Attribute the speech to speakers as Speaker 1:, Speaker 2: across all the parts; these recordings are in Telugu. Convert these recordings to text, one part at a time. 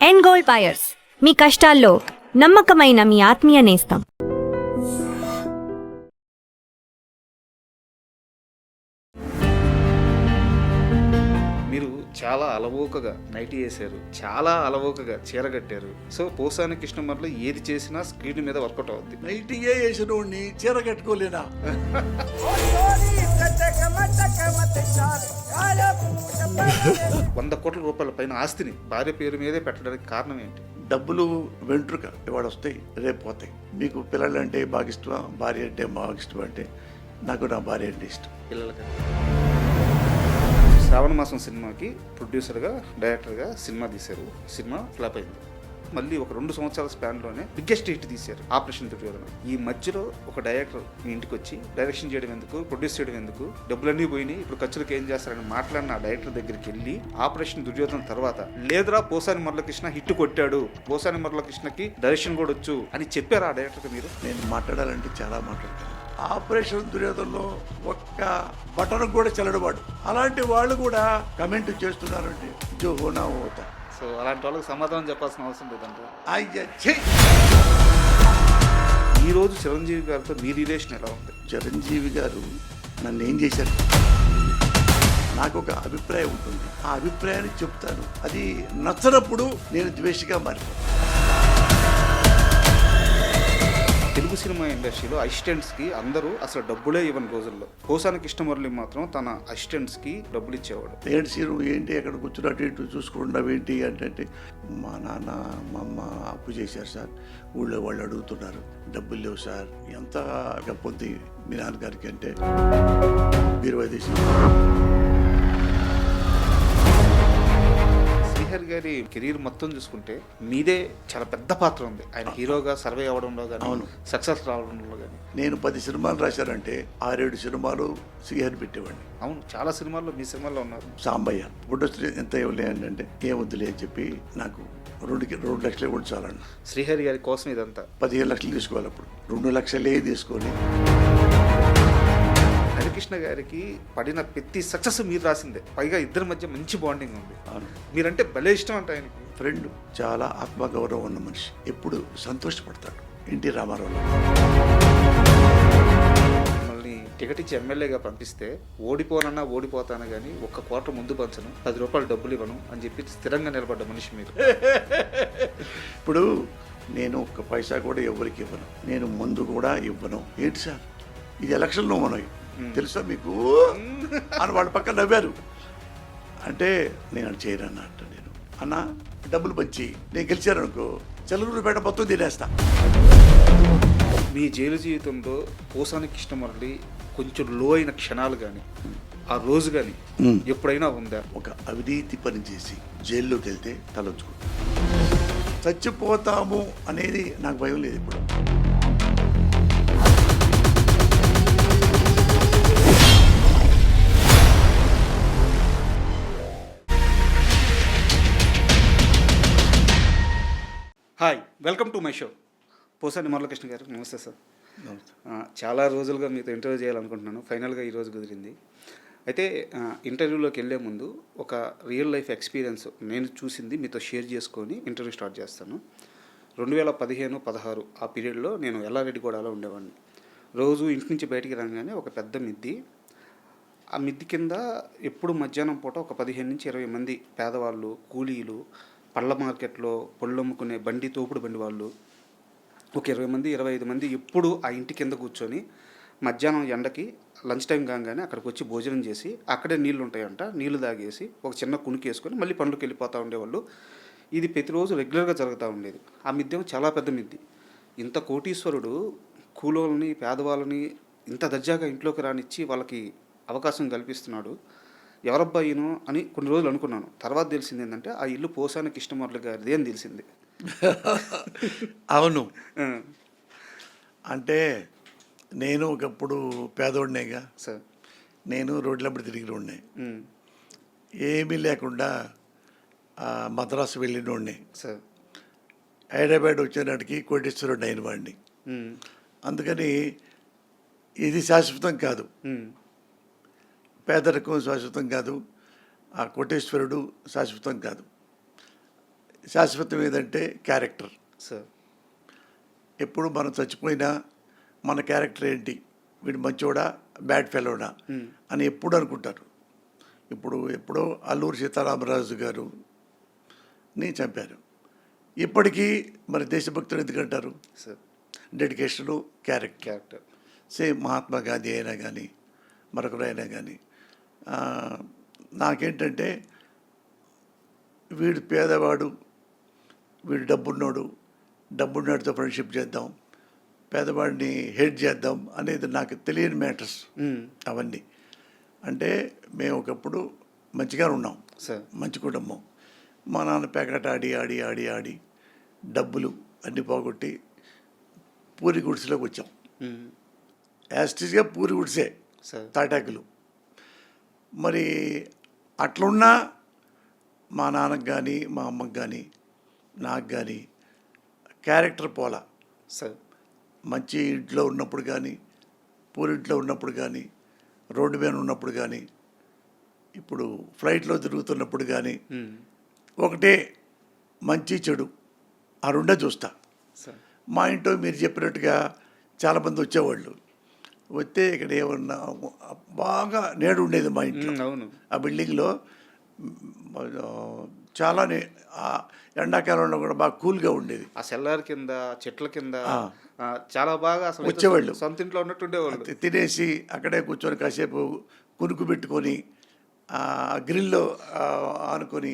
Speaker 1: ఎండ్ గోల్డ్ బయర్స్, మీ కష్టాల్లో నమ్మకమైన మీ ఆత్మీయ నేస్తం.
Speaker 2: మీరు చాలా అలవోకగా నైటీ వేసారు, చాలా అలవోకగా చీర కట్టారు. సో పోసాని కృష్ణమర్లో ఏది చేసినా స్క్రీన్ మీద వర్కౌట్ అవుద్ది.
Speaker 3: నైటీయే వేసినోడిని చీర కట్టుకోలేనా?
Speaker 2: ₹100 కోట్ల పైన ఆస్తిని భార్య పేరు మీదే పెట్టడానికి కారణం ఏంటి?
Speaker 3: డబ్బులు వెంట్రుక ఇవాళ వస్తాయి, రేపు పోతాయి. మీకు పిల్లలు అంటే బాగా ఇష్టమా, భార్య అంటే బాగా ఇష్టం అంటే నాకు నా భార్య అంటే ఇష్టం.
Speaker 2: పిల్లలకి శ్రావణ మాసం సినిమాకి ప్రొడ్యూసర్గా డైరెక్టర్గా సినిమా తీశారు. సినిమా ఫ్లాప్ అయింది. మళ్ళీ ఒక 2 సంవత్సరాల స్పాన్లోనే బిగ్గెస్ట్ హిట్ తీశారు, ఆపరేషన్ దుర్యోధన. ఈ మధ్యలో ఒక డైరెక్టర్ మీ ఇంటికి వచ్చి డైరెక్షన్ చేయడం ఎందుకు, ప్రొడ్యూస్ చేయడం ఎందుకు, డబ్బులన్నీ పోయినాయి, ఇప్పుడు ఖర్చులకు ఏం చేస్తారని మాట్లాడిన ఆ డైరెక్టర్ దగ్గరికి వెళ్ళి ఆపరేషన్ దుర్యోధన తర్వాత లేదురా పోసాని మురళకృష్ణ హిట్ కొట్టాడు, పోసాని మురళకృష్ణకి డైరెక్షన్ కూడా వచ్చు అని చెప్పారు ఆ డైరెక్టర్కి మీరు?
Speaker 3: నేను మాట్లాడాలంటే చాలా మాట్లాడతాను. ఆపరేషన్ దుర్యోధనలో ఒక్క బటన్ కూడా చెల్లడవాడు. అలాంటి వాళ్ళు కూడా కమెంట్ చేస్తున్నారంటే జో హోనా హోతా.
Speaker 2: సో అలాంటి వాళ్ళకి సమాధానం చెప్పాల్సిన అవసరం లేదంటే. ఈరోజు చిరంజీవి గారితో మీ రిలేషన్ ఎలా ఉంది?
Speaker 3: చిరంజీవి గారు నన్ను ఏం చేశారు? నాకు ఒక అభిప్రాయం ఉంటుంది, ఆ అభిప్రాయాన్ని చెప్తాను. అది నచ్చనప్పుడు నేను ద్వేషిగా మారిపోతాను.
Speaker 2: తెలుగు సినిమా ఇండస్ట్రీలో అసిస్టెంట్స్కి అందరూ అసలు డబ్బులే ఇవ్వని రోజుల్లో పోసాని కృష్ణమురళి మాత్రం తన అసిస్టెంట్స్కి డబ్బులు ఇచ్చేవాడు.
Speaker 3: ఏంటి సీరు ఏంటి ఎక్కడ కూర్చున్నట్టు ఇటు చూసుకుంటున్నావు ఏంటి అంటే, మా నాన్న మా అమ్మ అప్పు చేశారు సార్, ఊళ్ళో వాళ్ళు అడుగుతున్నారు, డబ్బులు లేవు సార్. ఎంత గొప్పది మీ నాన్నగారికి అంటే బీరువా తీసి.
Speaker 2: శ్రీహరి గారి కెరీర్ మొత్తం చూసుకుంటే మీదే చాలా పెద్ద పాత్ర ఉంది. ఆయన హీరోగా సర్వే అవ్వడంలో కానీ, సక్సెస్ రావడంలో కానీ.
Speaker 3: నేను 10 సినిమాలు రాశానంటే 6-7 సినిమాలు శ్రీహరి పెట్టేవాడిని.
Speaker 2: అవును, చాలా సినిమాల్లో మీ సినిమాల్లో ఉన్నారు.
Speaker 3: సాంబయ్య ఫోటో ఎంత ఇవ్వలే అంటే ఏమొద్దులే అని చెప్పి నాకు 2 లక్షలు ఇవ్వండి చాలండి.
Speaker 2: శ్రీహరి గారి కోసం ఇదంతా
Speaker 3: 15 లక్షలు తీసుకోవాలి. అప్పుడు 2 లక్షలే తీసుకొని
Speaker 2: హరికృష్ణ గారికి పడిన ప్రతి సక్సెస్ మీరు రాసిందే. పైగా ఇద్దరి మధ్య మంచి బాండింగ్ ఉంది. మీరంటే భలే ఇష్టం అంట ఆయనకి.
Speaker 3: ఫ్రెండ్, చాలా ఆత్మగౌరవం ఉన్న మనిషి, ఎప్పుడు సంతోషపడతాడు. ఎన్టీ రామారావు
Speaker 2: మిమ్మల్ని టికెట్ ఇచ్చి ఎమ్మెల్యేగా పంపిస్తే ఓడిపోతాను కానీ ₹1 ముందు పంచను, ₹10 డబ్బులు ఇవ్వను అని చెప్పి స్థిరంగా నిలబడ్డ మనిషి మీరు.
Speaker 3: ఇప్పుడు నేను 1 పైసా కూడా ఎవరికి ఇవ్వను, నేను ముందు కూడా ఇవ్వను. ఏంటి సార్ ఇది ఎలక్షన్లో మనవి తెలుసా మీకు అని వాళ్ళ పక్కన నవ్వారు. అంటే నేను అది చేయను అన్నట్టు. నేను అన్న డబ్బులు పంచి నేను గెలిచాను అనుకో, చెల్లూరుపేట మొత్తం తినేస్తా.
Speaker 2: మీ జైలు జీవితంలో పోసాని కృష్ణమురళి కొంచెం లో అయిన క్షణాలు కానీ, ఆ రోజు కానీ ఎప్పుడైనా ఉందా?
Speaker 3: ఒక అవినీతి పని చేసి జైల్లోకి వెళ్తే తలొచ్చుకుంటా. చచ్చిపోతాము అనేది నాకు భయం లేదు ఇప్పుడు.
Speaker 2: Hi, welcome to my show. Posani Muralikrishna గారు, నమస్తే సార్. చాలా రోజులుగా మీతో ఇంటర్వ్యూ చేయాలనుకుంటున్నాను, ఫైనల్గా ఈరోజు కుదిరింది. అయితే ఇంటర్వ్యూలోకి వెళ్ళే ముందు ఒక రియల్ లైఫ్ ఎక్స్పీరియన్స్ నేను చూసింది మీతో షేర్ చేసుకొని ఇంటర్వ్యూ స్టార్ట్ చేస్తాను. 2015-16 ఆ పీరియడ్లో నేను ఎల్లారెడ్డిగూడలో ఉండేవాడిని. రోజు ఇంటి నుంచి బయటికి రాగానే ఒక పెద్ద మిద్ది, ఆ మిద్ది కింద ఎప్పుడు మధ్యాహ్నం పూట ఒక 15-20 మంది పేదవాళ్ళు, కూలీలు, పళ్ళ మార్కెట్లో పళ్ళు అమ్ముకునే తోపుడు బండి వాళ్ళు, ఒక 25 మంది ఎప్పుడు ఆ ఇంటి కింద కూర్చొని మధ్యాహ్నం ఎండకి లంచ్ టైం కాగానే అక్కడికి వచ్చి భోజనం చేసి అక్కడే నీళ్ళు ఉంటాయంట, నీళ్లు తాగేసి ఒక చిన్న కునికి వేసుకొని మళ్ళీ పనులకు వెళ్ళిపోతూ ఉండేవాళ్ళు. ఇది ప్రతిరోజు రెగ్యులర్గా జరుగుతూ ఉండేది. ఆ మిద్దెం చాలా పెద్ద మిద్ది. ఇంత కోటీశ్వరుడు కూలోళ్ళని, పేదవాళ్ళని ఇంత దర్జాగా ఇంట్లోకి రానిచ్చి వాళ్ళకి అవకాశం కల్పిస్తున్నాడు, ఎవరబ్బా ఈయనో అని కొన్ని రోజులు అనుకున్నాను. తర్వాత తెలిసింది ఏంటంటే ఆ ఇల్లు పోసాని కృష్ణమురళి గారిది అని తెలిసింది.
Speaker 3: అవును, అంటే నేను ఒకప్పుడు పేదోడినేగా
Speaker 2: సార్.
Speaker 3: నేను రోడ్లప్పుడు తిరిగి ఉన్నాయి, ఏమీ లేకుండా మద్రాసు వెళ్ళినోడిని
Speaker 2: సార్.
Speaker 3: హైదరాబాద్ వచ్చేనాటికి కోటేశ్వరుడు అయిన వాడిని. అందుకని ఇది శాశ్వతం కాదు, పేదరికం శాశ్వతం కాదు, ఆ కోటేశ్వరుడు శాశ్వతం కాదు. శాశ్వతం ఏదంటే క్యారెక్టర్.
Speaker 2: సార్.
Speaker 3: ఎప్పుడు మనం చచ్చిపోయినా మన క్యారెక్టర్ ఏంటి, వీడు మంచోడా బ్యాడ్ ఫెలోడా అని ఎప్పుడు అనుకుంటారు. ఎప్పుడో అల్లూరి సీతారామరాజు గారుని చంపారు. ఇప్పటికీ మరి దేశభక్తులు ఎందుకంటారు?
Speaker 2: Sir.
Speaker 3: Dedication,
Speaker 2: character.
Speaker 3: Same Mahatma Gandhi అయినా కానీ మరొకరైనా కానీ నాకేంటంటే వీడు పేదవాడు, వీడు డబ్బున్నోడితో ఫ్రెండ్షిప్ చేద్దాం, పేదవాడిని హెడ్ చేద్దాం అనేది నాకు తెలియని మ్యాటర్స్ అవన్నీ. అంటే మేము ఒకప్పుడు మంచిగా ఉన్నాం
Speaker 2: సార్.
Speaker 3: మంచి కుటుంబం. మా నాన్న పేకాట ఆడి ఆడి ఆడి ఆడి డబ్బులు అన్నీ పోగొట్టి పూరి గుడిసెలోకి వచ్చాం. యాస్టిస్గా పూరి గుడిసే, తాటాకులు. మరి అట్లున్నా మా నాన్నకు కానీ మా అమ్మకు కానీ నాకు కానీ క్యారెక్టర్ పోలా.
Speaker 2: సార్.
Speaker 3: మంచి ఇంట్లో ఉన్నప్పుడు కానీ, పూరింట్లో ఉన్నప్పుడు కానీ, రోడ్డు మీద ఉన్నప్పుడు కానీ, ఇప్పుడు ఫ్లైట్లో తిరుగుతున్నప్పుడు కానీ ఒకటే మంచి చెడు ఆ రెండే చూస్తా. మా ఇంట్లో మీరు చెప్పినట్టుగా చాలామంది వచ్చేవాళ్ళు. వస్తే ఇక్కడ ఏమన్నా బాగా నేడు ఉండేది మా ఇంట్లో.
Speaker 2: అవును.
Speaker 3: ఆ బిల్డింగ్లో చాలా ఎండాకాలంలో కూడా బాగా కూల్గా ఉండేది.
Speaker 2: ఆ సెల్లార్ కింద చెట్ల కింద చాలా బాగా అసలు
Speaker 3: వచ్చేవాళ్ళు.
Speaker 2: సొంత ఇంట్లో ఉన్నట్టు ఉండేవాళ్ళు.
Speaker 3: తినేసి అక్కడే కూర్చొని కాసేపు కునుకు పెట్టుకొని గ్రిల్లో ఆనుకొని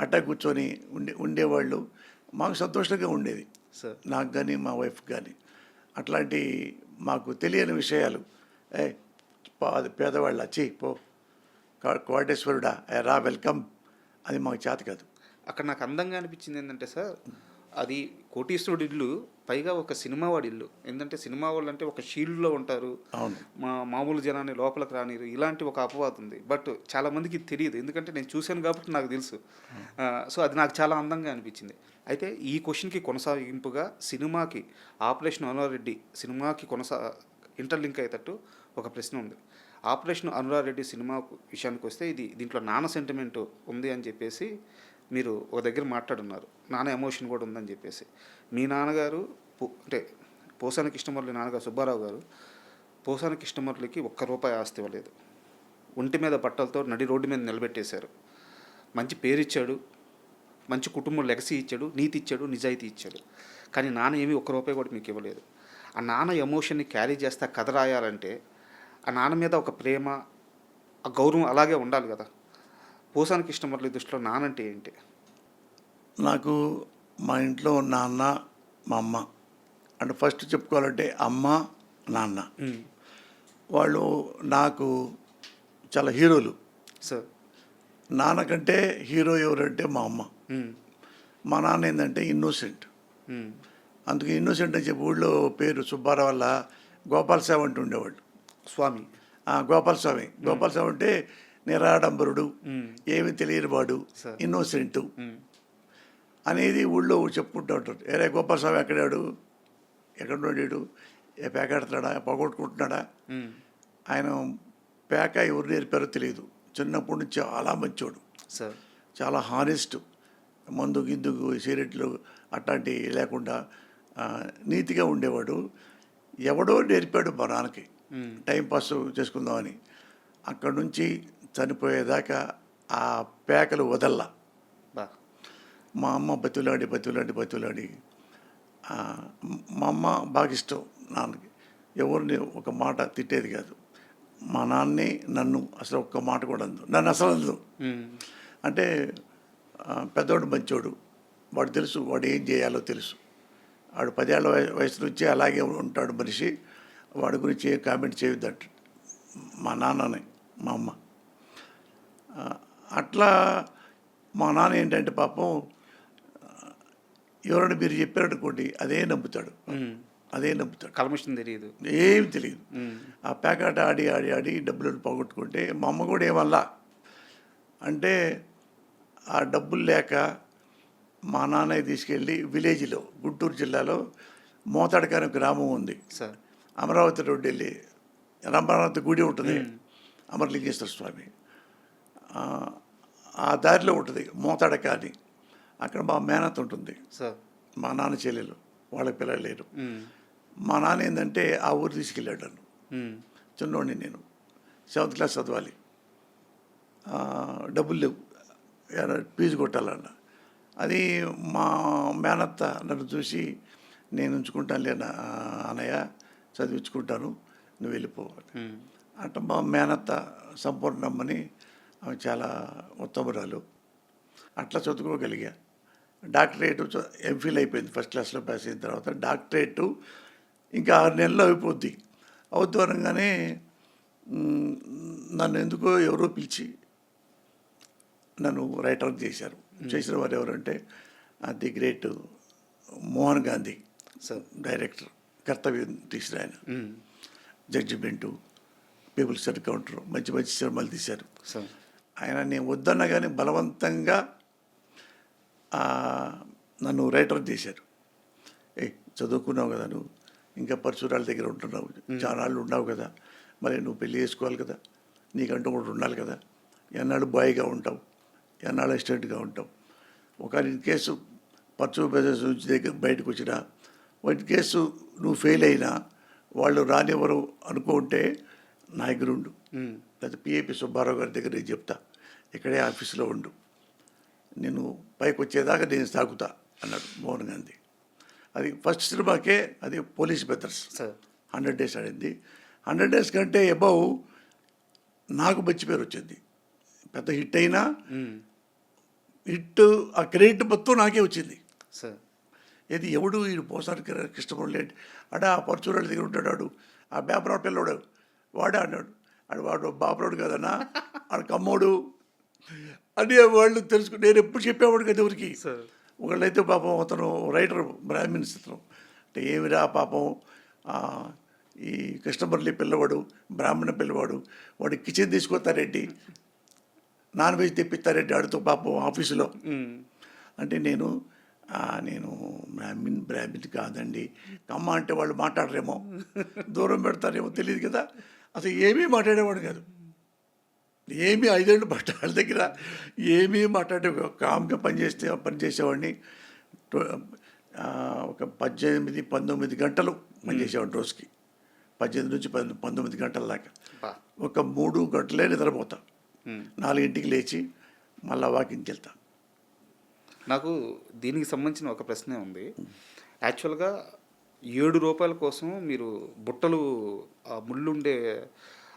Speaker 3: అట్టా కూర్చొని ఉండేవాళ్ళు. మాకు సంతోషంగా ఉండేది, నాకు కానీ మా వైఫ్ కానీ. అట్లాంటి మాకు తెలియని విషయాలు, పేదవాళ్ళు వచ్చి పో కోటేశ్వరుడా రా వెల్కమ్, అది మాకు చేత కాదు.
Speaker 2: అక్కడ నాకు అందంగా అనిపించింది ఏంటంటే సార్, అది కోటీశ్వరుడి ఇల్లు, పైగా ఒక సినిమా వాడి ఇల్లు. ఏంటంటే సినిమా వాళ్ళు అంటే ఒక షీల్డ్లో ఉంటారు, మామూలు జనాన్ని లోపలికి రానిరు, ఇలాంటి ఒక అపవాదం ఉంది. బట్ చాలామందికి తెలియదు, ఎందుకంటే నేను చూశాను కాబట్టి నాకు తెలుసు. సో అది నాకు చాలా అందంగా అనిపించింది. అయితే ఈ క్వశ్చన్కి కొనసాగింపుగా సినిమాకి ఆపరేషన్ అనురారెడ్డి సినిమాకి ఇంటర్లింక్ అయ్యేటట్టు ఒక ప్రశ్న ఉంది. ఆపరేషన్ అనురారెడ్డి సినిమా విషయానికి వస్తే దీంట్లో నాన్న సెంటిమెంట్ ఉంది అని చెప్పేసి మీరు ఒక దగ్గర మాట్లాడున్నారు. నాన్న ఎమోషన్ కూడా ఉందని చెప్పేసి. మీ నాన్నగారు అంటే పోసాని కృష్ణమురళి నాన్నగారు సుబ్బారావు గారు పోసాని కృష్ణమురళికి ₹1 ఆస్తి ఇవ్వలేదు. ఒంటి మీద బట్టలతో నడి రోడ్డు మీద నిలబెట్టేశారు. మంచి పేరు ఇచ్చాడు, మంచి కుటుంబం లెగసీ ఇచ్చాడు, నీతి ఇచ్చాడు, నిజాయితీ ఇచ్చాడు. కానీ నాన్న ఏమీ ₹1 కూడా మీకు ఇవ్వలేదు. ఆ నాన్న ఎమోషన్ని క్యారీ చేస్తే కథ రాయాలంటే ఆ నాన్న మీద ఒక ప్రేమ, ఆ గౌరవం అలాగే ఉండాలి కదా. పోసాని కృష్ణమురళి దృష్టిలో నాన్న అంటే ఏంటి?
Speaker 3: నాకు మా ఇంట్లో నాన్న మా అమ్మ అంటే ఫస్ట్ చెప్పుకోవాలంటే అమ్మ నాన్న వాళ్ళు నాకు చాలా హీరోలు.
Speaker 2: సార్.
Speaker 3: నాన్నకంటే హీరో ఎవరంటే మా అమ్మ. మా నాన్న ఏంటంటే ఇన్నోసెంట్. అందుకే ఇన్నోసెంట్ అని చెప్పి ఊళ్ళో పేరు సుబ్బారావు వల్ల గోపాల స్వామి అంటూ ఉండేవాళ్ళు.
Speaker 2: స్వామి.
Speaker 3: గోపాల స్వామి అంటే నిరాడంబరుడు, ఏమి తెలియని వాడు, ఇన్నోసెంటు అనేది ఊళ్ళో చెప్పుకుంటూ ఉంటారు. ఏరే గోపాలస్వామి ఎక్కడాడు, ఎక్కడ ఉన్నాడు, పేకాడుతున్నాడా, పోగొట్టుకుంటున్నాడా. ఆయన పేక ఎవరు నేర్పారో తెలియదు. చిన్నప్పటి నుంచి చాలా మంచోడు, చాలా హానెస్ట్, మందు గిందుకు సిగరెట్లు అట్లాంటివి లేకుండా నీతిగా ఉండేవాడు. ఎవడో నేర్పాడు మా నాన్నకి టైంపాస్ చేసుకుందామని. అక్కడి నుంచి చనిపోయేదాకా ఆ పేకలు వదల్లా. మా అమ్మ బతులాడి మా అమ్మ బాగా ఇష్టం నాన్నకి. ఎవరిని ఒక మాట తిట్టేది కాదు. మా నాన్నే నన్ను అసలు ఒక్క మాట కూడా అందు, నన్ను అసలు అందు. అంటే పెద్దవాడు మంచోడు, వాడు తెలుసు వాడు ఏం చేయాలో తెలుసు. వాడు 10 ఏళ్ల వయసు నుంచి అలాగే ఉంటాడు మనిషి, వాడి గురించి ఏ కామెంట్ చేయొద్దంట మా నాన్ననే మా అమ్మ. అట్లా మా నాన్న ఏంటంటే పాపం ఎవరైనా మీరు చెప్పారనుకోండి అదే నమ్ముతాడు.
Speaker 2: కల్మషం తెలియదు,
Speaker 3: ఏమి తెలియదు. ఆ పేకాట ఆడి ఆడి ఆడి డబ్బులను పోగొట్టుకుంటే మా అమ్మ కూడా ఏమల్లా. అంటే ఆ డబ్బులు లేక మా నాన్నయ్య తీసుకెళ్ళి విలేజ్లో గుంటూరు జిల్లాలో మోతాడకాని గ్రామం ఉంది, అమరావతి రోడ్డు వెళ్ళి రంభానాథ్ గుడి ఉంటుంది, అమరలింగేశ్వర స్వామి ఆ దారిలో ఉంటుంది మోతాడక అని. అక్కడ మా మేనత్ ఉంటుంది,
Speaker 2: సార్.
Speaker 3: మా నాన్న చెల్లెలు, వాళ్ళకి పిల్లలు లేరు. మా నాన్న ఏంటంటే ఆ ఊరు తీసుకెళ్ళాడు నన్ను. చిన్నోడిని నేను 7th క్లాస్ చదవాలి, డబ్బులు లేవు, ఫీజు కొట్టాలన్న. అది మా మేనత్త నన్ను చూసి, నేను ఉంచుకుంటానులే అన్నయ్య, చదివించుకుంటాను, నువ్వు వెళ్ళిపోవాలి అంటే. మా మేనత్త సంపూర్ణమ్మని, ఆమె చాలా ఉత్తమురాలు, అట్లా చదువుకోగలిగా. డాక్టరేటు ఎంఫిల్ అయిపోయింది, ఫస్ట్ క్లాస్లో పాస్ అయిన తర్వాత డాక్టరేటు ఇంకా 6 నెలల్లో అయిపోద్ది. అవుతారంగానే నన్ను ఎందుకో ఎవరో పిలిచి నన్ను రైటర్ చేశారు. చేసిన వారు ఎవరంటే the great Mohan Gandhi
Speaker 2: sir,
Speaker 3: director, కర్తవ్యం తీసిన ఆయన, జడ్జిమెంటు, పీపుల్స్ ఎన్కౌంటర్, మంచి మంచి సినిమాలు తీశారు. ఆయన నేను వద్దన్నా కానీ బలవంతంగా నన్ను రైటర్ చేశారు. చదువుకున్నావు కదా నువ్వు, ఇంకా పరశురాల దగ్గర ఉంటున్నావు, చాలాళ్ళు ఉన్నావు కదా, మరి నువ్వు పెళ్లి చేసుకోవాలి కదా, నీకంటూ ఒకటి ఉండాలి కదా, ఎన్నాళ్ళు బాయ్గా ఉంటావు, ఎన్నాళ్ళు అసిస్టెంట్గా ఉంటావు. ఒక ఇన్ కేసు పరచు బిజినెస్ నుంచి దగ్గర బయటకు వచ్చినా, ఇన్ కేసు నువ్వు ఫెయిల్ అయినా వాళ్ళు రానివ్వరు అనుకుంటే నా దగ్గర ఉండు, లేదా పిఏపి సుబ్బారావు గారి దగ్గర నేను చెప్తా, ఇక్కడే ఆఫీసులో ఉండు, నేను పైకి వచ్చేదాకా నేను సాగుతా అన్నాడు మోహన్ గాంధీ. అది ఫస్ట్ సినిమాకే, అది పోలీస్ బ్రదర్స్ 100 days ఆడింది. 100 days కంటే అబౌవ్ నాకు మంచి పేరు వచ్చింది. పెద్ద హిట్ అయినా హిట్ ఆ క్రెడిట్ మొత్తం నాకే వచ్చింది. ఇది ఎవడు ఈ పోసారి కృష్ణమురళి అంటే ఆ పరచూరాళ్ళ దగ్గర ఉంటాడు, ఆ బేపరాడు పిల్లవాడు వాడే అన్నాడు. వాడు బాపరాడు కదన్నా, ఆడు కమ్మోడు అని వాళ్ళు తెలుసుకుని నేను ఎప్పుడు చెప్పేవాడు కదా ఎవరికి. ఒకళ్ళైతే పాపం అతను రైటర్, బ్రాహ్మిన్స్ అతను, అంటే ఏమిరా పాపం ఈ కృష్ణమురళి పిల్లవాడు, బ్రాహ్మణ పిల్లవాడు, వాడు కిచెన్ తీసుకొస్తారేంటి, నాన్ వెజ్ తెప్పిస్తారేంటి ఆడితో పాపం ఆఫీసులో అంటే, నేను బ్రాహ్మిన్ కాదండి, కమ్మ అంటే వాళ్ళు మాట్లాడరేమో, దూరం పెడతారేమో తెలియదు కదా, అసలు ఏమీ మాట్లాడేవాడు కాదు. ఏమీ 5 ఏళ్ళు వాళ్ళ దగ్గర ఏమీ మాట్లాడే కామ్గా పనిచేసేవాడిని. ఒక 18-19 గంటలు పనిచేసేవాడు రోజుకి, 18 నుంచి 19 గంటల దాకా. ఒక 3 గంటలే నిద్రపోతా, 4ంటికి లేచి మళ్ళీ వాకింగ్కి వెళ్తా.
Speaker 2: నాకు దీనికి సంబంధించిన ఒక ప్రశ్నే ఉంది. యాక్చువల్గా ₹7 కోసం మీరు బుట్టలు, ఆ ముళ్ళుండే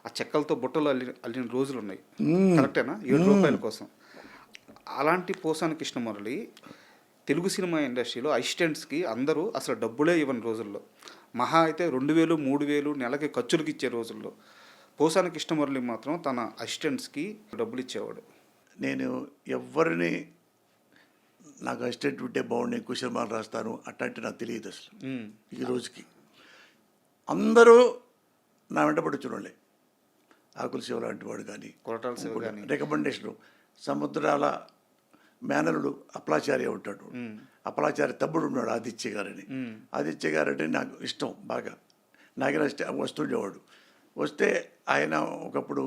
Speaker 2: ఆ చెక్కలతో బుట్టలు అల్లిన రోజులు ఉన్నాయి, కరెక్టేనా? ₹7 కోసం. అలాంటి పోసాని కృష్ణమురళి తెలుగు సినిమా ఇండస్ట్రీలో అసిస్టెంట్స్కి అందరూ అసలు డబ్బులే ఇవ్వని రోజుల్లో, మహా అయితే 2000, 3000 నెలకి ఖర్చులకి ఇచ్చే రోజుల్లో పోసాని కృష్ణమురళి మాత్రం తన అసిస్టెంట్స్కి డబ్బులు ఇచ్చేవాడు.
Speaker 3: నేను ఎవరిని నాకు అసిస్టెంట్ ఉంటే బాగుండే, ఎక్కువ సినిమాలు రాస్తాను అట్లాంటి నాకు తెలియదు అసలు. ఈ రోజుకి అందరూ నా వెంటబడి చూడండి. ఆకుల శివ లాంటి వాడు కానీ,
Speaker 2: కొరటాల శివ కానీ,
Speaker 3: రికమెండేషను. సముద్రాల మేనలుడు అప్పలాచార్య ఉంటాడు, అప్పలాచార్య తమ్ముడు ఉన్నాడు ఆదిత్య గారని. ఆదిత్య గారంటే నాకు ఇష్టం బాగా, నాకే వస్తుండేవాడు. వస్తే ఆయన ఒకప్పుడు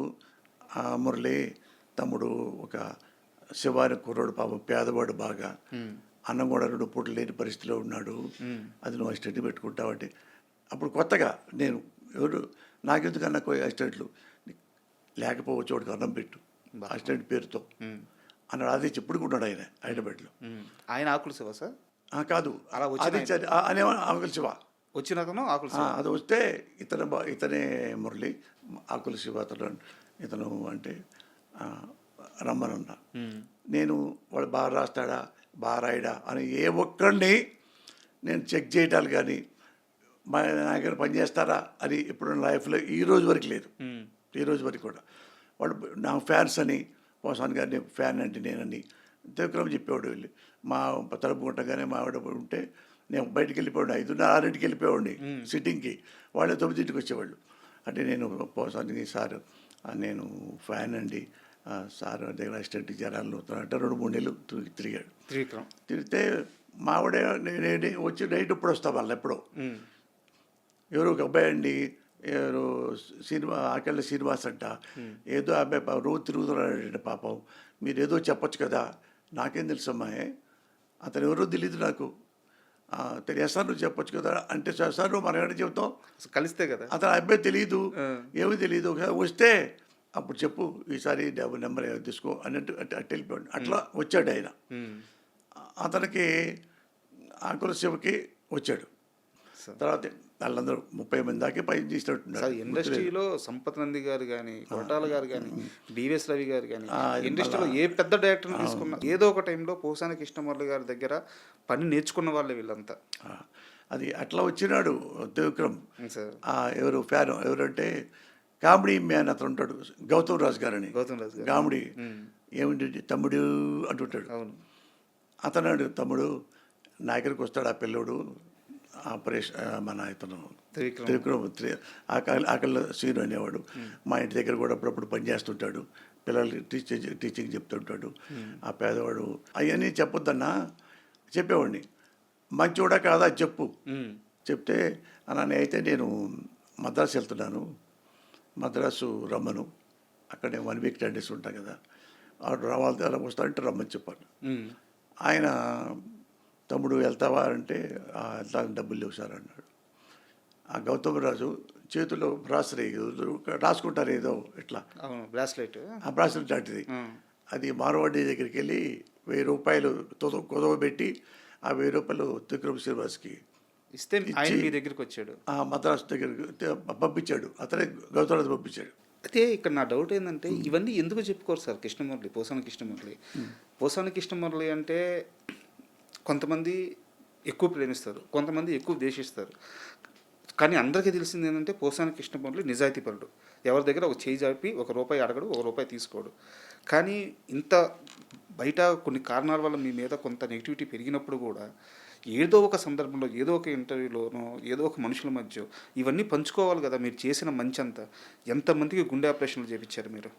Speaker 3: మురళి తమ్ముడు ఒక శివాని కుర్రాడు, పాపం పేదవాడు బాగా, అన్నం కూడా 2 పూటలు లేని పరిస్థితిలో ఉన్నాడు, అది నువ్వు అసిస్టెంట్ పెట్టుకుంటావంటే, అప్పుడు కొత్తగా నేను ఎవరు నాకెందుకన్నా అసిస్టెంట్లు లేకపోవచ్చు, వాడికి అన్నం పెట్టు అసిస్టెంట్ పేరుతో అన్నాడు. అది చెప్పుడుకున్నాడు ఆయన హైదరాబాద్లో.
Speaker 2: ఆయన ఆకుల శివ సార్
Speaker 3: కాదు,
Speaker 2: అలా
Speaker 3: అనే ఆకుల శివ
Speaker 2: వచ్చిన ఆకుల శివ.
Speaker 3: అది వస్తే ఇతనే మురళి ఆకుల శివ ఇతను అంటే రమ్మనన్న. నేను వాడు బాగా రాస్తాడా, బాగా రాయడా అని ఏ ఒక్కడిని నేను చెక్ చేయటాలు కానీ, మా దగ్గర పనిచేస్తారా అని ఇప్పుడు లైఫ్లో ఈ రోజు వరకు లేదు. ఈ రోజు వరకు కూడా వాళ్ళు నా ఫ్యాన్స్ అని, పోసాన్ గారిని ఫ్యాన్ అంటే నేనని త్రివిక్రమ్ చెప్పేవాడు. వెళ్ళి మా తలుపు కొట్టగానే మా ఆవిడ ఉంటే నేను బయటికి వెళ్ళిపోయాడు, 5:30-6ంటికి వెళ్ళిపోయాడిని సిట్టింగ్కి, వాళ్ళే 9ంటికి వచ్చేవాళ్ళు. అంటే నేను పోసానికి సార్ నేను ఫ్యాన్ అండి, సార్ దగ్గర అసిస్టెంట్ జనాలు అంటే 2-3 నెలలు తిరిగాడు. తిరిగితే మా ఆవిడ నేను వచ్చి నైట్ ఇప్పుడు వస్తా వాళ్ళు ఎప్పుడో, ఎవరో ఒక అబ్బాయి అండి, ఎవరు సినిమా ఆకెళ్ళ శ్రీనివాస్ అంట, ఏదో అబ్బాయి రోజు తిరుగుతున్నాడు పాపం, మీరు ఏదో చెప్పొచ్చు కదా. నాకేం తెలుసమ్మా, అతను ఎవరో తెలియదు నాకు. తెలియదు సార్, నువ్వు చెప్పొచ్చు కదా అంటే, సార్ నువ్వు మనం ఎక్కడ చెప్తాం,
Speaker 2: అసలు కలిస్తే కదా.
Speaker 3: అతను అబ్బాయి తెలియదు, ఏమీ తెలియదు. ఒకసారి వస్తే అప్పుడు చెప్పు, ఈసారి నెంబర్ ఏమో తీసుకో అన్నట్టు అట్టు వెళ్ళిపోయాడు. అట్లా వచ్చాడు ఆయన. అతనికి ఆకుల శివకి వచ్చాడు. తర్వాత వాళ్ళందరూ 30 మంది దాకా పని చేసినట్టున్నారు.
Speaker 2: సార్ ఇండస్ట్రీలో సంపత్ నంది గారు కానీ, కొరటాల గారు కానీ, డివిఎస్ రవి గారు కానీ, ఇండస్ట్రీలో ఏ పెద్ద డైరెక్టర్ని తీసుకున్నా ఏదో ఒక టైంలో పోసాని కృష్ణమురళి గారి దగ్గర పని నేర్చుకున్న వాళ్ళే వీళ్ళంతా.
Speaker 3: అది అట్లా వచ్చినాడు త్రివిక్రమ్.
Speaker 2: సార్
Speaker 3: ఎవరు ఫ్యాన్ ఎవరంటే కామెడీ మ్యాన్ అతను ఉంటాడు, గౌతమ్ రాజు గారని.
Speaker 2: గౌతమ్ రాజు గారు
Speaker 3: కామెడీ ఏమిటి తమ్ముడు అంటుంటాడు.
Speaker 2: అవును.
Speaker 3: అతను తమ్ముడు నా దగ్గరికి వస్తాడు ఆ పిల్లోడు, ఆపరేషన్ మన ఇతను త్రివిక్రమ్ ఆకలి సీను అనేవాడు. మా ఇంటి దగ్గర కూడా అప్పుడప్పుడు పని చేస్తుంటాడు, పిల్లలకి టీచింగ్ చెప్తుంటాడు. ఆ పేదవాడు అవన్నీ చెప్పొద్దన్నా చెప్పేవాడిని. మంచోడా కాదా చెప్పు. చెప్తే అన్న అయితే నేను మద్రాసు వెళ్తున్నాను, మద్రాసు రమ్మను, అక్కడే 1 వీక్ 10 days ఉంటాను కదా, ఆడు రావాలి అలా వస్తానంటే రమ్మని చెప్పాను. ఆయన తమ్ముడు వెళ్తావా అంటే వెళ్తా, డబ్బులు లేవు సార్ అన్నాడు. ఆ గౌతమ్ రాజు చేతిలో బ్రాస్లెట్ రాసుకుంటారు ఏదో ఇట్లా,
Speaker 2: బ్రాస్లెట్,
Speaker 3: ఆ బ్రాస్లెట్ లాంటిది. అది మార్వాడి దగ్గరికి వెళ్ళి 1000 రూపాయలు కుదవబెట్టి ఆ 1000 రూపాయలు త్రివిక్రమ్ శ్రీనివాస్కి
Speaker 2: ఇస్తే ఆయన మీ దగ్గరికి వచ్చాడు,
Speaker 3: మద్రాసు దగ్గరికి పంపించాడు. అతనే గౌతమ్ రాజు పంపించాడు.
Speaker 2: అయితే ఇక్కడ నా డౌట్ ఏంటంటే ఇవన్నీ ఎందుకు చెప్పుకోరు సార్ కృష్ణమురళి, పోసాని కృష్ణమురళి? పోసాని కృష్ణమురళి అంటే కొంతమంది ఎక్కువ ప్రేమిస్తారు, కొంతమంది ఎక్కువ ద్వేషిస్తారు. కానీ అందరికీ తెలిసింది ఏంటంటే పోసాని కృష్ణమురళి నిజాయితీపరుడు. ఎవరి దగ్గర ఒక చేయి జాపి ₹1 అడగడు, ₹1 తీసుకోడు. కానీ ఇంత బయట కొన్ని కారణాల వల్ల మీ మీద కొంత నెగిటివిటీ పెరిగినప్పుడు కూడా ఏదో ఒక సందర్భంలో, ఏదో ఒక ఇంటర్వ్యూలోనో, ఏదో ఒక మనుషుల మధ్య ఇవన్నీ పంచుకోవాలి కదా. మీరు చేసిన మంచి అంతా ఎంతమందికి గుండె ఆపరేషన్లు చేయించారు మీరు?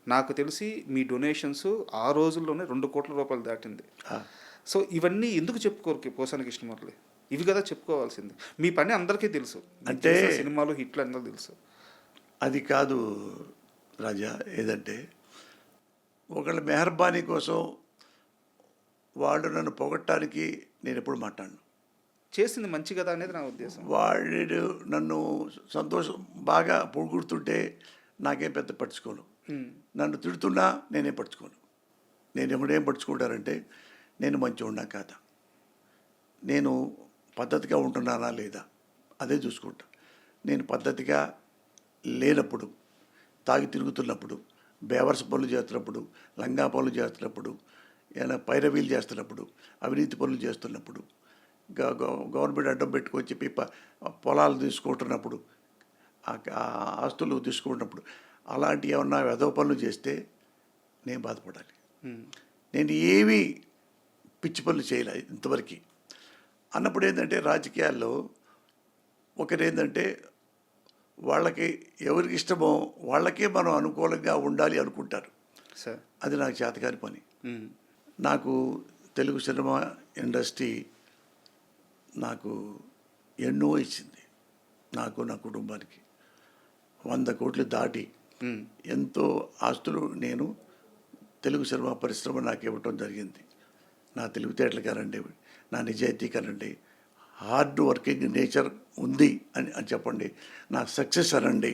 Speaker 2: నాకు తెలిసి మీ డొనేషన్స్ ఆ రోజుల్లోనే ₹2 కోట్ల దాటింది. సో ఇవన్నీ ఎందుకు చెప్పుకోరు పోసాని కృష్ణమురళి? ఇవి కదా చెప్పుకోవాల్సింది. మీ పని అందరికీ తెలుసు, అంటే సినిమాలు హిట్లు అందరూ తెలుసు.
Speaker 3: అది కాదు రాజా, ఏదంటే ఒకళ్ళ మెహర్బానీ కోసం వాడు నన్ను పొగట్టడానికి నేను ఎప్పుడు మాట్లాడను.
Speaker 2: చేసింది మంచి కదా అనేది నా ఉద్దేశం.
Speaker 3: వాడు నన్ను సంతోషం బాగా పొగుడుతుంటే నాకేం పెద్ద పట్టించుకోను, నన్ను తిడుతున్నా నేనేం పట్టించుకోను. నేను ఎప్పుడేం పట్టించుకుంటానంటే నేను మంచిగా కాదా, నేను పద్ధతిగా ఉంటున్నానా లేదా, అదే చూసుకుంటా. నేను పద్ధతిగా లేనప్పుడు, తాగి తిరుగుతున్నప్పుడు, బేవర్స్ పనులు చేస్తున్నప్పుడు, లంగా పనులు చేస్తున్నప్పుడు, ఏమైనా పైరవీలు చేస్తున్నప్పుడు, అవినీతి పనులు చేస్తున్నప్పుడు, గవర్నమెంట్ అడ్డం పెట్టుకొని చెప్పి పొలాలు తీసుకుంటున్నప్పుడు, ఆస్తులు తీసుకుంటున్నప్పుడు, అలాంటి ఏమన్నా వెధవ పనులు చేస్తే నేను బాధపడాలి. నేను ఏమీ పిచ్చి పనులు చేయలే ఇంతవరకు. అన్నప్పుడు ఏంటంటే రాజకీయాల్లో ఒకరేంటంటే వాళ్ళకి ఎవరికి ఇష్టమో వాళ్ళకే మనం అనుకూలంగా ఉండాలి అనుకుంటారు. అది నాకు చేతకాని పని. నాకు తెలుగు సినిమా ఇండస్ట్రీ నాకు ఎన్నో ఇచ్చింది, నాకు నా కుటుంబానికి 100 కోట్లు దాటి ఎంతో ఆస్తులు నేను తెలుగు సినిమా పరిశ్రమ నాకు ఇవ్వటం జరిగింది. నా తెలివితేటలు కానండి, నా నిజాయితీ కానండి, హార్డ్ వర్కింగ్ నేచర్ ఉంది అని చెప్పండి, నా సక్సెస్ అనండి,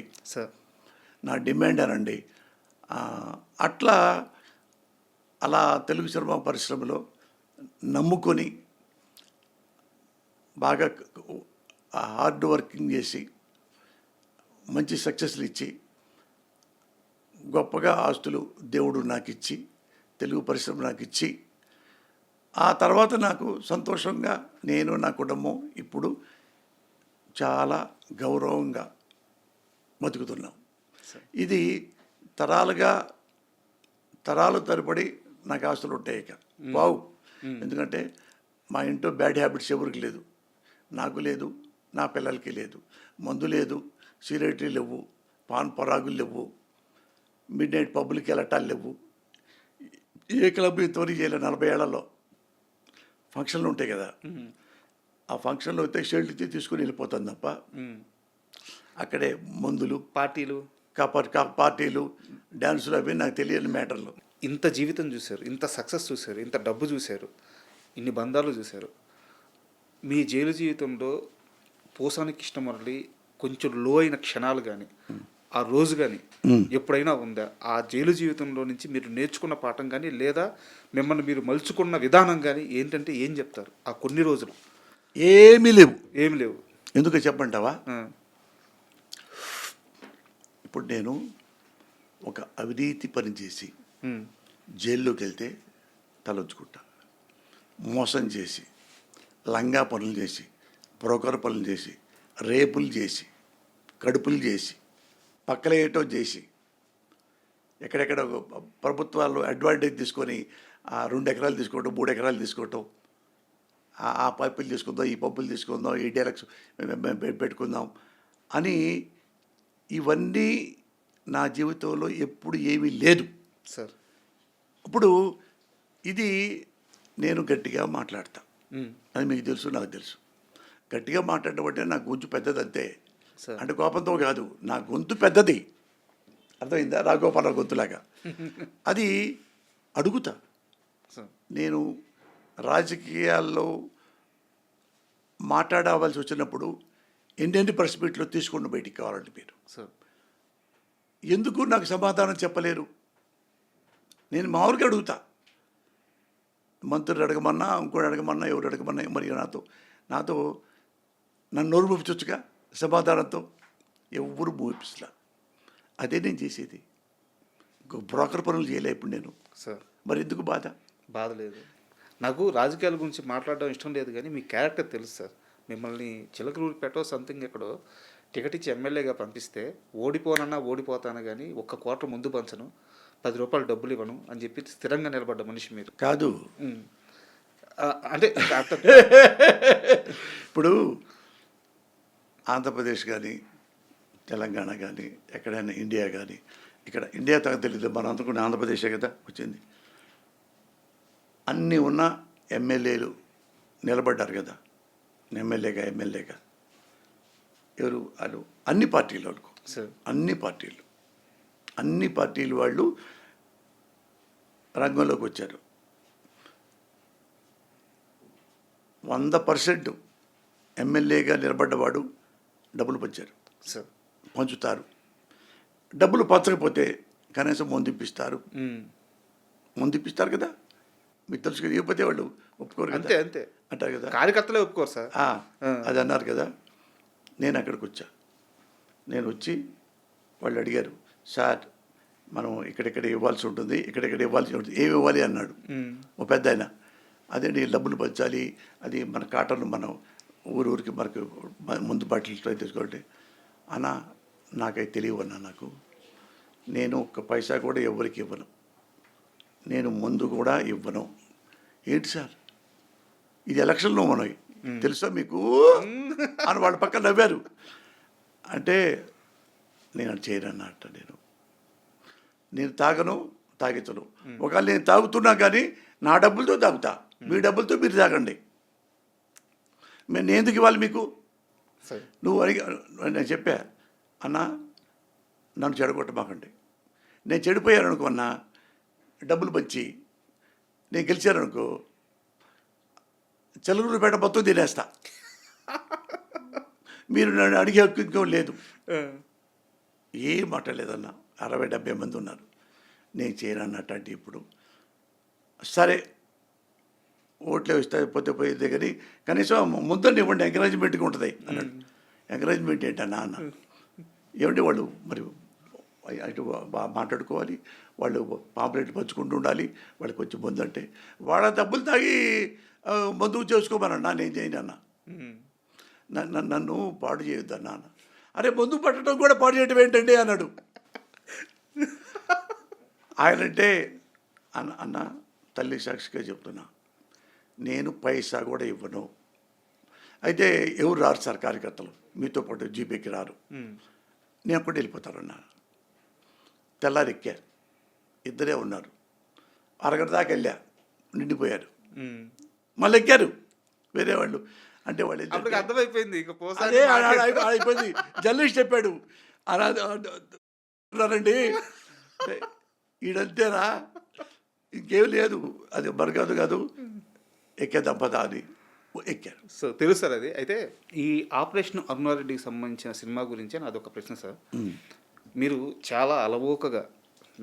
Speaker 3: నా డిమాండ్ అనండి. అట్లా అలా తెలుగు సినిమా పరిశ్రమలో నమ్ముకొని బాగా హార్డ్ వర్కింగ్ చేసి మంచి సక్సెస్లు ఇచ్చి గొప్పగా ఆస్తులు దేవుడు నాకు ఇచ్చి, తెలుగు పరిశ్రమ నాకు ఇచ్చి, ఆ తర్వాత నాకు సంతోషంగా నేను నా కుటుంబం ఇప్పుడు చాలా గౌరవంగా బతుకుతున్నాం. ఇది తరాలు తరబడి నాకు ఆస్తులు ఉంటాయి. ఇక బావు, ఎందుకంటే మా ఇంట్లో బ్యాడ్ హ్యాబిట్స్ ఎవరికి లేదు, నాకు లేదు, నా పిల్లలకి లేదు. మందు లేదు, సిగరెట్లు లేవు, పాన్ పరాగులు లేవు, మిడ్ నైట్ పబ్లిక్ వెళ్ళటాలు లేవు. ఏ క్లబ్ ఇంతవరకు చేయలేదు 40 ఏళ్లలో. ఫంక్షన్లు ఉంటాయి కదా, ఆ ఫంక్షన్లో అయితే షెల్ట్ తీసుకుని వెళ్ళిపోతాను తప్ప అక్కడే మందులు,
Speaker 2: పార్టీలు,
Speaker 3: పార్టీలు, డ్యాన్సులు అవి నాకు తెలియని మ్యాటర్లు.
Speaker 2: ఇంత జీవితం చూశారు, ఇంత సక్సెస్ చూశారు, ఇంత డబ్బు చూశారు. ఇన్ని బంధాలు చూశారు. మీ జైలు జీవితంలో పోసాని కృష్ణమురళి కొంచెం లో అయిన క్షణాలు కానీ, ఆ రోజు కానీ ఎప్పుడైనా ఉందా? ఆ జైలు జీవితంలో నుంచి మీరు నేర్చుకున్న పాఠం కానీ, లేదా మిమ్మల్ని మీరు మలుచుకున్న విధానం కానీ ఏంటంటే ఏం చెప్తారు? ఆ కొన్ని రోజులు
Speaker 3: ఏమీ లేవు.
Speaker 2: ఏమి లేవు.
Speaker 3: ఎందుకు చెప్పంటావా?
Speaker 2: ఆ,
Speaker 3: ఇప్పుడు నేను ఒక అవినీతి పని చేసి
Speaker 2: ఉమ్,
Speaker 3: జైల్లోకి వెళ్తే తలొంచుకుంటా. మోసం చేసి, లంగా పనులు చేసి, బ్రోకర్ పనులు చేసి, రేపులు చేసి, కడుపులు చేసి, పక్కలేయటం చేసి, ఎక్కడెక్కడ ప్రభుత్వాలు అడ్వాంటేజ్ తీసుకొని 2 ఎకరాలు తీసుకోవటం, 3 ఎకరాలు తీసుకోవటం, ఆ పైపులు తీసుకుందాం, ఈ పప్పులు తీసుకుందాం, ఈ డైరెక్ట్స్ పెట్టుకుందాం అని, ఇవన్నీ నా జీవితంలో ఎప్పుడు ఏమీ లేదు
Speaker 2: సార్.
Speaker 3: ఇప్పుడు ఇది నేను గట్టిగా మాట్లాడతా,
Speaker 2: ఉమ్,
Speaker 3: అది మీకు తెలుసు, నాకు తెలుసు. గట్టిగా మాట్లాడటం అంటే నా గొంతు పెద్దది అంతే.
Speaker 2: సార్.
Speaker 3: అంటే కోపంతో కాదు, నా గొంతు పెద్దది, అర్థమైందా? రాఘోపాలరావు గొంతులాగా. అది అడుగుతా.
Speaker 2: సార్.
Speaker 3: నేను రాజకీయాల్లో మాట్లాడవలసి వచ్చినప్పుడు ఎన్ని ప్రెస్ మీట్లో తీసుకుని బయటికి కావాలండి మీరు.
Speaker 2: సార్.
Speaker 3: ఎందుకు నాకు సమాధానం చెప్పలేరు? నేను మామూలుగా అడుగుతా. మంత్రులు అడగమన్నా, ఇంకోటి అడగమన్నా, ఎవరు అడగమన్నా, మరి నాతో నన్ను నోరు మూపించొచ్చుగా సమాధానంతో. ఎవరు మూపిస్తా. అదే నేను చేసేది. బ్రోకర్ పనులు చేయలే ఇప్పుడు నేను.
Speaker 2: సార్.
Speaker 3: మరి ఎందుకు బాధ?
Speaker 2: బాధ లేదు. నాకు రాజకీయాల గురించి మాట్లాడడం ఇష్టం లేదు, కానీ మీ క్యారెక్టర్ తెలుసు సార్. మిమ్మల్ని చిలకలూరిపేటో సంథింగ్ ఎక్కడో టికెట్ ఇచ్చి ఎమ్మెల్యేగా పంపిస్తే ఓడిపోనన్నా ఓడిపోతాను కానీ 1 క్వార్టర్ ముందు పంచను, 10 రూపాయలు డబ్బులు ఇవ్వను అని చెప్పి స్థిరంగా నిలబడ్డ మనిషి మీరు.
Speaker 3: కాదు.
Speaker 2: అంటే
Speaker 3: ఇప్పుడు ఆంధ్రప్రదేశ్ కానీ, తెలంగాణ కానీ, ఎక్కడైనా ఇండియా కానీ, ఇక్కడ ఇండియా తగ్గ తెలియదు, మనం అనుకున్న ఆంధ్రప్రదేశే కదా వచ్చింది. అన్నీ ఉన్న ఎమ్మెల్యేలు నిలబడ్డారు కదా, ఎమ్మెల్యేగా ఎవరు? వాళ్ళు అన్ని పార్టీలు వాళ్ళకు,
Speaker 2: సార్.
Speaker 3: అన్ని పార్టీలు వాళ్ళు రంగంలోకి వచ్చారు. 100% ఎమ్మెల్యేగా నిలబడ్డవాడు డబ్బులు
Speaker 2: సార్.
Speaker 3: పంచుతారు. డబ్బులు పంచకపోతే కనీసం ముందిప్పిస్తారు కదా. మీకు తెలుసు కదా, ఇవ్వకపోతే వాళ్ళు ఒప్పుకోరు కదా.
Speaker 2: అంతే
Speaker 3: అంటారు కదా,
Speaker 2: కార్యకర్తలే ఒప్పుకోరు సార్.
Speaker 3: అది అన్నారు కదా. నేను అక్కడికి వచ్చా. నేను వచ్చి వాళ్ళు అడిగారు, సార్ మనం ఇక్కడెక్కడ ఇవ్వాల్సి ఉంటుంది, ఏమి ఇవ్వాలి అన్నాడు ఓ పెద్ద ఆయన. అదే నీ డబ్బులు పంచాలి, అది మన కాటన్లు మనం ఊరికి మనకు ముందు బట్టలు తీసుకోండి అన్న. నాకైతే తెలియవన్నా, నేను 1 పైసా కూడా ఎవరికి ఇవ్వను, నేను ముందు కూడా ఇవ్వను. ఏంటి సార్ ఇది ఎలక్షన్లో మనవి తెలుసా మీకు అని వాళ్ళ పక్కన నవ్వారు. అంటే నేను అది చేయనన్నట్ట. నేను తాగించను. ఒకవేళ నేను తాగుతున్నా కానీ నా డబ్బులతో తాగుతా, మీ డబ్బులతో మీరు తాగండి. నేను ఎందుకు ఇవ్వాలి మీకు? నువ్వు నేను చెప్పా, అన్నా నన్ను చెడగొట్టమాకండి. నేను చెడిపోయాను అనుకో అన్నా, డబ్బులు పంచి నేను గెలిచాననుకో చిలకలూరిపేట మొత్తం తినేస్తా. మీరు నన్ను అడిగే హక్కు ఇంకో లేదు. ఏం మాట్లాడలేదన్నా. 60-70 మంది ఉన్నారు. నేను చేయనన్నట్టు. ఇప్పుడు సరే ఓట్లే వస్తాయి, పోతే కానీ కనీసం ముందని ఇవ్వండి, ఎంకరేజ్మెంట్గా ఉంటుంది అన్నాడు. ఎంకరేజ్మెంట్ ఏంటన్నా అన్న? ఏమంటే వాళ్ళు మరి అటు మాట్లాడుకోవాలి, వాళ్ళు పాంప్లెట్లు పంచుకుంటూ ఉండాలి, వాళ్ళకి వచ్చి ముందు అంటే వాళ్ళ డబ్బులు తాగి ముందుకు చేసుకోమన్నా. నేను చేయను అన్న. నన్ను పాడు చేయొద్దు అన్న. అరే ముందు పట్టడం కూడా పాడు చేయటం ఏంటండి అన్నాడు. ఆయనంటే అన్న తల్లి సాక్షిగా చెప్తున్నా, నేను పైసా కూడా ఇవ్వను. అయితే ఎవరు రారు సార్ కార్యకర్తలు, మీతో పాటు జీపీకి రారు, నేను కూడా వెళ్ళిపోతారన్నా. తెల్లారెక్కా, 2 ఉన్నారు. అరగంట దాకా వెళ్ళా, నిండిపోయారు. మళ్ళీ ఎక్కారు వేరే వాళ్ళు. అంటే వాళ్ళు
Speaker 2: అర్థమైపోయింది,
Speaker 3: అదే అయిపోయింది. జర్నలిస్ట్ చెప్పాడు అన్నారండి, ఈడంతేనా, ఇంకేం లేదు, అది మరి కాదు. ఎక్కేద్దాం పదా అని ఎక్కారు.
Speaker 2: సో తెలుసు సార్ అది. అయితే ఈ ఆపరేషన్ అరుణారెడ్డికి సంబంధించిన సినిమా గురించి నాదొక ప్రశ్న సార్. మీరు చాలా అలవోకగా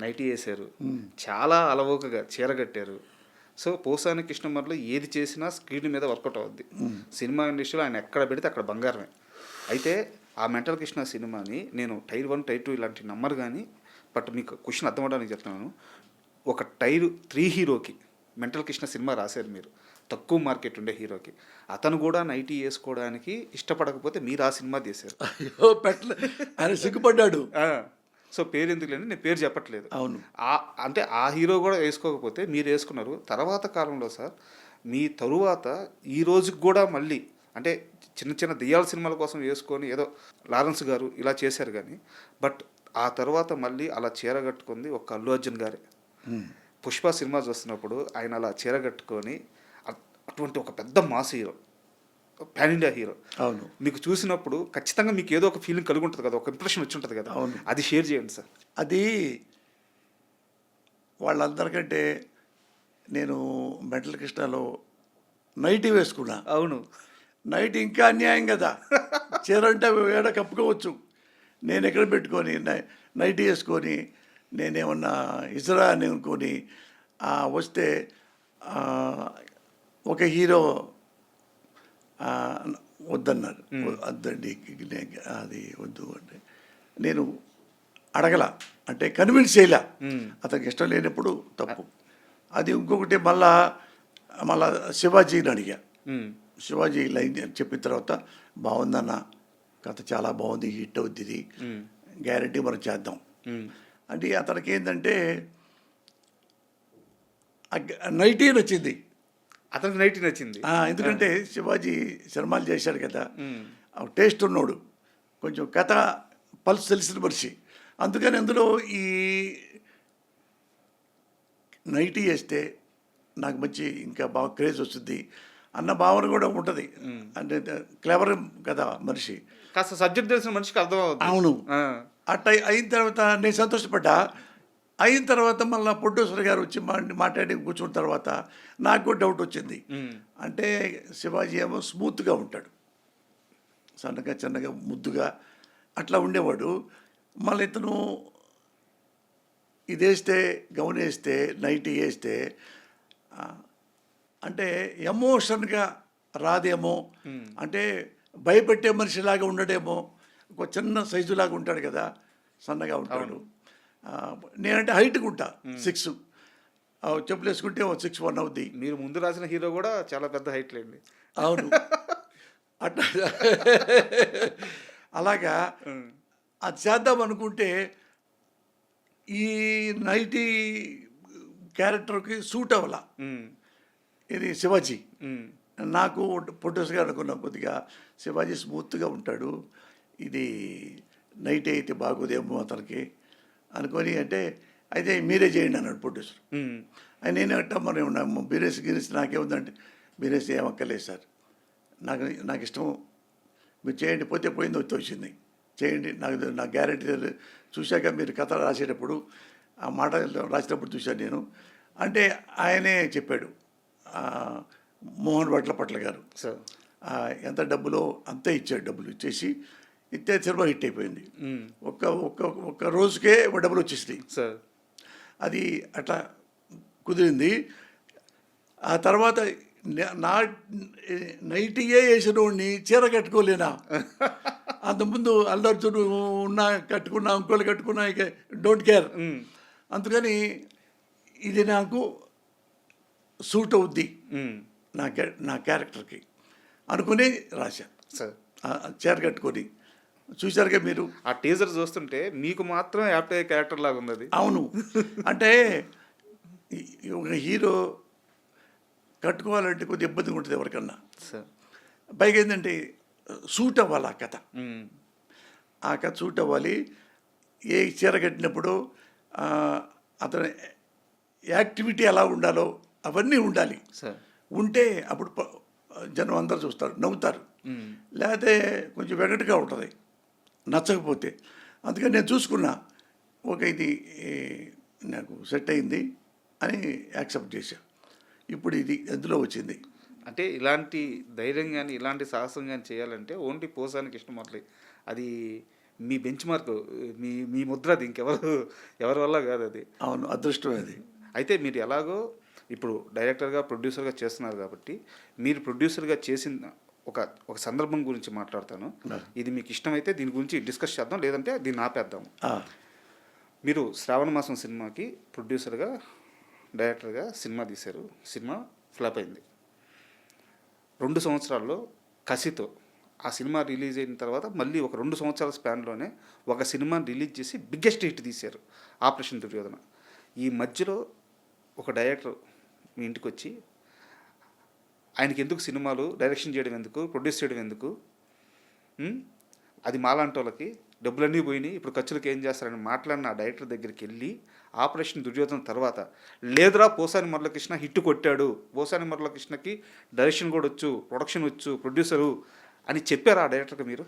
Speaker 2: నైటీ వేశారు, చాలా అలవోకగా చీర కట్టారు. సో పోసాని కృష్ణమర్లు ఏది చేసినా స్క్రీన్ మీద వర్కౌట్ అవుద్ది. సినిమా ఇండస్ట్రీలో ఆయన ఎక్కడ పెడితే అక్కడ బంగారమే. అయితే ఆ మెంటల్ కృష్ణ సినిమాని నేను టైర్ 1 టైర్ 2 ఇలాంటి నమ్మరు కానీ, బట్ మీకు క్వశ్చన్ అర్థం అవడానికి చెప్తున్నాను. ఒక టైర్ 3 హీరోకి మెంటల్ కృష్ణ సినిమా రాశారు మీరు, తక్కువ మార్కెట్ ఉండే హీరోకి. అతను కూడా నైటీ వేసుకోవడానికి ఇష్టపడకపోతే మీరు ఆ సినిమా తీశారు.
Speaker 3: అయ్యో పెట్టలే, ఆయన సిగ్గుపడ్డాడు.
Speaker 2: సో పేరు ఎందుకు లేని నేను పేరు చెప్పట్లేదు.
Speaker 3: అవును,
Speaker 2: అంటే ఆ హీరో కూడా వేసుకోకపోతే మీరు వేసుకున్నారు. తర్వాత కాలంలో సార్ మీ తరువాత ఈ రోజుకి కూడా మళ్ళీ అంటే చిన్న చిన్న దెయ్యాల సినిమాల కోసం వేసుకొని ఏదో లారెన్స్ గారు ఇలా చేశారు కానీ, బట్ ఆ తర్వాత మళ్ళీ అలా చీర కట్టుకుంది ఒక అల్లు అర్జున్ గారే. పుష్ప సినిమా చూస్తున్నప్పుడు ఆయన అలా చీర కట్టుకొని అటువంటి ఒక పెద్ద mass hero, pan India hero.
Speaker 3: అవును,
Speaker 2: మీకు చూసినప్పుడు ఖచ్చితంగా మీకు ఏదో ఒక ఫీలింగ్ కలిగి ఉంటుంది కదా, ఒక ఇంప్రెషన్ వచ్చి ఉంటుంది కదా.
Speaker 3: అవును,
Speaker 2: అది షేర్ చేయండి సార్.
Speaker 3: అది వాళ్ళందరికంటే నేను మెంటల్ కృష్ణలో నైటీ వేసుకున్నా.
Speaker 2: అవును,
Speaker 3: నైట్ ఇంకా అన్యాయం కదా, చీర అంటే ఏడ కప్పుకోవచ్చు. నేను ఎక్కడ పెట్టుకొని నైటీ వేసుకొని నేనేమన్నా ఇసరా అని అనుకొని వస్తే ఒక హీరో వద్దన్నారు. వద్దండి అది వద్దు అంటే నేను అడగల, అంటే కన్విన్స్ చేయలే. అతనికి ఇష్టం లేనప్పుడు తప్పు. అది ఇంకొకటి మళ్ళా శివాజీని అడిగా. శివాజీ లైన్ చెప్పిన తర్వాత బాగుందన్న, కథ చాలా బాగుంది, హిట్ అవుద్ది, ఇది గ్యారంటీ మనం చేద్దాం అంటే అతనికి ఏంటంటే నైటీ నచ్చింది.
Speaker 2: అతనికి నైటీ నచ్చింది.
Speaker 3: ఎందుకంటే శివాజీ సినిమాలు చేశాడు కదా, టేస్ట్ ఉన్నాడు, కొంచెం కథ పల్స్ తెలిసిన మనిషి. అందుకని అందులో ఈ నైటీ వేస్తే నాకు మంచి ఇంకా బాగా క్రేజ్ వస్తుంది అన్న భావన కూడా ఉంటుంది. అంటే క్లెవర్ కదా మనిషి,
Speaker 2: కాస్త సబ్జెక్ట్ తెలిసిన మనిషికి అర్థం అవుతుంది.
Speaker 3: అవును, అట్లా అయిన తర్వాత నేను సంతోషపడ్డా. అయిన తర్వాత మళ్ళీ ప్రొడ్యూసర్ గారు వచ్చి మాట్లాడి కూర్చున్న తర్వాత నాకు కూడా డౌట్ వచ్చింది. అంటే శివాజీ ఏమో స్మూత్గా ఉంటాడు, సన్నగా చిన్నగా ముద్దుగా అట్లా ఉండేవాడు. మళ్ళీ ఇతను ఇది వేస్తే, గౌన్ వేస్తే, నైటీ వేస్తే అంటే ఎమోషన్గా రాదేమో, అంటే భయపెట్టే మనిషిలాగా ఉండడేమో. ఒక చిన్న సైజులాగా ఉంటాడు కదా, సన్నగా ఉంటాడు. నేనంటే హైట్గా ఉంటా, 6, చెప్పులు వేసుకుంటే 6'1" అవుద్ది.
Speaker 2: మీరు ముందు రాసిన హీరో కూడా చాలా పెద్ద హైట్ లేండి.
Speaker 3: అవును, అట్లా అలాగా అది చేద్దాం అనుకుంటే ఈ నైటీ క్యారెక్టర్కి సూట్ అవ్వాల. ఇది శివాజీ. నాకు ప్రొడ్యూసర్గా అనుకున్నాం, కొద్దిగా శివాజీ స్మూత్గా ఉంటాడు, ఇది నైట్ అయితే బాగోదేమో అతనికి అనుకొని, అంటే అయితే మీరే చేయండి అన్నాడు ప్రొడ్యూసర్. ఆయన నేనంట మరి బీరేసి గిరేసి నాకేముందంటే, బీరేసి ఏమక్కర్లేదు సార్, నాకు ఇష్టం, మీరు చేయండి, పోతే పోయింది, వచ్చి వచ్చింది, చేయండి, నాకు గ్యారెంటీ చూశాక మీరు కథ రాసేటప్పుడు ఆ మాట రాసేటప్పుడు చూశాను నేను అంటే ఆయనే చెప్పాడు, మోహన్ వడ్లపట్ల గారు. ఎంత డబ్బులో అంతే ఇచ్చాడు, డబ్బులు ఇచ్చేసి ఇస్తే సినిమా హిట్ అయిపోయింది. ఒక్క రోజుకే డబ్బులు వచ్చేసింది
Speaker 2: సార్.
Speaker 3: అది అట్లా కుదిరింది. ఆ తర్వాత నా నైటీయే వేసిన వాడిని చీర కట్టుకోలేనా, అంతకుముందు అల్లు అర్జున్ ఉన్నా కట్టుకున్నా, ఇంకోళ్ళు కట్టుకున్నా, ఇక డోంట్ కేర్. అందుకని ఇది నాకు సూట్ అవుద్ది నా క్యారెక్టర్కి అనుకుని రాశాను
Speaker 2: సార్.
Speaker 3: చీర కట్టుకొని. చూశారుగా మీరు
Speaker 2: ఆ టీజర్ చూస్తుంటే మీకు మాత్రం యాప్ట్ అయ్యే క్యారెక్టర్ లాగా ఉంది అది.
Speaker 3: అవును, అంటే ఒక హీరో కట్టుకోవాలంటే కొద్దిగా ఇబ్బందిగా ఉంటుంది ఎవరికన్నా. పైగా ఏంటంటే సూట్ అవ్వాలి ఆ కథ, ఆ కథ సూట్ అవ్వాలి. ఏ చీర కట్టినప్పుడు అతని యాక్టివిటీ ఎలా ఉండాలో అవన్నీ ఉండాలి. ఉంటే అప్పుడు జనం అందరూ చూస్తారు, నవ్వుతారు. లేకపోతే కొంచెం వెగటుగా ఉంటుంది నచ్చకపోతే. అందుకని నేను చూసుకున్నా, ఇది నాకు సెట్ అయింది అని యాక్సెప్ట్ చేశా. ఇప్పుడు ఇది ఎందులో వచ్చింది
Speaker 2: అంటే ఇలాంటి ధైర్యం కానీ ఇలాంటి సాహసం కానీ చేయాలంటే ఓన్లీ పోసాని కృష్ణమురళి, అది మీ బెంచ్ మార్క్, మీ ముద్ర, అది ఎవరి వల్ల కాదు అది.
Speaker 3: అవును, అదృష్టం అది.
Speaker 2: అయితే మీరు ఎలాగో ఇప్పుడు డైరెక్టర్గా ప్రొడ్యూసర్గా చేస్తున్నారు కాబట్టి మీరు ప్రొడ్యూసర్గా చేసిన ఒక సందర్భం గురించి మాట్లాడతాను. ఇది మీకు ఇష్టమైతే దీని గురించి డిస్కస్ చేద్దాం, లేదంటే దీన్ని ఆపేద్దాం. మీరు శ్రావణ మాసం సినిమాకి ప్రొడ్యూసర్గా డైరెక్టర్గా సినిమా తీశారు. సినిమా ఫ్లాప్ అయింది. 2 సంవత్సరాల్లో కసితో ఆ సినిమా రిలీజ్ అయిన తర్వాత మళ్ళీ ఒక 2 సంవత్సరాల స్పాన్లోనే ఒక సినిమాని రిలీజ్ చేసి బిగ్గెస్ట్ హిట్ తీశారు, ఆపరేషన్ దుర్యోధన. ఈ మధ్యలో ఒక డైరెక్టర్ మీ ఇంటికి వచ్చి ఆయనకి ఎందుకు సినిమాలు డైరెక్షన్ చేయడం ఎందుకు, ప్రొడ్యూస్ చేయడం ఎందుకు, అది మాలాంటి వాళ్ళకి డబ్బులన్నీ పోయినాయి, ఇప్పుడు ఖర్చులకు ఏం చేస్తారని మాట్లాడిన ఆ డైరెక్టర్ దగ్గరికి వెళ్ళి ఆపరేషన్ దుర్యోధన తర్వాత లేదురా పోసాని మురళీకృష్ణ హిట్ కొట్టాడు, పోసాని మురళీకృష్ణకి డైరెక్షన్ కూడా వచ్చు, ప్రొడక్షన్ వచ్చు, ప్రొడ్యూసరు అని చెప్పారు ఆ డైరెక్టర్కి మీరు?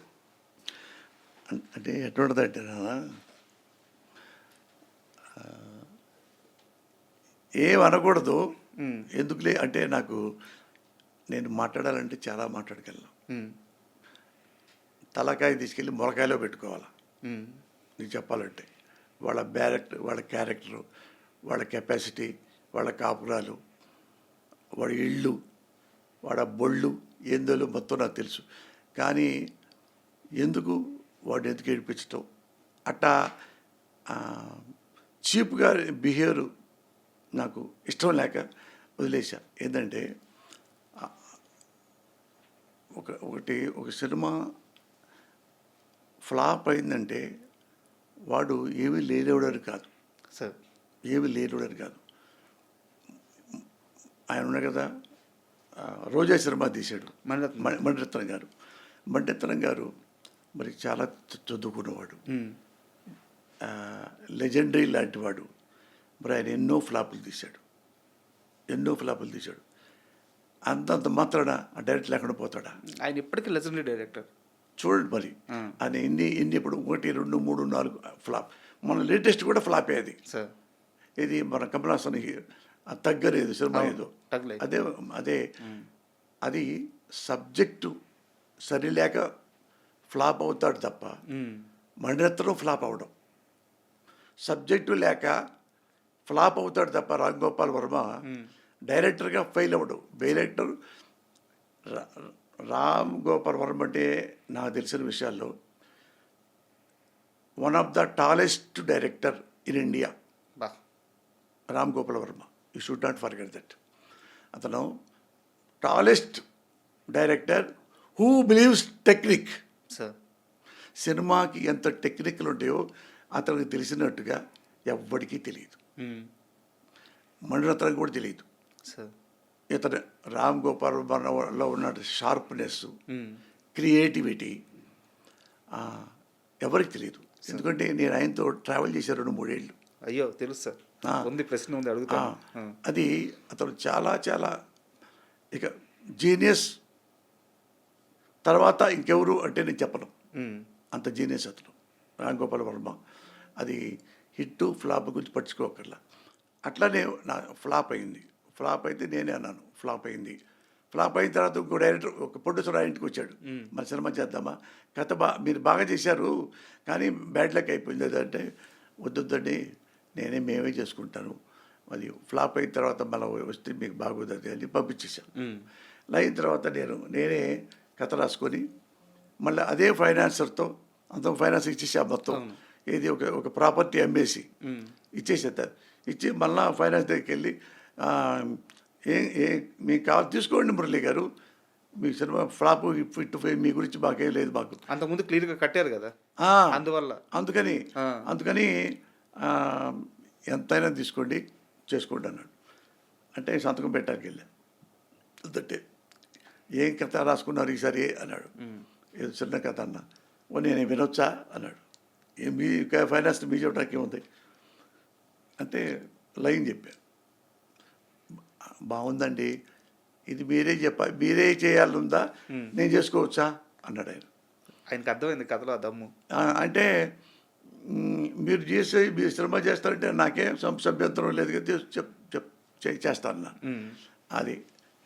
Speaker 3: అంటే ఎటువంటిదంటే ఏం అనకూడదు, ఎందుకులే అంటే నేను మాట్లాడాలంటే చాలా మాట్లాడగలను. తలకాయ తీసుకెళ్ళి మొలకాయలో పెట్టుకోవాలి నీకు చెప్పాలంటే. వాళ్ళ వాళ్ళ క్యారెక్టరు, వాళ్ళ కెపాసిటీ, వాళ్ళ కాపురాలు, వాళ్ళ ఇళ్ళు, వాళ్ళ బొళ్ళు ఏందో మొత్తం నాకు తెలుసు. కానీ ఎందుకు ఏడిపించటం అట్టా చీప్గా బిహేవియర్ నాకు ఇష్టం లేక వదిలేశా. ఏంటంటే ఒక సినిమా ఫ్లాప్ అయిందంటే వాడు ఏమీ లేనివాడని కాదు
Speaker 2: సార్,
Speaker 3: ఏమీ లేనివాడని కాదు. ఆయన ఉన్నాయి కదా, రోజా సినిమా తీశాడు మణిరత్నం గారు మరి చాలా చదువుకున్నవాడు, లెజెండరీ లాంటి వాడు. మరి ఆయన ఎన్నో ఫ్లాపులు తీశాడు. అంతంత మాత్రాన ఆ డైరెక్ట్ లేకుండా పోతాడా?
Speaker 2: ఆయన ఇప్పటికీ లెజెండరీ డైరెక్టర్.
Speaker 3: చూడండి మరి ఆయన ఎన్ని ఇప్పుడు 1, 2, 3, 4 ఫ్లాప్. మన లేటెస్ట్ కూడా ఫ్లాప్ అయ్యేది
Speaker 2: సార్.
Speaker 3: ఇది మన కమలాసన్ తగ్గలేదు సినిమా ఏదో, అదే అది సబ్జెక్టు సరిలేక ఫ్లాప్ అవుతాడు తప్ప మణిరత్నం ఫ్లాప్ అవడం. సబ్జెక్టు లేక ఫ్లాప్ అవుతాడు తప్ప రామ్ గోపాల్ వర్మ డైరెక్టర్గా ఫెయిల్ అవ్వడు. డైరెక్టర్ రామ్ గోపాల్ వర్మ అంటే నాకు తెలిసిన విషయాల్లో one of the tallest director in India Ram Gopal Varma. You should not forget that. అతను tallest director who believes technique. సినిమాకి ఎంత టెక్నిక్లు ఉంటాయో అతనికి తెలిసినట్టుగా ఎవ్వడికి తెలియదు, మణిరత్నం కూడా తెలియదు. ఇతను రామ్ గోపాల్ వర్మలో ఉన్న షార్ప్నెస్, క్రియేటివిటీ ఎవరికి తెలియదు. ఎందుకంటే నేను ఆయనతో ట్రావెల్ చేశాను 2-3 ఏళ్ళు.
Speaker 2: అయ్యో తెలుసు సార్, ఉంది ప్రశ్న ఉంది అడుగుతా.
Speaker 3: అది అతను చాలా చాలా ఇక జీనియస్ తర్వాత ఇంకెవరు అంటే నేను చెప్పను, అంత జీనియస్ అతను రామ్ గోపాల్ వర్మ. అది హిట్ ఫ్లాప్ గురించి పట్టించుకోకర్లా. అట్లానే నా ఫ్లాప్ అయింది. ఫ్లాప్ అయితే నేనే అన్నాను ఫ్లాప్ అయింది. ఫ్లాప్ అయిన తర్వాత ఇంకో డైరెక్టర్, ఒక ప్రొడ్యూసర్ ఆ ఇంటికి వచ్చాడు, మన సినిమా చేద్దామా, కథ మీరు బాగా చేశారు కానీ బ్యాడ్ లక్ అయిపోయింది అంటే, వద్దండి మేమే చేసుకుంటాను, అది ఫ్లాప్ అయిన తర్వాత మళ్ళీ వస్తే మీకు బాగోతుంది అని పంపించేశాను. అయిన తర్వాత నేనే కథ రాసుకొని మళ్ళీ అదే ఫైనాన్సర్తో అంత ఫైనాన్స్ ఇచ్చేసా మొత్తం. ఇది ఒక ప్రాపర్టీ అమ్మేసి ఇచ్చేసేస్తారు. ఇచ్చి మళ్ళీ ఫైనాన్స్ దగ్గరికి వెళ్ళి మీకు కావాలి తీసుకోండి మురళి గారు, మీ సినిమా ఫ్లాప్ హిట్ మీ గురించి మాకేం లేదు, మాకు
Speaker 2: అంతకుముందు క్లియర్గా కట్టారు కదా,
Speaker 3: అందుకని ఎంతైనా తీసుకోండి చేసుకోండి అన్నాడు. అంటే సంతకం పెట్టడానికి వెళ్ళా. అంటే ఏం కథ రాసుకున్నారు ఈసారి అన్నాడు. ఏదో చిన్న కథ అన్నా. నేను వినొచ్చా అన్నాడు. మీ ఫైనాన్స్ మీ చెప్పడానికి ఏముంది అంటే లైన్ చెప్పాను. బాగుందండి, ఇది మీరే చేయాలందా, నేను చేసుకోవచ్చా అన్నాడు ఆయన.
Speaker 2: ఆయనకు అర్థమైంది కథలో ఆ దమ్ము.
Speaker 3: అంటే మీరు సినిమా చేస్తారంటే నాకేం అభ్యంతరం లేదు కదా, చేస్తాను.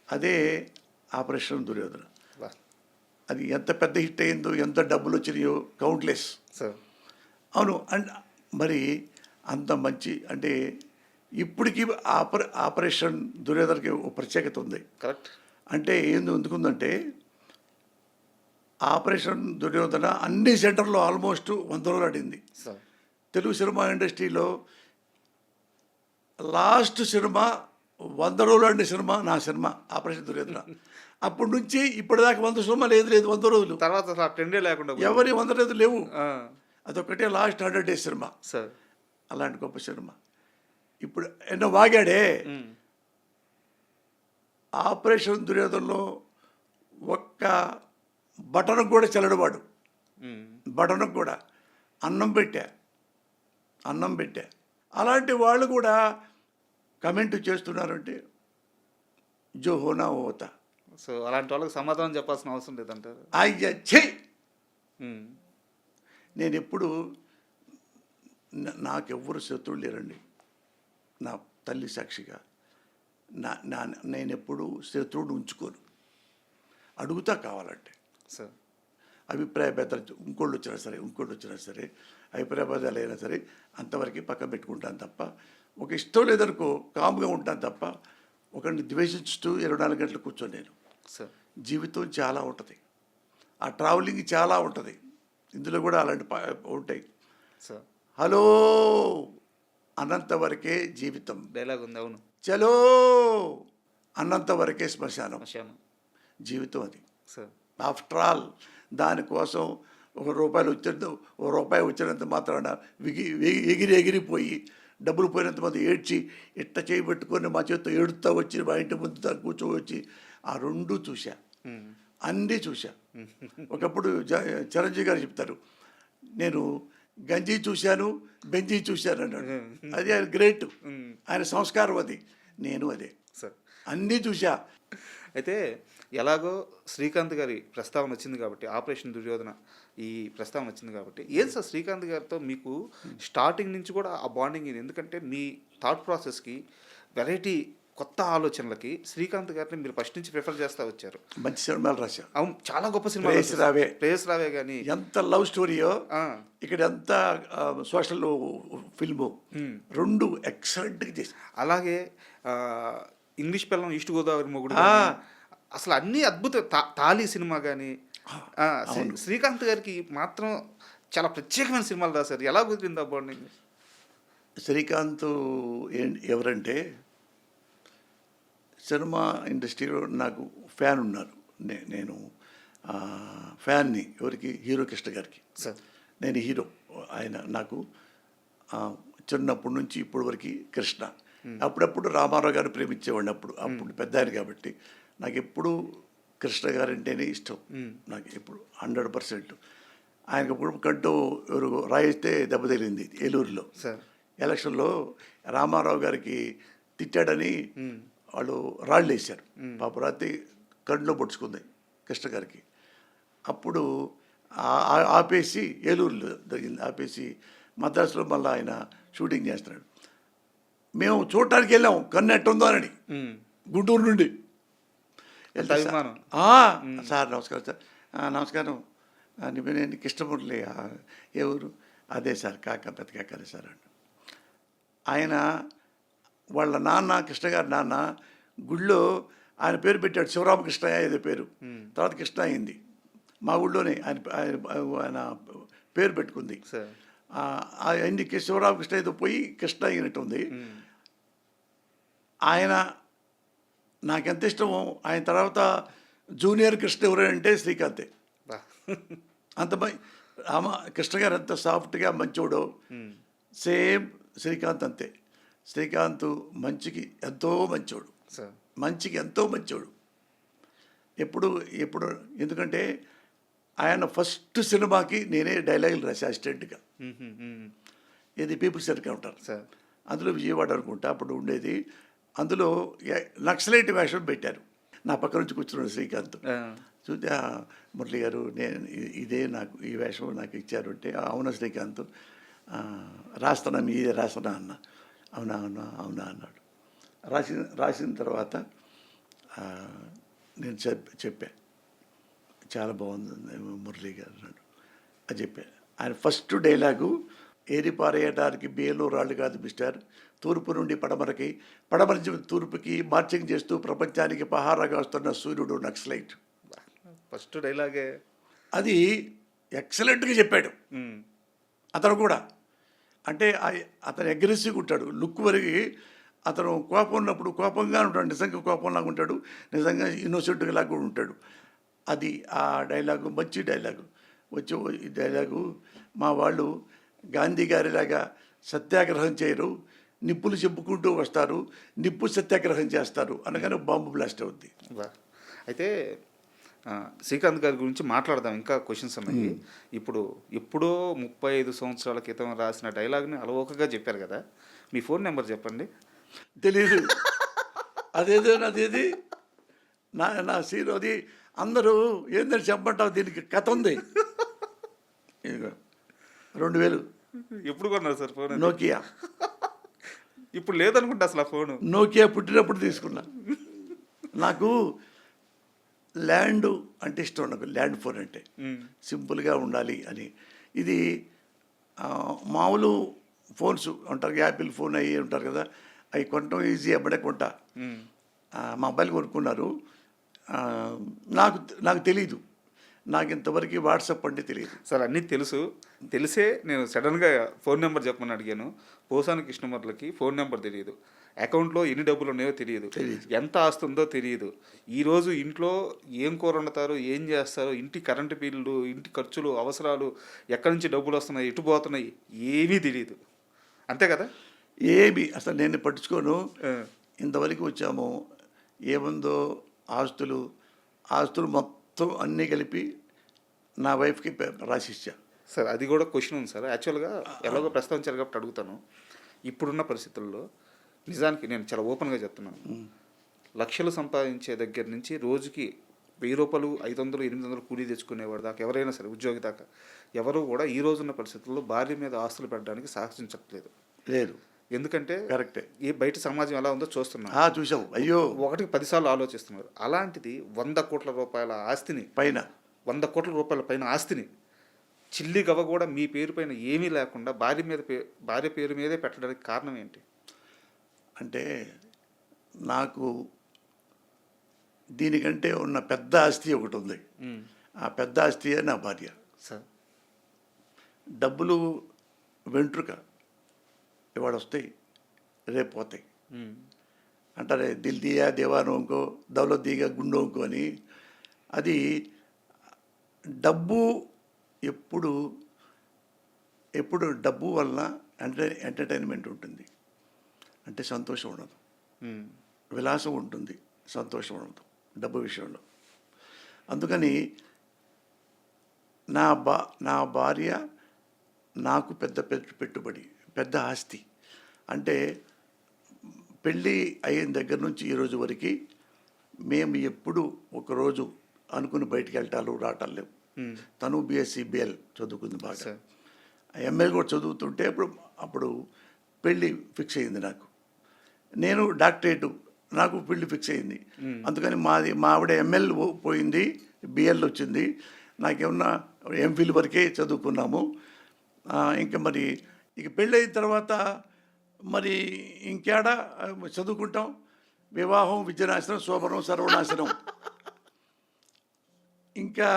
Speaker 3: అదే ఆపరేషన్ దుర్యోధన.
Speaker 2: వా.
Speaker 3: అది ఎంత పెద్ద హిట్ అయిందో, ఎంత డబ్బులు వచ్చినాయో కౌంట్లెస్.
Speaker 2: సార్
Speaker 3: అవును. అండ్ మరి అంత మంచి అంటే ఇప్పటికీ ఆపరేషన్ దుర్యోధనకి ఒక ప్రత్యేకత ఉంది.
Speaker 2: కరెక్ట్.
Speaker 3: అంటే ఎందుకుందంటే ఆపరేషన్ దుర్యోధన అన్ని సెంటర్లో ఆల్మోస్ట్ 100 రోజులు ఆడింది.
Speaker 2: సార్
Speaker 3: తెలుగు సినిమా ఇండస్ట్రీలో లాస్ట్ సినిమా 100 రోజులు ఆడిన సినిమా నా సినిమా ఆపరేషన్ దుర్యోధన. అప్పటి నుంచి ఇప్పటిదాకా 100 సినిమా లేదు 100 రోజులు.
Speaker 2: తర్వాత అసలు ఆ ట్రెండే లేకుండా పోయింది.
Speaker 3: ఎవరి 100 రోజులు లేవు.
Speaker 2: ఆ,
Speaker 3: అదొక్కటే లాస్ట్ 100 డేస్ సినిమా.
Speaker 2: సార్
Speaker 3: అలాంటి గొప్ప సినిమా. ఇప్పుడు ఎన్నో వాగాడే. ఆపరేషన్ దుర్యోధనలో ఒక్క బటన్కు కూడా చెల్లడవాడు. బటన్కు కూడా అన్నం పెట్టా. అలాంటి వాళ్ళు కూడా కమెంట్ చేస్తున్నారంటే జో హోనా హోతా.
Speaker 2: సో అలాంటి వాళ్ళకి సమాధానం చెప్పాల్సిన అవసరం లేదంటారు.
Speaker 3: అయ్య ఛీ. నేను ఎప్పుడు నాకెవ్వరు శత్రువులు లేరండి. నా తల్లి సాక్షిగా నేను ఎప్పుడు శత్రువుని ఉంచుకోను. అడుగుతా కావాలంటే.
Speaker 2: సార్
Speaker 3: అభిప్రాయ భేదాలు ఇంకోళ్ళు వచ్చినా సరే అభిప్రాయ భేదాలు అయినా సరే అంతవరకు పక్కన పెట్టుకుంటాను తప్ప, ఒక ఇష్టం లేదనుకో కామ్గా ఉంటాను తప్ప ఒకరిని ద్వేషిస్తూ 24 గంటలు కూర్చొని నేను.
Speaker 2: సార్
Speaker 3: జీవితం చాలా ఉంటుంది, ఆ ట్రావెలింగ్ చాలా ఉంటుంది. ఇందులో కూడా అలాంటి ఉంటాయి.
Speaker 2: సార్
Speaker 3: హలో అన్నంత వరకే జీవితం,
Speaker 2: డైలాగ్ ఉంది. అవును.
Speaker 3: చలో అన్నంత వరకే శ్మశానం. జీవితం అది.
Speaker 2: సార్
Speaker 3: ఆఫ్టర్ ఆల్ దానికోసం రూపాయి వచ్చినంత మాత్రాన ఎగిరిపోయి డబ్బులు పోయినంత మంది ఏడ్చి ఇట్ట చేయబెట్టుకొని మా చేతితో ఏడుతూ వచ్చి మా ఇంటి ముందు కూర్చోవచ్చి ఆ రెండు చూశా, అన్నీ చూశా. ఒకప్పుడు చిరంజీవి గారు చెప్తారు, నేను గంజి చూశాను బెంజి చూశాను అన్నాడు. అది ఆయన గ్రేట్, ఆయన సంస్కారం అది. నేను అదే
Speaker 2: సార్
Speaker 3: అన్నీ చూశా.
Speaker 2: అయితే ఎలాగో శ్రీకాంత్ గారి ప్రస్తావన వచ్చింది కాబట్టి, ఆపరేషన్ దుర్యోధన ఈ ప్రస్తావన వచ్చింది కాబట్టి, ఏం సార్ శ్రీకాంత్ గారితో మీకు స్టార్టింగ్ నుంచి కూడా ఆ బాండింగ్ ఇది? ఎందుకంటే మీ థాట్ ప్రాసెస్కి, వెరైటీ కొత్త ఆలోచనలకి శ్రీకాంత్ గారిని మీరు ఫస్ట్ నుంచి ప్రిఫర్ చేస్తూ వచ్చారు.
Speaker 3: మంచి సినిమాలు రాశా.
Speaker 2: అవును, చాలా గొప్ప సినిమా. ప్రేయస్ రావే కానీ
Speaker 3: ఎంత లవ్ స్టోరీయో, ఇక్కడ ఎంత సోషల్ ఫిల్ము, రెండు ఎక్సలెంట్గా చేసి.
Speaker 2: అలాగే ఇంగ్లీష్ పిల్లం, ఈస్ట్ గోదావరి మొగుడు, అసలు అన్నీ అద్భుత. తాళి సినిమా కానీ శ్రీకాంత్ గారికి మాత్రం చాలా ప్రత్యేకమైన సినిమాలు రాశారు. ఎలా కుదిరింది ఆ బాండింగ్?
Speaker 3: శ్రీకాంత్ ఎవరంటే సినిమా ఇండస్ట్రీలో నాకు ఫ్యాన్ ఉన్నారు. నేను ఫ్యాన్ని ఎవరికి? హీరో కృష్ణ గారికి.
Speaker 2: సార్
Speaker 3: నేను హీరో, ఆయన నాకు చిన్నప్పటి నుంచి ఇప్పటి వరకు కృష్ణ. అప్పుడప్పుడు రామారావు గారిని ప్రేమించేవాడిని. అప్పుడు పెద్ద ఆయన కాబట్టి నాకు ఎప్పుడు కృష్ణ గారంటేనే ఇష్టం. నాకు ఎప్పుడు 100%. ఆయనకు ఎప్పుడు కంటూ ఎవరు రాయిస్తే దెబ్బ తగిలింది ఏలూరులో ఎలక్షన్లో. రామారావు గారికి తిట్టాడని వాళ్ళు రాళ్ళు వేశారు. పాప రాత్రి కంట్లో పొడుచుకుంది కృష్ణ గారికి. అప్పుడు ఆపేసి ఏలూరులో జరిగింది. ఆపేసి మద్రాసులో మళ్ళీ ఆయన షూటింగ్ చేస్తున్నాడు. మేము చూడటానికి వెళ్ళాం, కన్ను ఎట్టుందో అని, గుంటూరు నుండి. సార్ నమస్కారం సార్. నమస్కారం, నేను కృష్ణమురళి. ఏ ఊరు? అదే సార్, పెద్ద కాకరే సార్ అండి. ఆయన వాళ్ళ నాన్న, కృష్ణ గారి నాన్న గుళ్ళో ఆయన పేరు పెట్టాడు, శివరామకృష్ణ ఏదో పేరు. తర్వాత కృష్ణ అయింది. మా ఊళ్ళోనే ఆయన పేరు పెట్టుకుంది. ఆయనకి శివరామకృష్ణ ఏదో పోయి కృష్ణ అయినట్టుంది. ఆయన నాకెంత ఇష్టమో, ఆయన తర్వాత జూనియర్ కృష్ణ ఎవరంటే శ్రీకాంతే. అంత కృష్ణ గారు ఎంత సాఫ్ట్గా మంచోడో, సేమ్ శ్రీకాంత్ అంతే. శ్రీకాంత్ మంచికి ఎంతో మంచోడు, మంచికి ఎంతో మంచోడు. ఎప్పుడు ఎందుకంటే ఆయన ఫస్ట్ సినిమాకి నేనే డైలాగులు రాసా అసిస్టెంట్గా. ఇది పీపుల్స్ ఎన్కౌంటర్, అందులో విజయవాడ అనుకుంటా అప్పుడు ఉండేది. అందులో నక్సలైట్ వేషం పెట్టారు. నా పక్క నుంచి కూర్చున్నాడు శ్రీకాంత్. చూస్తే మురళి గారు, నేను ఇదే నాకు ఈ వేషం నాకు ఇచ్చారు అంటే, అవునా శ్రీకాంత్, రాస్తున్నా, మీదే రాస్తున్నా అన్న. అవునా అన్నాడు. రాసిన తర్వాత నేను చెప్పా చాలా బాగుంది మురళీ గారు అన్నాడు. అది చెప్పా. ఆయన ఫస్ట్ డైలాగు, ఏరి పారేయడానికి బియ్యంలో రాళ్ళు కాదు మిస్టర్, తూర్పు నుండి పడమరకి, పడమర నుంచి తూర్పుకి మార్చింగ్ చేస్తూ ప్రపంచానికి పహారాగా వస్తున్న సూర్యుడు నక్సలైట్.
Speaker 2: ఫస్ట్ డైలాగే
Speaker 3: అది ఎక్సలెంట్గా చెప్పాడు అతను కూడా. అంటే అతను అగ్రెసివ్గా ఉంటాడు, లుక్ వరకు అతను కోపం ఉన్నప్పుడు కోపంగా ఉంటాడు, నిజంగా కోపంలాగా ఉంటాడు, నిజంగా ఇన్నోసెంట్గా లాగా కూడా ఉంటాడు. అది ఆ డైలాగు మంచి డైలాగు. వచ్చి ఈ డైలాగు, మా వాళ్ళు గాంధీ గారిలాగా సత్యాగ్రహం చేయరు, నిప్పులు చెప్పుకుంటూ వస్తారు, నిప్పు సత్యాగ్రహం చేస్తారు అనగానే బాంబు బ్లాస్ట్ అవుద్ది.
Speaker 2: అయితే శ్రీకాంత్ గారి గురించి మాట్లాడదాం, ఇంకా క్వశ్చన్స్ ఉన్నాయి. ఇప్పుడు ఎప్పుడో 35 సంవత్సరాల క్రితం రాసిన డైలాగ్ని అలవోకగా చెప్పారు కదా, మీ ఫోన్ నెంబర్ చెప్పండి.
Speaker 3: తెలీదు. అదేది నా సీన్ అది. అందరూ ఏందని చెప్పమంటావు, దీనికి కథ ఉంది. 2000
Speaker 2: ఎప్పుడు కొన్నారు సార్ ఫోన్?
Speaker 3: నోకియా.
Speaker 2: ఇప్పుడు లేదనుకుంటా అసలు ఆ ఫోను.
Speaker 3: నోకియా పుట్టినప్పుడు తీసుకున్నా. నాకు ల్యాండ్ అంటే ఇష్టం, నాకు ల్యాండ్ ఫోన్ అంటే సింపుల్గా ఉండాలి అని. ఇది మామూలు ఫోన్స్ ఉంటారు, యాపిల్ ఫోన్ అయ్యి ఉంటారు కదా, అవి కొనటం ఈజీ, అబ్బడే కొంటా. మా అబ్బాయిలు కొనుక్కున్నారు. నాకు తెలీదు, నాకు ఇంతవరకు వాట్సాప్ అంటే తెలియదు
Speaker 2: సార్. అన్నీ తెలిసే నేను సడన్గా ఫోన్ నెంబర్ చెప్పమని అడిగాను. పోసాని కృష్ణమూర్తికి ఫోన్ నెంబర్ తెలియదు, అకౌంట్లో ఎన్ని డబ్బులు ఉన్నాయో తెలియదు, ఎంత ఆస్తుందో తెలియదు, ఈరోజు ఇంట్లో ఏం కూర వండుతారో, ఏం చేస్తారో, ఇంటి కరెంటు బిల్లు, ఇంటి ఖర్చులు, అవసరాలు, ఎక్కడి నుంచి డబ్బులు వస్తున్నాయి, ఎటు పోతున్నాయి, ఏమీ తెలియదు. అంతే కదా?
Speaker 3: ఏమి అసలు నేను పట్టించుకోను. ఇంతవరకు వచ్చాము, ఏముందో ఆస్తులు మొత్తం అన్నీ కలిపి నా వైఫ్కి రాసిచ్చా.
Speaker 2: సార్ అది కూడా క్వశ్చన్ ఉంది సార్. యాక్చువల్గా ఎలాగో ప్రస్తావించారు కాబట్టి అడుగుతాను. ఇప్పుడున్న పరిస్థితుల్లో నిజానికి నేను చాలా ఓపెన్గా చెప్తున్నాను, లక్షలు సంపాదించే దగ్గర నుంచి రోజుకి 1000 రూపాయలు, 500, 800 కూలీ తెచ్చుకునేవాడు దాకా, ఎవరైనా సరే ఉద్యోగి దాకా, ఎవరు కూడా ఈ రోజున్న పరిస్థితుల్లో భార్య మీద ఆస్తులు పెట్టడానికి సాహసించట్లేదు.
Speaker 3: లేదు.
Speaker 2: ఎందుకంటే
Speaker 3: కరెక్టే,
Speaker 2: ఈ బయట సమాజం ఎలా ఉందో చూస్తున్నాం.
Speaker 3: చూసాం. అయ్యో,
Speaker 2: ఒకటికి 10 సార్లు ఆలోచిస్తున్నారు. అలాంటిది 100 కోట్ల రూపాయల ఆస్తిని, 100 కోట్ల రూపాయల పైన ఆస్తిని చిల్లి గవ కూడా మీ పేరు పైన ఏమీ లేకుండా భార్య పేరు మీదే పెట్టడానికి కారణం ఏంటి?
Speaker 3: అంటే నాకు దీనికంటే ఉన్న పెద్ద ఆస్తి ఒకటి ఉంది. ఆ పెద్ద ఆస్తియే నా భార్య.
Speaker 2: సార్,
Speaker 3: డబ్బులు వెంట్రుక, ఇవాళ వస్తాయి, రేపు పోతాయి అంటారే. దిల్ దియా దేవాను ఇంకో, దౌలత్ దిగా గుండో ఇంకో అని. అది డబ్బు ఎప్పుడు డబ్బు వలన ఎంటర్టైన్మెంట్ ఉంటుంది, అంటే సంతోషం ఉండదు. విలాసం ఉంటుంది, సంతోషం ఉండదు డబ్బు విషయంలో. అందుకని నా భార్య నాకు పెద్ద పెట్టుబడి, పెద్ద ఆస్తి. అంటే పెళ్ళి అయిన దగ్గర నుంచి ఈరోజు వరకు మేము ఎప్పుడు ఒకరోజు అనుకుని బయటికి వెళ్ళటాలు రావటాలు లేవు. తను బీఎస్సీ బిఎల్ చదువుకుంది బాగా, ఎంఎల్ కూడా చదువుతుంటే అప్పుడు పెళ్ళి ఫిక్స్ అయింది నాకు. నేను డాక్టరేట్, నాకు పెళ్ళి ఫిక్స్ అయింది. అందుకని మా ఆవిడ ఎంఎల్ పోయింది, బిఎల్ వచ్చింది, నాకేమన్నా ఎంఫిల్ వరకే చదువుకున్నాము. ఇంకా మరి ఇక పెళ్ళి అయిన తర్వాత మరి ఇంకేడా చదువుకుంటాం? వివాహం విద్యనాశనం, శోభనం సర్వనాశనం. ఇంకా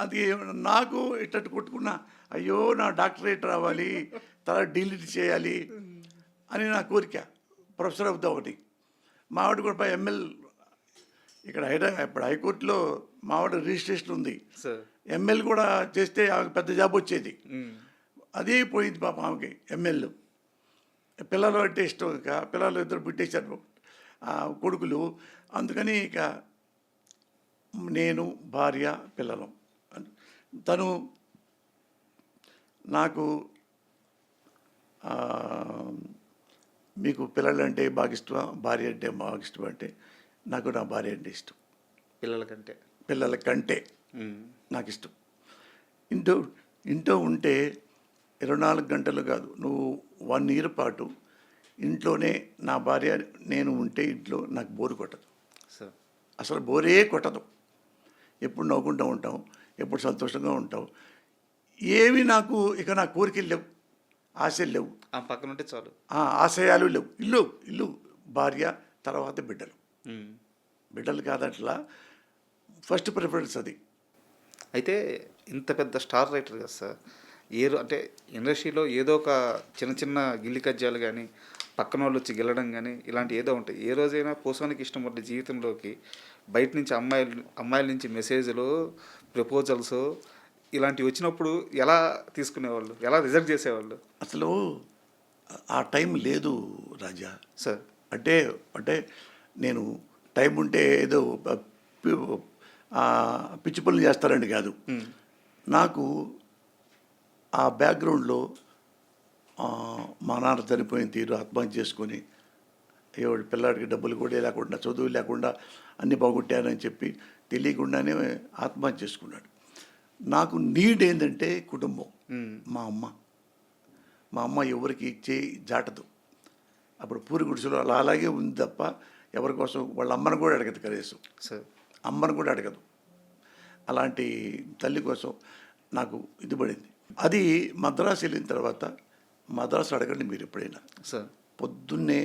Speaker 3: అది నాకు ఇట్టట్టు కొట్టుకున్నా, అయ్యో నా డాక్టరేట్ రావాలి, తర్వాత డిలీట్ చేయాలి అని నా కోరిక. ప్రొఫెసర్ అవుతా ఒకటి. మావాడు కూడా ఎంఎల్ ఇక్కడ ఇప్పుడు హైకోర్టులో మావాడు రిజిస్ట్రేషన్ ఉంది. ఎంఎల్ కూడా చేస్తే ఆమెకు పెద్ద జాబ్ వచ్చేది. అదే పోయింది పాప ఆమెకి ఎంఎల్. పిల్లలు అంటే ఇష్టం, ఇక పిల్లలు ఇద్దరు పుట్టేశారు కొడుకులు. అందుకని ఇక నేను, భార్య, పిల్లలు. తను నాకు మీకు పిల్లలంటే బాగా ఇష్టమా, భార్య అంటే బాగా ఇష్టం అంటే నాకు నా భార్య అంటే ఇష్టం. పిల్లల కంటే నాకు ఇష్టం. ఇంట్లో ఉంటే 24 గంటలు కాదు, నువ్వు 1 year పాటు ఇంట్లోనే నా భార్య నేను ఉంటే ఇంట్లో నాకు బోరు కొట్టదు. అసలు బోరే కొట్టదు. ఎప్పుడు నవ్వుకుంటూ ఉంటాం, ఎప్పుడు సంతోషంగా ఉంటాం. ఏమి నాకు ఇక నా కోరికలు లేవు, ఆశలు లేవు,
Speaker 2: ఆ పక్కన ఉంటే చాలు.
Speaker 3: ఆశయాలు లేవు. ఇల్లు భార్య, తర్వాత బిడ్డలు. బిడ్డలు కాదట్లా ఫస్ట్ ప్రిఫరెన్స్ అది.
Speaker 2: అయితే ఇంత పెద్ద స్టార్ రైటర్ కదా సార్, అంటే ఇండస్ట్రీలో ఏదో ఒక చిన్న చిన్న గిల్లి కజ్జాలు కానీ పక్కన వాళ్ళు వచ్చి గెలడం కానీ ఇలాంటి ఏదో ఉంటాయి. ఏ రోజైనా పోసానికి ఇష్టపడ్డ జీవితంలోకి బయట నుంచి అమ్మాయిల నుంచి మెసేజ్లు, ప్రపోజల్స్ ఇలాంటివి వచ్చినప్పుడు ఎలా తీసుకునేవాళ్ళు, ఎలా రిజెక్ట్ చేసేవాళ్ళు?
Speaker 3: అసలు ఆ టైం లేదు రాజా
Speaker 2: సార్.
Speaker 3: అంటే నేను టైం ఉంటే ఏదో పిచ్చి పనులు చేస్తారని కాదు. నాకు ఆ బ్యాక్గ్రౌండ్లో మా నాన్న చనిపోయిన తీరు, ఆత్మహత్య చేసుకొని ఎవడి పిల్లాడికి డబ్బులు కూడా లేకుండా, చదువు లేకుండా అన్నీ బాగుంటానని చెప్పి తెలియకుండానే ఆత్మహత్య చేసుకున్నాడు. నాకు నీడ్ ఏంటంటే కుటుంబం. మా అమ్మ ఎవరికి ఇచ్చే జాటదు. అప్పుడు పూరి గుడిసెలో అలాగే ఉంది తప్ప ఎవరి కోసం వాళ్ళ అమ్మను కూడా అడగదు కనీసం. అమ్మను కూడా అడగదు. అలాంటి తల్లి కోసం నాకు ఇది పడింది. అది మద్రాసు వెళ్ళిన తర్వాత, మద్రాసు అడగండి మీరు ఎప్పుడైనా
Speaker 2: సార్,
Speaker 3: పొద్దున్నే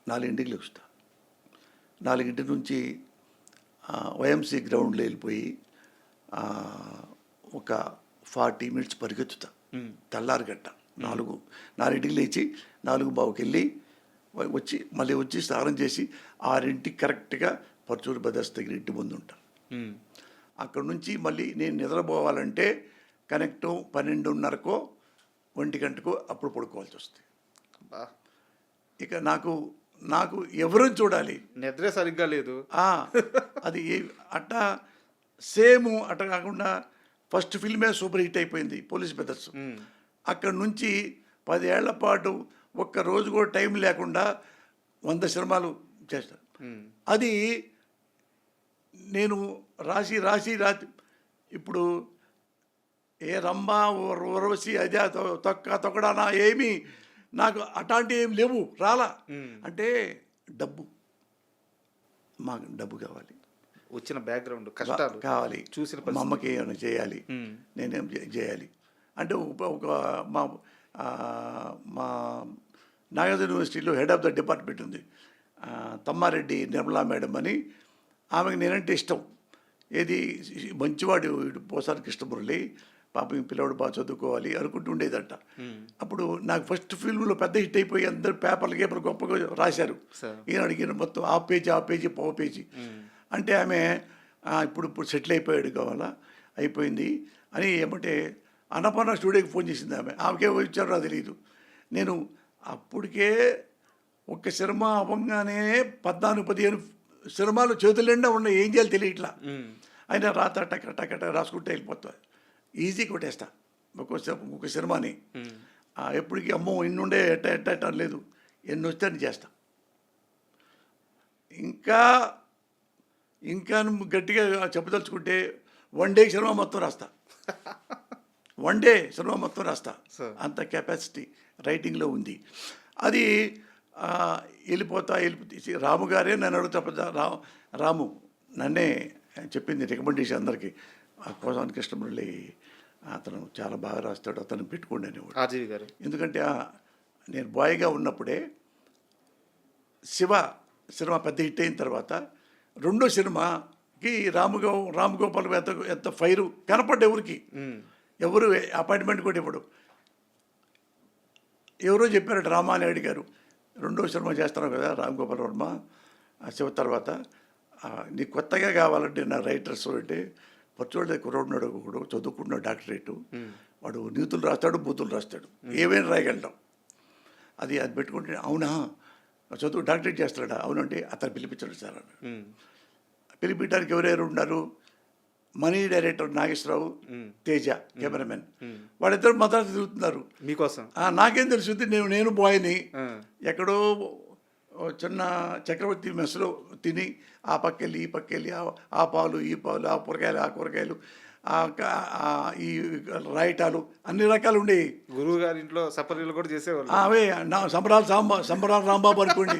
Speaker 3: 4 లేచుతా. 4 నుంచి వైఎంసీ గ్రౌండ్లో వెళ్ళిపోయి ఒక 40 మినిట్స్ పరిగెత్తుతా. తెల్లారిగట్ట 4 లేచి 4:15కి వెళ్ళి మళ్ళీ వచ్చి స్నానం చేసి 6కి కరెక్ట్గా పర్చూరు బ్రదర్స్ దగ్గర ఇంటి ముందు ఉంటాను. అక్కడ నుంచి మళ్ళీ నేను నిద్రపోవాలంటే కనెక్ట్ 12:30కో 1 అప్పుడు పడుకోవాల్సి వస్తుంది. ఇక నాకు ఎవరని చూడాలి,
Speaker 2: నిద్రే సరిగ్గా లేదు.
Speaker 3: అది అట్టా సేమ్ అట్ట కాకుండా ఫస్ట్ ఫిల్మే సూపర్ హిట్ అయిపోయింది పోలీస్ బ్రదర్స్. అక్కడ నుంచి 10 ఏళ్ల పాటు ఒక్కరోజు కూడా టైం లేకుండా 100 సినిమాలు చేస్తాను. అది నేను రాసి ఇప్పుడు ఏ రంభా ఉర్వశి అదే తొక్కడానా ఏమి నాకు అట్లాంటి ఏమి లేవు, రాలా. అంటే మాకు డబ్బు కావాలి,
Speaker 2: వచ్చిన బ్యాక్గ్రౌండ్ కష్టాలు
Speaker 3: కావాలి,
Speaker 2: చూసిన
Speaker 3: మా అమ్మకి ఏమైనా చేయాలి, నేనేం చేయాలి అంటే ఒక మా నాగార్జున యూనివర్సిటీలో హెడ్ ఆఫ్ ద డిపార్ట్మెంట్ ఉంది, తమ్మారెడ్డి నిర్మలా మేడం అని. ఆమెకు నేనంటే ఇష్టం. ఏది మంచివాడు పోసాని కృష్ణమురళి, పాపం ఈ పిల్లవాడు బాగా చదువుకోవాలి అనుకుంటూ ఉండేదంట. అప్పుడు నాకు ఫస్ట్ ఫిల్మ్లో పెద్ద హిట్ అయిపోయి అందరు పేపర్లు గొప్పగా రాశారు. ఈయన మొత్తం ఆ పేజీ పావు పేజీ అంటే ఆమె ఇప్పుడు సెటిల్ అయిపోయాడు కావాలా, అయిపోయింది అని ఏమంటే అన్నపూర్ణ స్టూడియోకి ఫోన్ చేసింది. ఆమెకే వచ్చారో నాకు తెలియదు. నేను అప్పటికే ఒక్క సినిమా అవ్వగానే 14-15 సినిమాలు చేతుల నిండా ఉన్నాయి, ఏం చేయాలి తెలియట్లా. అయినా రాత టక రాసుకుంటే వెళ్ళిపోతా, ఈజీ కొట్టేస్తా ఒక సినిమాని. ఎప్పటికీ అమ్మో ఇన్నుండే ఎట్ట లేదు, ఎన్ని వస్తే అని చేస్తా. ఇంకా గట్టిగా చెప్పదలుచుకుంటే 1 డే సినిమా మొత్తం రాస్తా. 1 డే సినిమా మొత్తం రాస్తా. అంత కెపాసిటీ రైటింగ్లో ఉంది. అది వెళ్ళిపోతా. రాము గారే నన్ను అడుగుతా, రాము నన్నే చెప్పింది రికమెండేషన్ అందరికీ, పోసాని కృష్ణమురళి అతను చాలా బాగా రాస్తాడు, అతను పెట్టుకోండి అనేవాడు
Speaker 2: ఆర్జీవి గారు. ఎందుకంటే
Speaker 3: నేను బాయ్గా ఉన్నప్పుడే శివ సినిమా పెద్ద హిట్ అయిన తర్వాత 2వ సినిమాకి రామ్ గోపాల్ ఎంత ఫైరు కనపడ్డ ఎవరు అపాయింట్మెంట్ కూడా ఇవ్వడు. ఎవరో చెప్పారట రామానాయుడు గారు, 2వ సినిమా చేస్తున్నావు కదా రామ్ గోపాల్ వర్మ శివ తర్వాత, నీకు కొత్తగా కావాలంటే నా రైటర్స్ అంటే పచ్చోళ్ళ కుర్రోడున్నాడు, ఒకడు చదువుకున్నాడు డాక్టరేటు, వాడు నీతులు రాస్తాడు, బూతులు రాస్తాడు, ఏమైనా రాయగలడం. అది పెట్టుకుంటే అవునా చదువు డాక్టరేట్ చేస్తాడా, అవునంటే అతను పిలిపించాడు సార్ అని. పిలిపించడానికి ఎవరెవరు ఉన్నారు, మనీ డైరెక్టర్ నాగేశ్వరరావు, తేజ కెమెరామెన్, వాళ్ళిద్దరు మద్రాసు తిరుగుతున్నారు
Speaker 2: మీకోసం.
Speaker 3: నాకేం తెలుస్తుంది, నేను బాయ్ని ఎక్కడో చిన్న చక్రవర్తి మెస్లో తిని ఆ పక్కెళ్ళి ఈ పక్కెళ్ళి ఆ పాలు ఈ పాలు, ఆ కూరగాయలు ఈ రాయటాలు అన్ని రకాలు ఉండేవి.
Speaker 2: గురువు గారి ఇంట్లో సపరీలు కూడా చేసేవాళ్ళు.
Speaker 3: అవే సంబరాలు రాంబాబు అనుకోండి.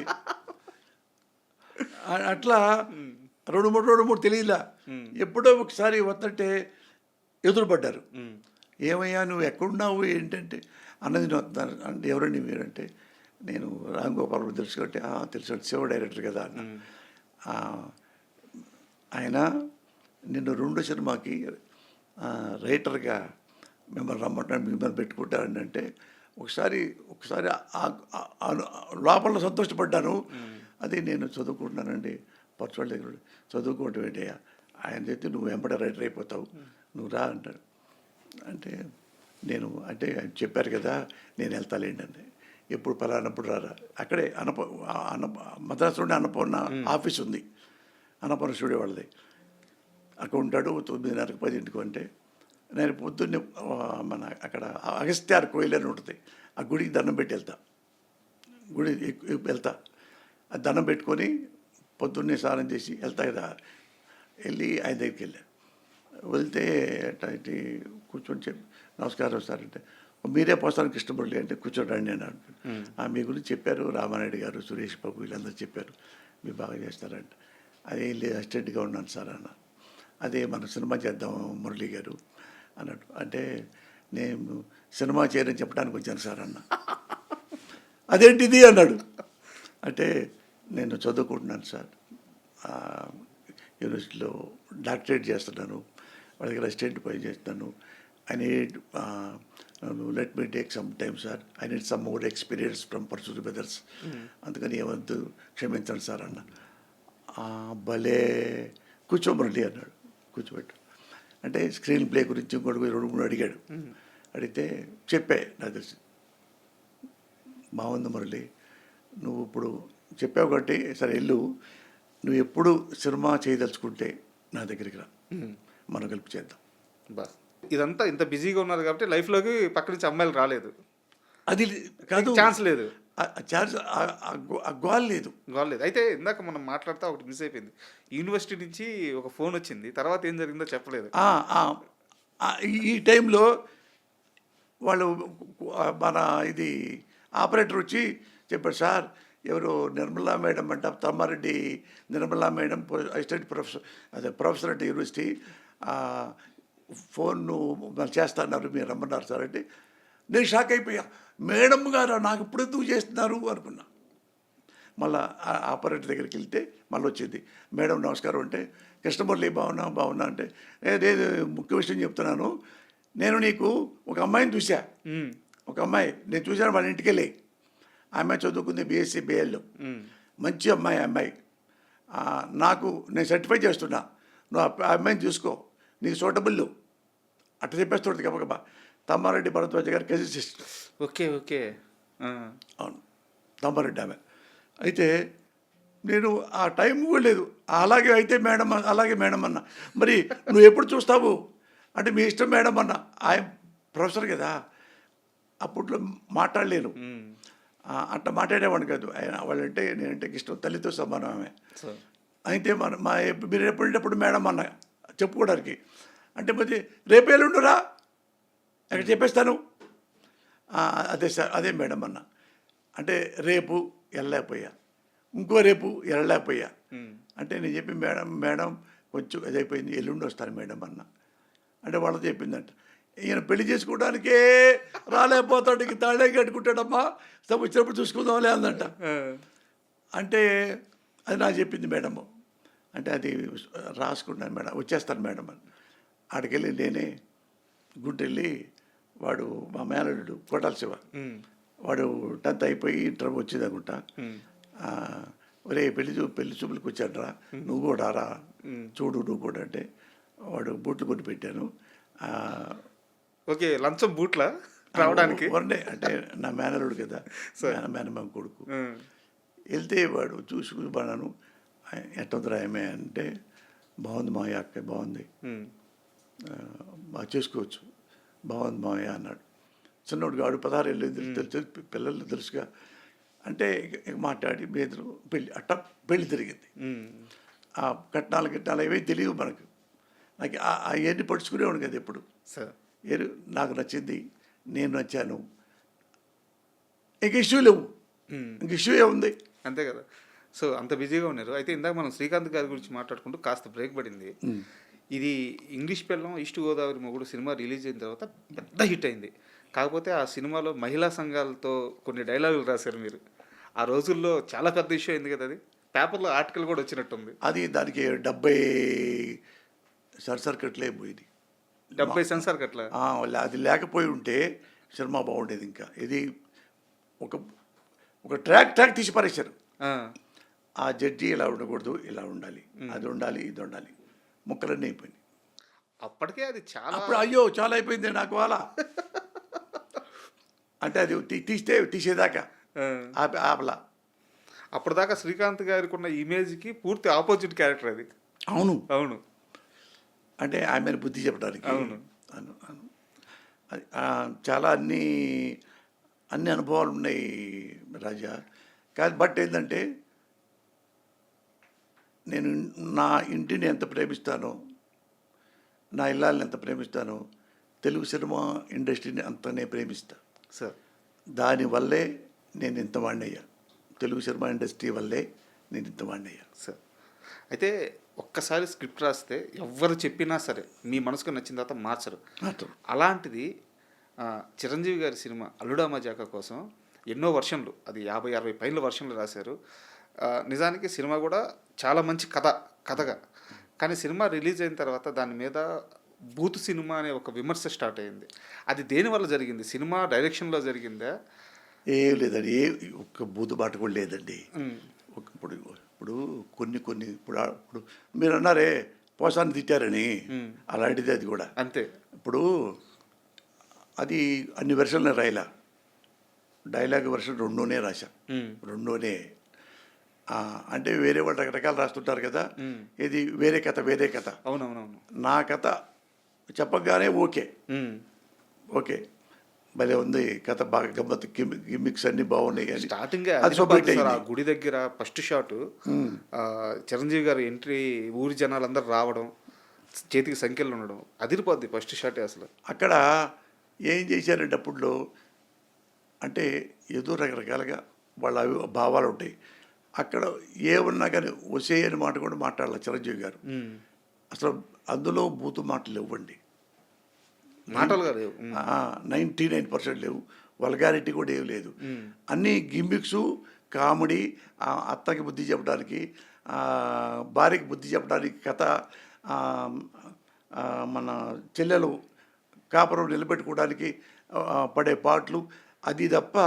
Speaker 3: అట్లా రెండు మూడు తెలియలా. ఎప్పుడో ఒకసారి వస్తుంటే ఎదురుపడ్డారు. ఏమయ్యా నువ్వు ఎక్కడున్నావు ఏంటంటే అన్నది నేను వస్తున్నాను అంటే ఎవరండి మీరంటే నేను రామ్ గోపాల్ తెలుసు కాబట్టి తెలుసు శివ డైరెక్టర్ కదా అన్న. ఆయన నిన్ను 2 సినిమాకి రైటర్గా మిమ్మల్ని రమ్మంటాను మిమ్మల్ని పెట్టుకుంటారని అంటే ఒకసారి లోపల సంతోషపడ్డాను. అది నేను చదువుకుంటున్నానండి పచ్చవాళ్ళ దగ్గర చదువుకోవటం ఏంటయ్యా ఆయన చెప్తే నువ్వు వెంబడే రైటర్ అయిపోతావు నువ్వు రా అంటాడు. అంటే ఆయన చెప్పారు కదా నేను వెళ్తాలేండి అండి ఎప్పుడు పలానప్పుడు రారా అక్కడే మద్రాసులోనే అన్నపూర్ణ ఆఫీస్ ఉంది అన్నపూర్ణ స్టూడియో వాళ్ళది అక్కడ ఉంటాడు 9:30 10 అంటే నేను పొద్దున్నే మన అక్కడ అగస్త్యార్ కోయిల్ అని ఉంటుంది ఆ గుడికి దండం పెట్టి వెళ్తా ఆ దండం పెట్టుకొని పొద్దున్నే స్నానం చేసి వెళ్తా కదా వెళ్ళి ఆయన దగ్గరికి వెళ్తే అటు కూర్చొని చెప్పి నమస్కారం సార్ అంటే మీరే పోస్తాను కృష్ణమురళి అంటే కూర్చోండి అని అంటాడు. మీ గురించి చెప్పారు రామానాయుడు గారు సురేష్ బాబు వీళ్ళందరూ చెప్పారు మీరు బాగా చేస్తారంట. అదే లేదు అసిస్టెంట్గా ఉన్నాను సార్ అన్న. అదే మన సినిమా చేద్దాం మురళి గారు అన్నట్టు అంటే నేను సినిమా చేయని చెప్పడానికి వచ్చాను సార్ అన్న. అదేంటిది అన్నాడు. అంటే నేను చదువుకుంటున్నాను సార్ యూనివర్సిటీలో డాక్టరేట్ చేస్తున్నాను వాళ్ళ దగ్గర అసిస్టెంట్ పని చేస్తున్నాను. I need let me take some time sir I need some more experience from pursuit brothers అందుకని ఏమంతు క్షమించండి సార్ అన్న. భలే కూర్చోమరండి అన్నాడు. కూర్చోబెట్టు అంటే స్క్రీన్ ప్లే గురించి ఇంకోటి 2-3 అడిగాడు. అడిగితే చెప్పే నాకు తెలిసి బాగుంది మురళి నువ్వు ఇప్పుడు చెప్పావు కాబట్టి సరే వెళ్ళు నువ్వు ఎప్పుడు సినిమా చేయదలుచుకుంటే నా దగ్గరికి రా మనం కలిపి చేద్దాం.
Speaker 2: బస్ ఇదంతా ఇంత బిజీగా ఉన్నారు కాబట్టి లైఫ్లోకి పక్క నుంచి అమ్మాయిలు రాలేదు.
Speaker 3: అది కాదు
Speaker 2: ఛాన్స్ లేదు.
Speaker 3: ఛాన్స్ గోల్ లేదు.
Speaker 2: అయితే ఇందాక మనం మాట్లాడుతూ ఒకటి మిస్ అయిపోయింది. యూనివర్సిటీ నుంచి ఒక ఫోన్ వచ్చింది తర్వాత ఏం జరిగిందో చెప్పలేదు.
Speaker 3: ఈ టైంలో వాళ్ళు మన ఇది ఆపరేటర్ వచ్చి చెప్పాడు సార్ ఎవరు నిర్మలా మేడం అంట Tammareddy Nirmala madam assistant professor అంటే యూనివర్సిటీ ఫోన్ చేస్తున్నారు మీరు రమ్మన్నారు సార్ అంటే నేను షాక్ అయిపోయా. మేడం గారు నాకు ఇప్పుడు ఎందుకు చేస్తున్నారు అనుకున్నా. మళ్ళీ ఆపరేటర్ దగ్గరికి వెళ్తే మళ్ళీ వచ్చింది మేడం నమస్కారం అంటే కృష్ణమురళి బాగున్నా అంటే లేదు ముఖ్య విషయం చెప్తున్నాను నేను నీకు ఒక అమ్మాయిని చూసా ఒక అమ్మాయి నేను చూశాను వాళ్ళ ఇంటికి వెళ్ళి ఆ అమ్మాయి చదువుకుంది BSc BL మంచి అమ్మాయి నాకు నేను సర్టిఫై చేస్తున్నా నువ్వు ఆ అమ్మాయిని చూసుకో నీకు సూటబుల్ అట్లా చెప్పేస్తుంది గబగబా. తమ్మారెడ్డి భరద్వాజ గారు కజిన్ సిస్టర్.
Speaker 2: ఓకే
Speaker 3: అవును తమ్మారెడ్డి ఆమె. అయితే నేను ఆ టైం కూడా లేదు అలాగే అయితే అలాగే మేడం అన్న మరి నువ్వు ఎప్పుడు చూస్తావు అంటే మీ ఇష్టం మేడం అన్న. ఆయన ప్రొఫెసర్ కదా అప్పట్లో మాట్లాడలేను అట్లా మాట్లాడేవాడిని కాదు. ఆయన వాళ్ళంటే నేనంటే ఇష్టం తల్లితో సమానం ఆమె. అయితే మీరు ఎప్పుడేటప్పుడు మేడం అన్న చెప్పుకోవడానికి అంటే మరి రేపు ఎల్లుండురా ఎక్కడ చెప్పేస్తాను అదే సార్ అదే మేడం అన్న అంటే రేపు వెళ్ళలేకపోయా ఇంకో రేపు వెళ్ళలేకపోయా అంటే నేను చెప్పి మేడం కొంచెం అదైపోయింది ఎల్లుండి వస్తాను మేడం అన్న అంటే వాళ్ళతో చెప్పిందంట ఈయన పెళ్లి చేసుకోవడానికే రాలేకపోతాడు ఇంక తాళే కట్టుకుంటాడమ్మా వచ్చినప్పుడు చూసుకుందాంలే అందంట. అంటే అది నాకు చెప్పింది మేడము అంటే అది రాసుకున్నాను మేడం వచ్చేస్తాను మేడం అని. ఆడికెళ్ళి నేనే గుంటెళ్ళి వాడు మా మేనడు కోటాల శివ వాడు 10th అయిపోయి ఇంటర్ వచ్చింది అనుకుంటా. ఒరే పెళ్లి చూపులకు వచ్చాడరా నువ్వు కూడా రా చూడు నువ్వు కూడా అంటే వాడు బూట్లు కొట్టి పెట్టాను.
Speaker 2: ఓకే లంచం బూట్ల రావడానికి
Speaker 3: అంటే నా మేనరుడు కదా మేనమామ కొడుకు. వెళ్తే వాడు చూసుకున్నాను ఎట్టొద్దురా ఏమే అంటే బాగుంది మావయ్య అక్క బాగుంది బాగా చేసుకోవచ్చు బాగుంది మావయ్య అన్నాడు. చిన్నోడు గాడు 16 ఏళ్ళు తెలుసు పిల్లలు తెలుసుగా అంటే మాట్లాడి మీదరు పెళ్ళి తిరిగింది. ఆ కట్నాలు ఏవీ తెలియవు మనకు. నాకు అవన్నీ పడుచుకునేవాడు కదా ఎప్పుడు నాకు నచ్చింది నేను నచ్చాను ఇంక ఇష్యూ లేవు ఇంక ఇష్యూ ఏముంది
Speaker 2: అంతే కదా. సో అంత బిజీగా ఉన్నారు. అయితే ఇందాక మనం శ్రీకాంత్ గారి గురించి మాట్లాడుకుంటూ కాస్త బ్రేక్ పడింది. ఇది ఇంగ్లీష్ పెళ్ళం ఈస్ట్ గోదావరి మొగుడు సినిమా రిలీజ్ అయిన తర్వాత పెద్ద హిట్ అయింది. కాకపోతే ఆ సినిమాలో మహిళా సంఘాలతో కొన్ని డైలాగులు రాశారు మీరు. ఆ రోజుల్లో చాలా పెద్ద ఇష్యూ అయింది కదా అది. పేపర్లో ఆర్టికల్ కూడా వచ్చినట్టుంది.
Speaker 3: అది దానికి 70 సర్సర్కట్లే పోయింది.
Speaker 2: 70 సెన్సార్ కట్ల.
Speaker 3: అది లేకపోయి ఉంటే సినిమా బాగుండేది. ఇంకా ఇది ఒక ఒక ట్రాక్ తీసి పారేశారు. ఆ జడ్జి ఇలా ఉండకూడదు, ఇలా ఉండాలి, అది ఉండాలి, ఇది ఉండాలి, ముక్కలన్నీ అయిపోయింది.
Speaker 2: అప్పటికే అది చాలా
Speaker 3: అప్పుడు అయ్యో చాలా అయిపోయింది నాకు అలా అంటే అది తీసేదాకా ఆపలా.
Speaker 2: అప్పటిదాకా శ్రీకాంత్ గారికి ఉన్న ఇమేజ్కి పూర్తి ఆపోజిట్ క్యారెక్టర్ అది.
Speaker 3: అవును
Speaker 2: అవును.
Speaker 3: అంటే ఆమెను బుద్ధి చెప్పడానికి.
Speaker 2: అవును.
Speaker 3: అది చాలా అన్ని అనుభవాలు ఉన్నాయి రాజా. కాదు బట్ ఏంటంటే నేను నా ఇంటిని ఎంత ప్రేమిస్తానో, నా ఇల్లాలని ఎంత ప్రేమిస్తానో, తెలుగు సినిమా ఇండస్ట్రీని అంతనే ప్రేమిస్తా
Speaker 2: సార్.
Speaker 3: దానివల్లే నేను ఇంత వాడినయ్యా. తెలుగు సినిమా ఇండస్ట్రీ వల్లే నేను ఇంత వాడినయ్యా
Speaker 2: సార్. అయితే ఒక్కసారి స్క్రిప్ట్ రాస్తే ఎవరు చెప్పినా సరే మీ మనసుకు నచ్చిన తర్వాత మార్చరు. అలాంటిది చిరంజీవి గారి సినిమా అల్లుడా మజాకా కోసం ఎన్నో వర్షన్లు, అది 50-60 పైన వర్షన్లు రాశారు. నిజానికి సినిమా కూడా చాలా మంచి కథగా. కానీ సినిమా రిలీజ్ అయిన తర్వాత దాని మీద బూత్ సినిమా అనే ఒక విమర్శ స్టార్ట్ అయింది. అది దేనివల్ల జరిగింది? సినిమా డైరెక్షన్లో జరిగిందా?
Speaker 3: ఏం లేదండి, ఒక్క బూతు బాట కూడా లేదండి. ఇప్పుడు ఇప్పుడు మీరు అన్నారే పోసాన్ని తిట్టారని, అలాంటిది అది కూడా
Speaker 2: అంతే.
Speaker 3: ఇప్పుడు అది అన్ని వెర్షన్లు రాయలా, డైలాగ్ వెర్షన్ 2 రాశా. 2 అంటే వేరే వాళ్ళు రకరకాలు రాస్తుంటారు కదా. ఇది వేరే కథ.
Speaker 2: అవునవునవును.
Speaker 3: నా కథ చెప్పగానే ఓకే భలే ఉంది కథ, బాగా గమ్మత్తు, గిమ్మిక్స్ అన్ని బాగున్నాయి.
Speaker 2: స్టార్టింగ్ గుడి దగ్గర ఫస్ట్ షాట్ చిరంజీవి గారు ఎంట్రీ, ఊరి జనాలందరూ రావడం, చేతికి సంఖ్యలు ఉండడం, అదిరిపోద్ది ఫస్ట్ షాట్. అసలు అక్కడ
Speaker 3: ఏం చేశారంటే అప్పుడులో అంటే ఏదో రకరకాలుగా వాళ్ళ భావాలు ఉంటాయి. అక్కడ ఏమన్నా కానీ వసే అని మాట కూడా మాట్లాడాలి చిరంజీవి గారు. అసలు అందులో బూతు మాటలు ఇవ్వండి,
Speaker 2: మాటలుగా లేవు,
Speaker 3: 99% లేవు. వల్గారిటీ కూడా ఏం లేదు. అన్నీ గిమ్మిక్స్, కామెడీ, అత్తకి బుద్ధి చెప్పడానికి, భార్యకి బుద్ధి చెప్పడానికి కథ, మన చెల్లెలు కాపురం నిలబెట్టుకోవడానికి పడే పాటలు, అది తప్ప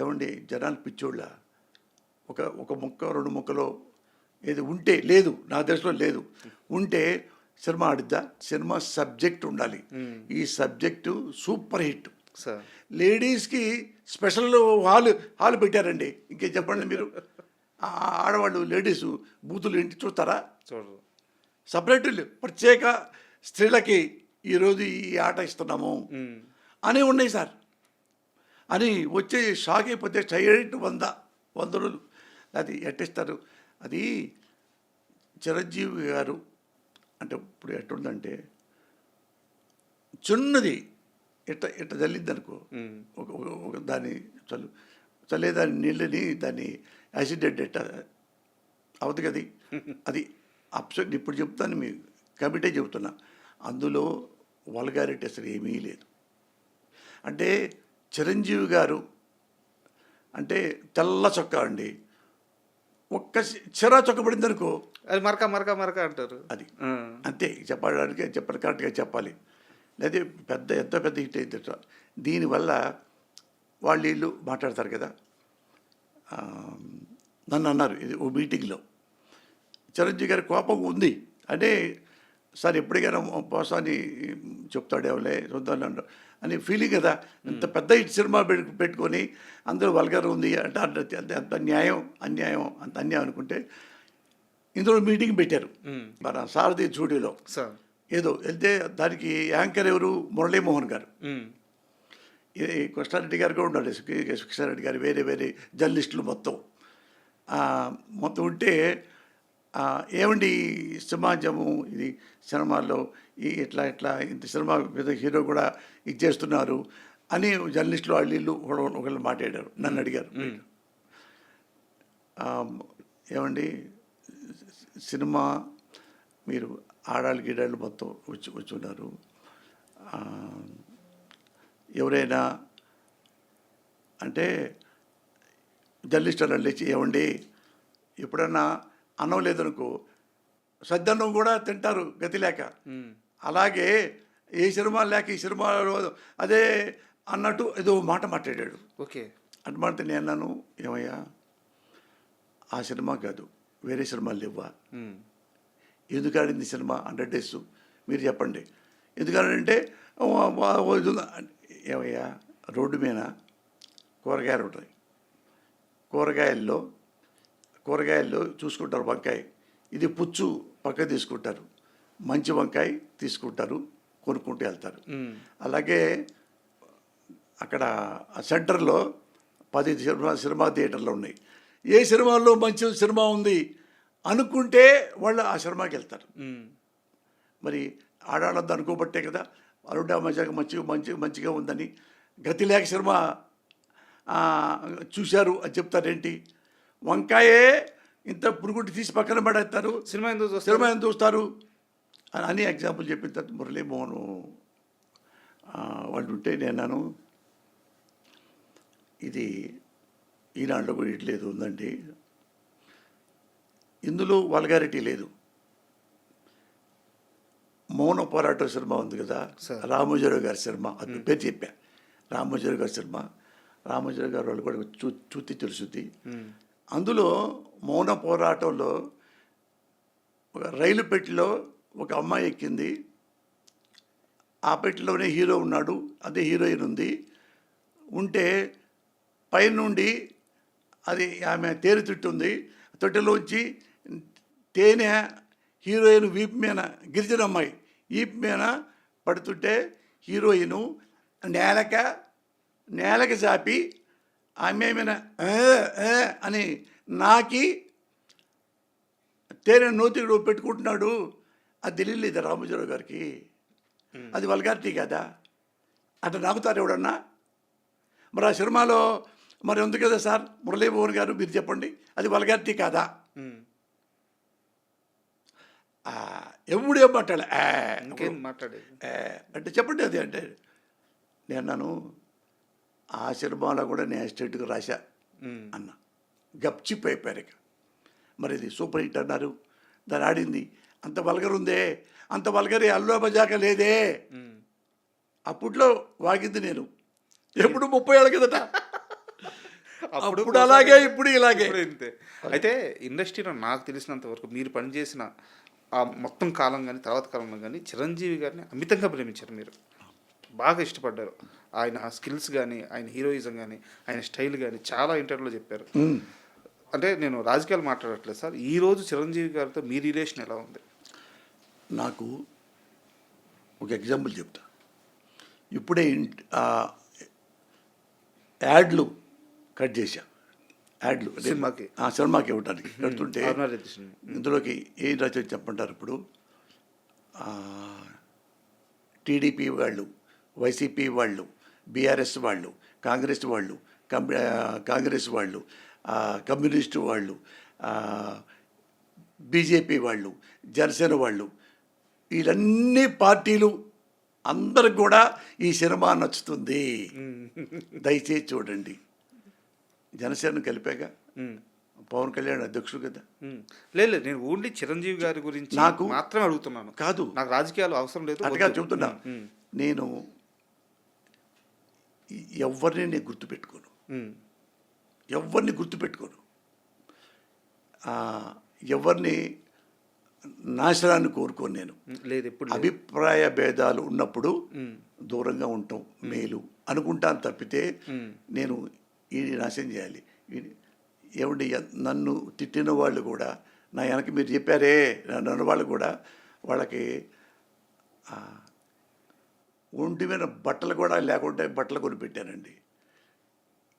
Speaker 3: ఏమండి జనాలు పిచ్చోళ్ళ ఒక ముక్క 2 ముక్కలో ఏది ఉంటే లేదు, నా దృష్టిలో లేదు. ఉంటే సినిమా ఆడిద్దా? సినిమా సబ్జెక్ట్ ఉండాలి. ఈ సబ్జెక్టు సూపర్ హిట్. లేడీస్కి స్పెషల్ హాల్ పెట్టారండి. ఇంకేం చెప్పండి మీరు. ఆడవాళ్ళు లేడీసు బూతులు ఏంటి చూస్తారా? చూడరు. సపరేట్ ప్రత్యేక స్త్రీలకి ఈరోజు ఈ ఆట ఇస్తున్నాము అని ఉన్నాయి సార్ అని వచ్చే షాక్ అయిపోతే స్ట్రైట్ 100 రోజులు అది ఎట్టిస్తారు. అది చిరంజీవి గారు అంటే ఇప్పుడు ఎట్టుందంటే చిన్నది ఇట్ట చల్లిద్ది అనుకో, ఒక దాన్ని చల్లే దాని నీళ్ళని దాన్ని యాసిడెంట్ ఎట్ట అవుతుంది కదా. అది అప్సెట్. ఇప్పుడు చెప్తాను, మీ కమిటీ చెబుతున్నా, అందులో వల్గారిటీ అసలు ఏమీ లేదు. అంటే చిరంజీవి గారు అంటే తెల్ల చొక్కా అండి, ఒక్క చిరా చొక్కబడింది అనుకో
Speaker 2: అది మరక అంటారు.
Speaker 3: అది అంతే. చెప్పాలి కరెక్ట్గా చెప్పాలి. లేదా ఎంతో పెద్ద హిట్ అయితే దీనివల్ల వీళ్ళు మాట్లాడతారు కదా. నన్ను అన్నారు ఇది ఓ మీటింగ్లో, చిరంజీవి గారి కోపం ఉంది అంటే సార్ ఎప్పటికైనా పోసాని చెప్తాడేమోలే చూద్దాం అని ఫీలింగ్ కదా. ఇంత పెద్ద హిట్ సినిమా పెట్టుకొని అందరూ వల్గర్ ఉంది అంటే అంత అన్యాయం అనుకుంటే ఇందులో మీటింగ్ పెట్టారు మన సారథి స్టూడియోలో. ఏదో వెళ్తే దానికి యాంకర్ ఎవరు? మురళీమోహన్ గారు. ఇది కృష్ణారెడ్డి గారు కూడా ఉన్నాడు, కృష్ణారెడ్డి గారు, వేరే జర్నలిస్టులు మొత్తం ఉంటే ఏమండి సమాజము ఇది సినిమాల్లో ఇట్లా ఇంత సినిమా మీద హీరో కూడా ఇది చేస్తున్నారు అని జర్నలిస్టులు వాళ్ళు ఒకళ్ళు మాట్లాడారు. నన్ను అడిగారు. ఆ, ఏమండి సినిమా మీరు ఆడాళ్ళు గీడాళ్ళు మొత్తం వచ్చి ఉన్నారు. ఆ, ఎవరైనా అంటే జర్నలిస్ట్ అని లేచి ఏమండి ఎప్పుడన్నా అన్నం లేదనుకో సద్దన్నం కూడా తింటారు గతి లేక. అలాగే ఏ సినిమా లేక ఈ సినిమాలో అదే అన్నట్టు ఏదో మాట మాట్లాడాడు.
Speaker 2: ఓకే.
Speaker 3: అంటే మాట నేను అన్నాను, ఏమయ్యా ఆ సినిమా కాదు వేరే సినిమాలు లేవా? ఎందుకు ఆడింది సినిమా 100 days మీరు చెప్పండి. ఎందుకంటే ఏమయ్యా రోడ్డు మీద కూరగాయలు ఉంటాయి, కూరగాయల్లో చూసుకుంటారు వంకాయ, ఇది పుచ్చు పక్క తీసుకుంటారు, మంచి వంకాయ తీసుకుంటారు, కొనుక్కుంటూ వెళ్తారు. అలాగే అక్కడ సెంటర్లో 10 సినిమా థియేటర్లు ఉన్నాయి. ఏ సినిమాల్లో మంచి సినిమా ఉంది అనుకుంటే వాళ్ళు ఆ సినిమాకి వెళ్తారు. మరి ఆడాళ్ళద్దు అనుకోబట్టే కదా అరుడా మంచిగా ఉందని గతి లేక సినిమా చూశారు అని చెప్తారేంటి? వంకాయే ఇంత పురుగుంటి తీసి పక్కన పడేస్తారు,
Speaker 2: సినిమా ఎందుకు
Speaker 3: చూస్తారు అని ఎగ్జాంపుల్ చెప్పిన తర్వాత మురళీమోహన్ వాళ్ళు ఉంటే నేను ఇది ఈనాడులో కూడా ఇట్లేదు ఉందండి, ఇందులో వల్గారిటీ లేదు. మౌన పోరాటం సినిమా ఉంది కదా, రామోజీరావు గారి సినిమా, అది పేరు చెప్పా, రామోజీరావు గారి సినిమా. రామోజీరావు గారు వాళ్ళు కూడా చూతి తెలుసుద్ది. అందులో మౌన పోరాటంలో ఒక రైలు పెట్టిలో ఒక అమ్మాయి ఎక్కింది, ఆ పెట్టిలోనే హీరో ఉన్నాడు, అదే హీరోయిన్ ఉంది. ఉంటే పైనుండి అది ఆమె తేనె తొట్టి ఉంది, తొట్టెలోంచి తేనె హీరోయిన్ వీపు మీద, గిరిజన అమ్మాయి వీపు మీద పడుతుంటే హీరోయిను నేలకి చాపి ఆమె మీద అని నాకి తేనె నోతిలో పెట్టుకుంటున్నాడు. అది తెలియలేదు రామోజీరావు గారికి. అది వల్గారిటీ కదా, అంటే నాకుతారు ఎవడన్నా? మరి ఆ సినిమాలో మరి ఉంది కదా సార్ మురళీమోహన్ గారు, మీరు చెప్పండి, అది వల్గారిటీ కాదా? ఎవడేం మాట్లాడేది అంటే చెప్పండి. అది అంటే నేను అన్నాను, ఆ సినిమాలో కూడా నేను స్టేట్గా రాశా అన్న, గప్చిప్ అయిపోయారు. ఇక మరి ఇది సూపర్ హిట్ అన్నారు, దాన్ని ఆడింది. అంత వల్గర్ ఉందే, అంత వల్గరే అల్లు మజాక లేదే. అప్పట్లో వాగింది నేను ఎప్పుడు 30 ఏళ్ళ కిందట, అప్పుడు అలాగే ఇప్పుడు ఇలాగే.
Speaker 2: అయితే ఇండస్ట్రీలో నాకు తెలిసినంత వరకు మీరు పనిచేసిన ఆ మొత్తం కాలం కానీ తర్వాత కాలంలో కానీ చిరంజీవి గారిని అమితంగా ప్రేమించారు, మీరు బాగా ఇష్టపడ్డారు. ఆయన స్కిల్స్ కానీ, ఆయన హీరోయిజం కానీ, ఆయన స్టైల్ కానీ చాలా ఇంటర్వ్యూలో చెప్పారు. అంటే నేను రాజకీయాలు మాట్లాడట్లేదు సార్, ఈరోజు చిరంజీవి గారితో మీ రిలేషన్ ఎలా ఉంది?
Speaker 3: నాకు ఒక ఎగ్జాంపుల్ చెప్తా. ఇప్పుడే యాడ్లు కట్ చేశా, యాడ్లు సినిమాకి ఇవ్వడానికి కడుతుంటే ఇందులోకి ఏం రచన చెప్పంటారు. ఇప్పుడు టీడీపీ వాళ్ళు, వైసీపీ వాళ్ళు, బీఆర్ఎస్ వాళ్ళు, కాంగ్రెస్ వాళ్ళు, కమ్యూనిస్టు వాళ్ళు, బీజేపీ వాళ్ళు, జనసేన వాళ్ళు, వీళ్ళన్ని పార్టీలు అందరికి కూడా ఈ సినిమా నచ్చుతుంది, దయచేసి చూడండి. జనసేన కలిపాక పవన్ కళ్యాణ్ అధ్యక్షుడు కదా.
Speaker 2: లేదు, నేను ఓన్లీ చిరంజీవి గారి గురించి నాకు మాత్రమే అడుగుతున్నాను.
Speaker 3: కాదు,
Speaker 2: నాకు రాజకీయాలు అవసరం లేదు,
Speaker 3: అటుగా చెబుతున్నా. నేను ఎవరిని నేను గుర్తుపెట్టుకోను, ఎవరిని నాశనాన్ని కోరుకోను. నేను
Speaker 2: లేదు, ఎప్పుడు
Speaker 3: అభిప్రాయ భేదాలు ఉన్నప్పుడు దూరంగా ఉంటాం మేలు అనుకుంటాను తప్పితే నేను ఈ నాశనం చేయాలి. ఏమండి, నన్ను తిట్టిన వాళ్ళు కూడా, నా వెనక మీరు చెప్పారే నన్ను వాళ్ళు కూడా, వాళ్ళకి ఒంటి మీద బట్టలు కూడా లేకుంటే బట్టలు కొని పెట్టానండి.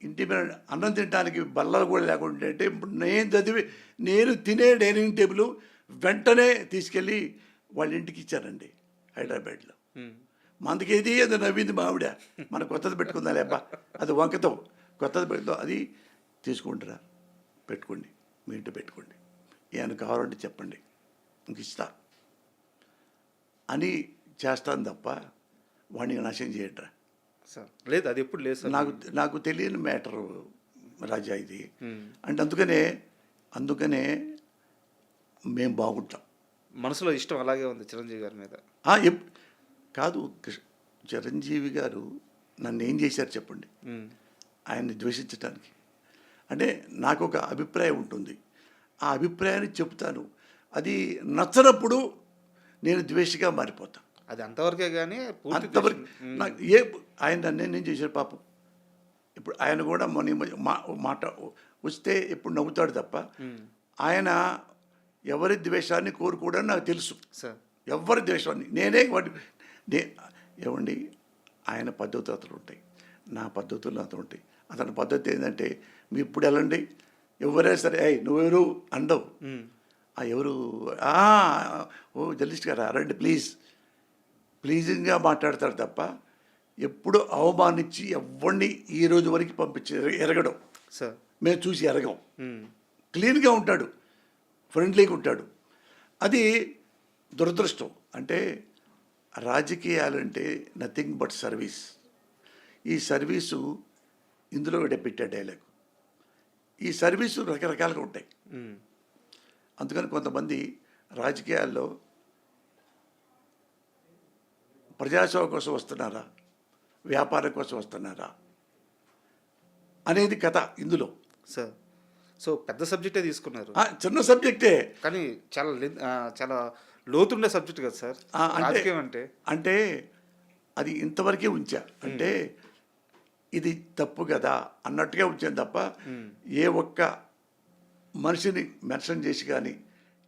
Speaker 3: ఇంటి మీద అన్నం తినడానికి బల్లలు కూడా లేకుంటే అంటే నేను తినే డైనింగ్ టేబుల్ వెంటనే తీసుకెళ్ళి వాళ్ళ ఇంటికి ఇచ్చానండి హైదరాబాద్లో. మందుకేది అది నవ్వింది మావిడ, మన కొత్తది పెట్టుకుందా లేబ్బా, అది వంకతో కొత్తది పెట్టుకుందో, అది తీసుకుంటారా పెట్టుకోండి. మీ ఇంట్లో పెట్టుకోండి, ఏమైనా కావాలంటే చెప్పండి, ఇంక ఇస్తా అని చేస్తాను తప్ప వాడిని నాశనం చేయట్రా.
Speaker 2: సార్ లేదు, అది ఎప్పుడు లేదు సార్.
Speaker 3: నాకు తెలియని మ్యాటరు రాజా ఇది.
Speaker 2: మ్మ్.
Speaker 3: అంటే అందుకనే మేము బాగుంటాం.
Speaker 2: మనసులో ఇష్టం అలాగే ఉంది చిరంజీవి గారి మీద.
Speaker 3: కాదు, చిరంజీవి గారు నన్ను ఏం చేశారు చెప్పండి
Speaker 2: మ్మ్.
Speaker 3: ఆయన్ని ద్వేషించడానికి? అంటే నాకు ఒక అభిప్రాయం ఉంటుంది, ఆ అభిప్రాయాన్ని చెప్తాను, అది నచ్చనప్పుడు నేను ద్వేషిగా మారిపోతాను.
Speaker 2: అది అంతవరకే కానీ
Speaker 3: అంతవరకు నాకు ఆయన నన్నేం చేశారు పాపం. ఇప్పుడు ఆయన కూడా మాట వస్తే ఎప్పుడు నవ్వుతాడు తప్ప ఆయన ఎవరి ద్వేషాన్ని కోరుకోవడానికి నాకు తెలుసు
Speaker 2: సార్.
Speaker 3: ఎవరి ద్వేషాన్ని నేనే ఏమండి, ఆయన పద్ధతులు ఉంటాయి, నా పద్ధతులు నాతో ఉంటాయి. అతని పద్ధతి ఏంటంటే, మీ ఇప్పుడు వెళ్ళండి, ఎవరైనా సరే నువ్వెవరు అండవు, ఎవరు ఓ జర్నలిస్ట్ గారా రండి ప్లీజింగ్గా మాట్లాడతారు తప్ప ఎప్పుడు అవమానించి ఎవరిని ఈ రోజు వరకు పంపించి ఎరగడం
Speaker 2: సార్
Speaker 3: మేము చూసి ఎరగం. క్లీన్గా ఉంటాడు, ఫ్రెండ్లీగా ఉంటాడు. అది దురదృష్టం. అంటే రాజకీయాలంటే నథింగ్ బట్ సర్వీస్. ఈ సర్వీసు ఇందులో పెట్టే డైలాగ్, ఈ సర్వీసు రకరకాలుగా ఉంటాయి. అందుకని కొంతమంది రాజకీయాల్లో ప్రజాసేవ కోసం వస్తున్నారా, వ్యాపారం కోసం వస్తున్నారా అనేది కథ ఇందులో.
Speaker 2: సార్ సో పెద్ద సబ్జెక్టే తీసుకున్నారు.
Speaker 3: చిన్న సబ్జెక్టే
Speaker 2: కానీ చాలా లోతుండే సబ్జెక్ట్ కదా సార్ రాజకీయం
Speaker 3: అంటే అది ఇంతవరకే ఉంచా. అంటే ఇది తప్పు కదా అన్నట్టుగా ఉంచాను తప్ప ఏ ఒక్క మనిషిని మెన్షన్ చేసి కానీ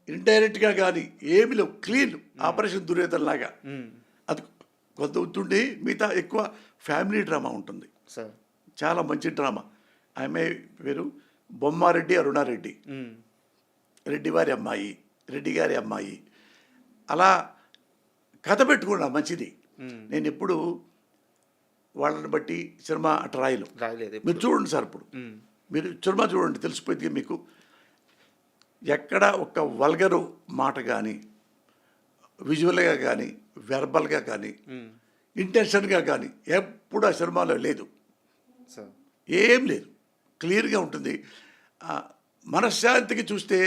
Speaker 3: ఇండైరెక్ట్గా కానీ ఏమి లేవు. క్లీన్ ఆపరేషన్ దుర్యోధనలాగా అది కొంత ఉంటుండి, మిగతా ఎక్కువ ఫ్యామిలీ డ్రామా ఉంటుంది
Speaker 2: సార్.
Speaker 3: చాలా మంచి డ్రామా. ఆమె పేరు బొమ్మారెడ్డి అరుణారెడ్డి, రెడ్డి వారి అమ్మాయి, రెడ్డి గారి అమ్మాయి. అలా కథ పెట్టుకున్నా మంచిది. నేను ఎప్పుడు వాళ్ళని బట్టి సినిమా అట్లా రాయలేదు. మీరు చూడండి సార్, ఇప్పుడు మీరు సినిమా చూడండి, తెలిసిపోయింది మీకు. ఎక్కడ ఒక వల్గరు మాట కానీ, విజువల్గా కానీ, వెర్బల్గా కానీ, ఇంటెన్షన్గా కానీ ఎప్పుడు ఆ సినిమాలో లేదు. ఏం లేదు, క్లియర్గా ఉంటుంది. మనశ్శాంతికి చూస్తే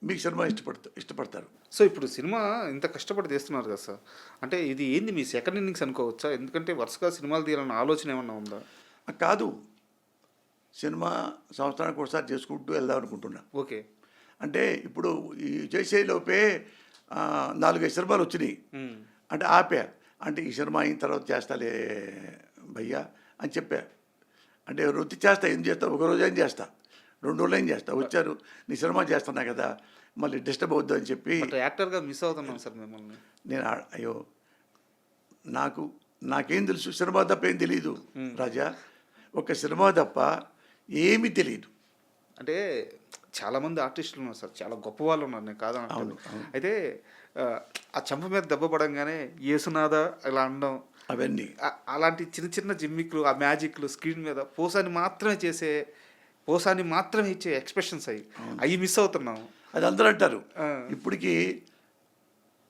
Speaker 3: మీకు సినిమా ఇష్టపడతారు.
Speaker 2: సో ఇప్పుడు సినిమా ఇంత కష్టపడి తీస్తున్నారు కదా సార్, అంటే ఇది ఏంది మీ సెకండ్ ఇన్నింగ్స్ అనుకోవచ్చా? ఎందుకంటే వరుసగా సినిమాలు తీయాలన్న ఆలోచన ఏమన్నా ఉందా?
Speaker 3: కాదు, సినిమా సంవత్సరానికి ఒకసారి చేసుకుంటూ వెళ్దాం అనుకుంటున్నా.
Speaker 2: ఓకే.
Speaker 3: అంటే ఇప్పుడు ఈ చేసేలోపే 4-5 సినిమాలు వచ్చినాయి. అంటే ఆపా, అంటే ఈ సినిమా అయిన తర్వాత చేస్తాలే భయ్యా అని చెప్పా. అంటే వృత్తి చేస్తా, ఏం చేస్తా, ఒక రోజు ఏం చేస్తా, 2 రోజులు ఏం చేస్తా. వచ్చారు, నీ సినిమా చేస్తున్నా కదా, మళ్ళీ డిస్టర్బ్ అవుద్దు అని చెప్పి
Speaker 2: యాక్టర్గా మిస్ అవుతున్నాం సార్ మిమ్మల్ని.
Speaker 3: నేను అయ్యో నాకేం తెలుసు, సినిమా తప్ప ఏం తెలియదు రాజా, ఒక సినిమా తప్ప ఏమీ తెలియదు.
Speaker 2: అంటే చాలామంది ఆర్టిస్టులు ఉన్నారు సార్, చాలా గొప్ప వాళ్ళు ఉన్నారు, నేను కాదని. అయితే ఆ చెంప మీద దెబ్బ పడంగానే యేసునాథ ఇలా అనడం,
Speaker 3: అవన్నీ
Speaker 2: అలాంటి చిన్న చిన్న జిమ్మిక్లు, ఆ మ్యాజిక్లు, స్క్రీన్ మీద పోసాన్ని మాత్రమే ఇచ్చే ఎక్స్ప్రెషన్స్ అవి మిస్ అవుతున్నాము.
Speaker 3: అది అందరూ అంటారు.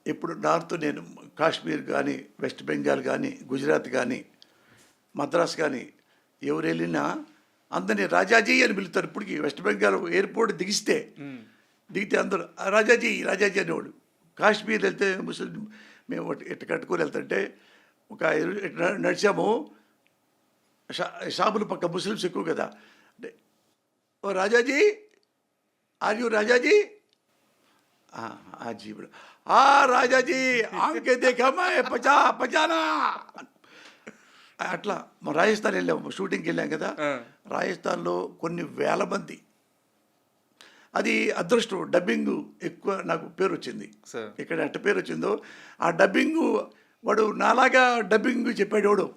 Speaker 3: ఇప్పుడు నార్త్ నేను కాశ్మీర్ కానీ, వెస్ట్ బెంగాల్ కానీ, గుజరాత్ కానీ, మద్రాస్ కానీ ఎవరు వెళ్ళినా అందరినీ రాజాజీ అని పిలుస్తారు. ఇప్పటికి వెస్ట్ బెంగాల్ ఎయిర్పోర్ట్ దిగితే అందరూ రాజాజీ అనేవాడు. కాశ్మీర్ వెళ్తే ముస్లిం, మేము ఇట్లా కట్టుకొని వెళ్తుంటే ఒక నడిచాము, షాపుల పక్క ముస్లిమ్స్ ఎక్కువ కదా, అంటే ఓ రాజాజీ, ఆర్ యూ రాజాజీ? జీ రాజాజీ ఆంకే దేఖా మై పచానా. అట్లా మనం రాజస్థాన్ వెళ్ళాము, షూటింగ్కి వెళ్ళాం కదా, రాజస్థాన్లో కొన్ని వేల మంది. అది అదృష్టం, డబ్బింగ్ ఎక్కువ నాకు పేరు వచ్చింది. ఇక్కడ ఎట్ట పేరు వచ్చిందో ఆ డబ్బింగ్, వాడు నాలాగా డబ్బింగ్ చెప్పాడు వాడు,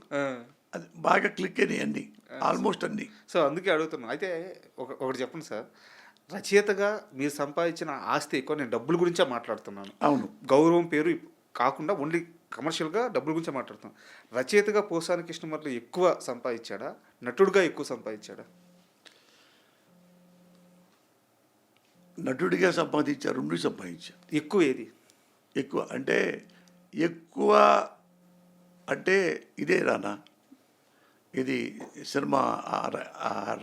Speaker 3: అది బాగా క్లిక్ అయినాయి అన్ని, ఆల్మోస్ట్ అన్ని.
Speaker 2: సో అందుకే అడుగుతున్నాను. అయితే ఒకటి చెప్పండి సార్, రచయితగా మీరు సంపాదించిన ఆస్తి ఎక్కువ, నేను డబ్బుల గురించే మాట్లాడుతున్నాను.
Speaker 3: అవును,
Speaker 2: గౌరవం పేరు కాకుండా ఓన్లీ కమర్షియల్గా డబ్బుల గురించే మాట్లాడుతాం. రచయితగా పోసాని కృష్ణమురళి ఎక్కువ సంపాదించాడా, నటుడుగా ఎక్కువ సంపాదించాడా?
Speaker 3: నటుడిగా సంపాదించా, 2 సంపాదించా.
Speaker 2: ఎక్కువ ఏది?
Speaker 3: ఎక్కువ ఎక్కువ అంటే ఇదే రానా, ఇది సినిమా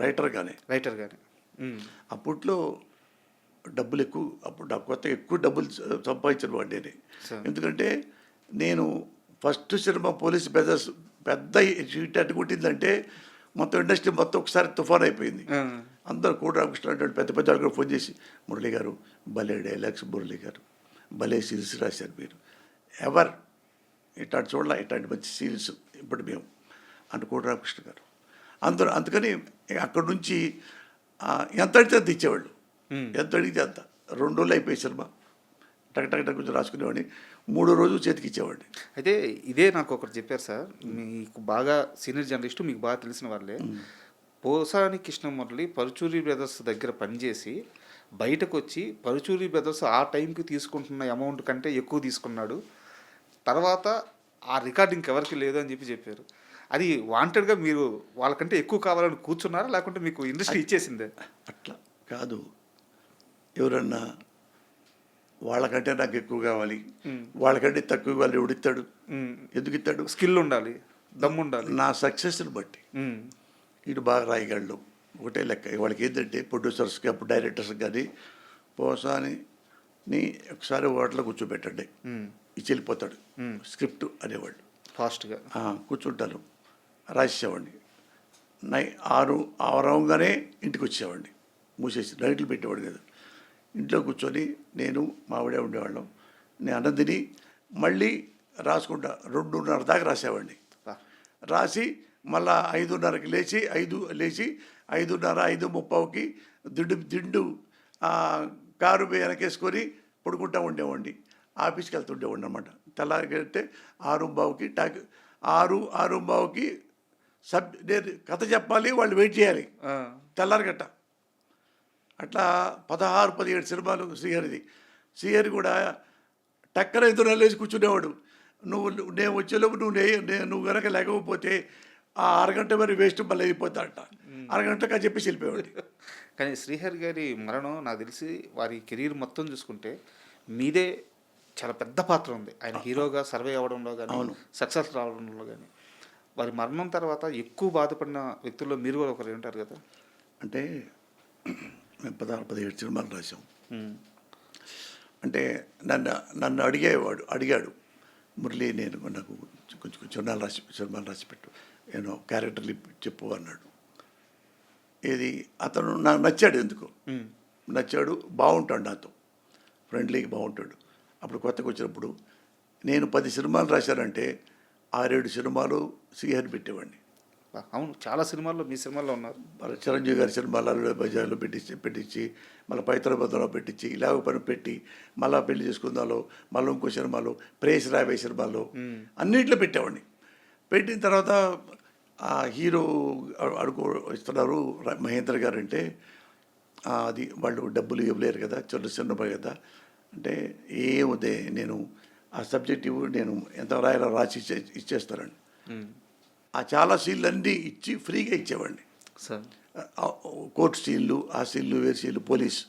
Speaker 3: రైటర్గానే.
Speaker 2: రైటర్గానే.
Speaker 3: అప్పట్లో డబ్బులు ఎక్కువ, అప్పుడు కొత్త ఎక్కువ డబ్బులు సంపాదించిన వాడిని. ఎందుకంటే నేను ఫస్ట్ సినిమా పోలీస్ బ్రదర్స్ పెద్ద హీట్ కొట్టిందంటే మొత్తం ఇండస్ట్రీ మొత్తం ఒకసారి తుఫాన్ అయిపోయింది. అందరూ కూడా రామకృష్ణ అంటే పెద్ద పెద్ద వాళ్ళు ఫోన్ చేసి, మురళి గారు భలే డైలాగ్స్, మురళి గారు భలే సీల్స్ రాశారు మీరు, ఎవర్ ఇట్లాంటి చూడాల, ఇట్లాంటి మంచి సీల్స్ ఇప్పుడు మేము అంటే కూడా రామకృష్ణ గారు అందరూ. అందుకని అక్కడి నుంచి ఎంత అడిగితే అంత ఇచ్చేవాళ్ళు, ఎంత అడిగితే అంత. 2 రోజులు అయిపోయి సినిమా టక్ కొంచెం రాసుకునేవాడిని, 3వ రోజు చేతికి ఇచ్చేవాడిని.
Speaker 2: అయితే ఇదే నాకు ఒకటి చెప్పారు సార్, మీకు బాగా సీనియర్ జర్నలిస్టు, మీకు బాగా తెలిసిన వాళ్ళే, పోసాని కృష్ణమురళి పరుచూరి బ్రదర్స్ దగ్గర పనిచేసి బయటకు వచ్చి పరుచూరి బ్రదర్స్ ఆ టైంకి తీసుకుంటున్న అమౌంట్ కంటే ఎక్కువ తీసుకున్నాడు, తర్వాత ఆ రికార్డింగ్ ఎవరికి లేదు అని చెప్పారు. అది వాంటెడ్గా మీరు వాళ్ళకంటే ఎక్కువ కావాలని కూర్చున్నారా, లేకుంటే మీకు ఇండస్ట్రీ ఇచ్చేసిందే?
Speaker 3: అట్లా కాదు, ఎవరన్నా వాళ్ళకంటే నాకు ఎక్కువ కావాలి, వాళ్ళకంటే తక్కువ కావాలి, ఎవడిస్తాడు? ఎందుకు ఇస్తాడు?
Speaker 2: స్కిల్ ఉండాలి, దమ్ము ఉండాలి.
Speaker 3: నా సక్సెస్ని బట్టి ఇటు బాగా రాయగలడు ఒకటే లెక్క. వాళ్ళకి ఏంటంటే ప్రొడ్యూసర్స్కి అప్పుడు డైరెక్టర్స్కి కానీ పోసాని ఒకసారి హోటల్లో కూర్చోబెట్టండి, ఇచ్చి వెళ్ళిపోతాడు స్క్రిప్ట్ అనేవాళ్ళు.
Speaker 2: ఫాస్ట్గా
Speaker 3: కూర్చుంటాను, రాసేవాడిని. 6 అవరంగానే ఇంటికి వచ్చేవాడిని, మూసేసి నైట్లు పెట్టేవాడు కదా. ఇంట్లో కూర్చొని నేను మావిడే ఉండేవాళ్ళం, నేను అన్నదిని మళ్ళీ రాసుకుంటా 2:30 దాకా రాసేవాడిని. రాసి మళ్ళా 5:30కి లేచి 5:30 5:30కి దిండు కారు వెనకేసుకొని పడుకుంటా ఉండేవాడిని. ఆఫీస్కి వెళ్తుండేవాడిని అనమాట. తెల్లారితే 6:15కి 6:15కి నేను కథ చెప్పాలి, వాళ్ళు వెయిట్ చేయాలి తెల్లారిగట్ట. అట్లా 16-17 సినిమాలు శ్రీహరి కూడా టక్కన ఎదురు లేచి కూర్చునేవాడు. నేను వచ్చేలోపు నువ్వు కనుక లేకపోతే ఆ అరగంట మరి వేస్ట్ మళ్ళీ అయిపోతాడట, అరగంటగా చెప్పేసి వెళ్ళిపోయాడు.
Speaker 2: కానీ శ్రీహరి గారి మరణం నాకు తెలిసి వారి కెరీర్ మొత్తం చూసుకుంటే మీదే చాలా పెద్ద పాత్ర ఉంది. ఆయన హీరోగా సర్వే అవ్వడంలో కానీ, సక్సెస్ రావడంలో కానీ. వారి మరణం తర్వాత ఎక్కువ బాధపడిన వ్యక్తుల్లో మీరు కూడా ఒకరు ఉంటారు కదా.
Speaker 3: అంటే మేము 16-17 సినిమాలు రాసాం. అంటే నన్ను అడిగాడు, మురళి నాకు కొంచెం సినిమాలు రాసి పెట్టు, నేను క్యారెక్టర్లు చెప్పు అన్నాడు. అతను నాకు నచ్చాడు, ఎందుకు నచ్చాడు, బాగుంటాడు, నాతో ఫ్రెండ్లీగా బాగుంటాడు. అప్పుడు కొత్తగా వచ్చినప్పుడు నేను 10 సినిమాలు రాశానంటే 6-7 సినిమాలు శ్రీహరి పెట్టేవాడిని.
Speaker 2: అవును, చాలా సినిమాల్లో మీ సినిమాల్లో ఉన్నారు.
Speaker 3: చిరంజీవి గారి సినిమాలు బజార్లో పెట్టించి మళ్ళీ పైతరబద్దంలో పెట్టించి ఇలాగ పని పెట్టి మళ్ళీ పెళ్లి చేసుకుందాలో మళ్ళీ ఇంకో సినిమాలో ప్రేస్ రావే సినిమాలో అన్నింటిలో పెట్టేవాడిని. పెట్టిన తర్వాత ఆ హీరో ఇస్తున్నారు మహేంద్ర గారు అంటే, అది వాళ్ళు డబ్బులు ఇవ్వలేరు కదా, చిన్నపై కదా అంటే, ఏముందే నేను ఆ సబ్జెక్ట్ నేను ఎంత రాయాలో రాసి ఇచ్చేస్తానండి. ఆ చాలా సీన్లు అన్నీ ఇచ్చి ఫ్రీగా ఇచ్చేవాడిని. కోర్టు సీన్లు, ఆ సీన్లు, వేరు సీన్లు, పోలీస్.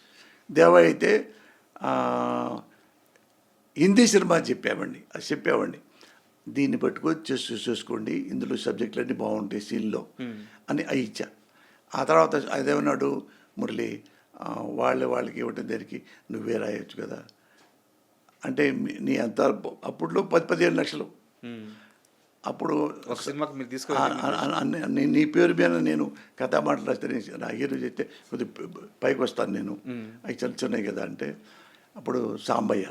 Speaker 3: దేవా అయితే హిందీ సినిమా చెప్పేవాడిని, దీన్ని పట్టుకొని చేసుకోండి, ఇందులో సబ్జెక్టులు అన్నీ బాగుంటాయి సీన్లో అని అవి ఇచ్చా. ఆ తర్వాత అదేమన్నాడు, మురళి వాళ్ళకి ఇవ్వటం దానికి నువ్వే రాయొచ్చు కదా అంటే, నీ అంత అప్పుడులో 10-15 లక్షలు. అప్పుడు
Speaker 2: ఒక సినిమాకి మీరు తీసుకొని
Speaker 3: నీ పేరు మీద నేను కథా మాటలు రాస్తే నా హీరో చెప్తే కొద్దిగా పైకి వస్తాను నేను, అవి చిన్నవి కదా అంటే, అప్పుడు సాంబయ్య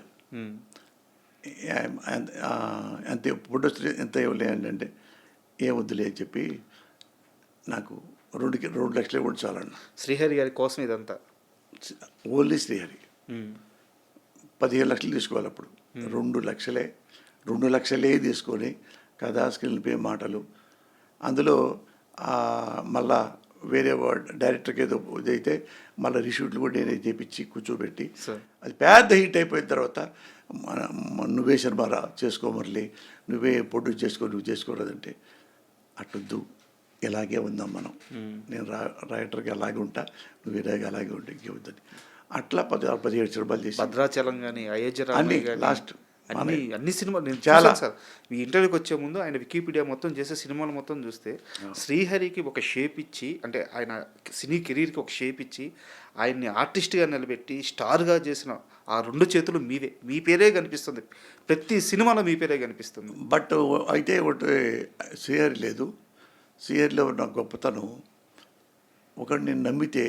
Speaker 3: అంతే ఫోటోస్ ఎంత ఇవ్వలే అంటే, ఏమొద్దులే అని చెప్పి నాకు 2 లక్షలే కూడా చాలన్న.
Speaker 2: శ్రీహరి గారి కోసం ఇదంతా
Speaker 3: ఓన్లీ శ్రీహరి 15 లక్షలు తీసుకోవాలి అప్పుడు. 2 లక్షలే తీసుకొని కథా స్క్రీన్ ప్లే మాటలు, అందులో మళ్ళా వేరే డైరెక్టర్కి ఏదో ఇదైతే మళ్ళీ రిషూట్లు కూడా నేనే చేపించి కూర్చోబెట్టి అది పెద్ద హిట్ అయిపోయిన తర్వాత నువ్వే సినిమా చేసుకో మురళి, నువ్వే ప్రొడ్యూస్ నువ్వు చేసుకోలేదంటే, అట్టొద్దు ఇలాగే ఉందాం మనం, నేను రైటర్కి అలాగే ఉంటా, నువ్వు ఇలాగే అలాగే ఉంటే ఇంకేవద్దని అట్లా 17 సినిమాలు చేసి
Speaker 2: భద్రాచలం కానీ అయోధ్య
Speaker 3: అన్ని
Speaker 2: రామయ్య కానీ
Speaker 3: లాస్ట్
Speaker 2: అన్ని సినిమాలు నేను
Speaker 3: చాలా.
Speaker 2: చూసాను సార్. ఈ ఇంటర్వ్యూకి వచ్చే ముందు ఆయన వికీపీడియా మొత్తం చేసే సినిమాలు మొత్తం చూస్తే శ్రీహరికి ఒక షేప్ ఇచ్చి, అంటే ఆయన సినీ కెరీర్కి ఒక షేప్ ఇచ్చి ఆయన్ని ఆర్టిస్ట్గా నిలబెట్టి స్టార్గా చేసిన ఆ 2 చేతులు మీవే, మీ పేరే కనిపిస్తుంది. ప్రతి సినిమాలో మీ పేరే కనిపిస్తుంది.
Speaker 3: బట్ అయితే ఒకటి శ్రీహరి లేదు. శ్రీహరిలో ఉన్న గొప్పతనం, ఒకడిని నమ్మితే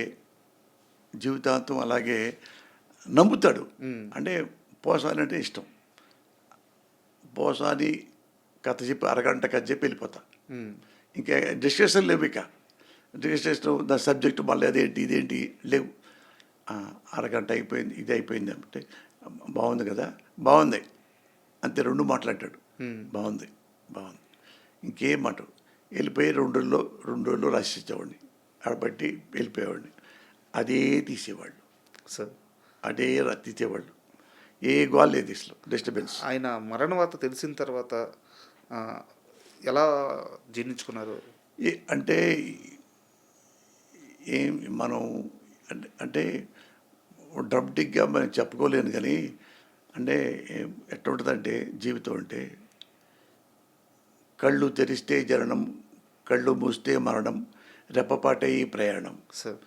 Speaker 3: జీవితాంతం అలాగే నమ్ముతాడు. అంటే పోసాని అంటే ఇష్టం. పోసాని కథ చెప్పి అరగంట కథ చెప్పి వెళ్ళిపోతా. ఇంకా డిస్కషన్ లేవు. ఇక డిస్కషన్ దాని సబ్జెక్టు మళ్ళీ అదేంటి ఇదేంటి లేవు. అరగంట అయిపోయింది, ఇది అయిపోయింది అంటే బాగుంది కదా, బాగుంది అంతే 2 మాట్లాడాడు. బాగుంది బాగుంది ఇంకేం మాట. వెళ్ళిపోయి 2 రోజుల్లో రాసిచ్చేవాడిని, ఆడబట్టి వెళ్ళిపోయేవాడిని. అదే తీసేవాళ్ళు
Speaker 2: సార్,
Speaker 3: అదే తీసేవాళ్ళు. ఏ గోల్ లేదు ఇసలు, డిస్టర్బెన్స్.
Speaker 2: ఆయన మరణ వార్త తెలిసిన తర్వాత ఎలా జీర్ణించుకున్నారు?
Speaker 3: అంటే ఏం మనం అంటే డ్రమ్టిక్గా మనం చెప్పుకోలేను కానీ, అంటే ఎట్లా ఉంటుందంటే జీవితం అంటే కళ్ళు తెరిస్తే జననం, కళ్ళు మూస్తే మరణం, రెప్పపాటే ఈ ప్రయాణం.
Speaker 2: సార్,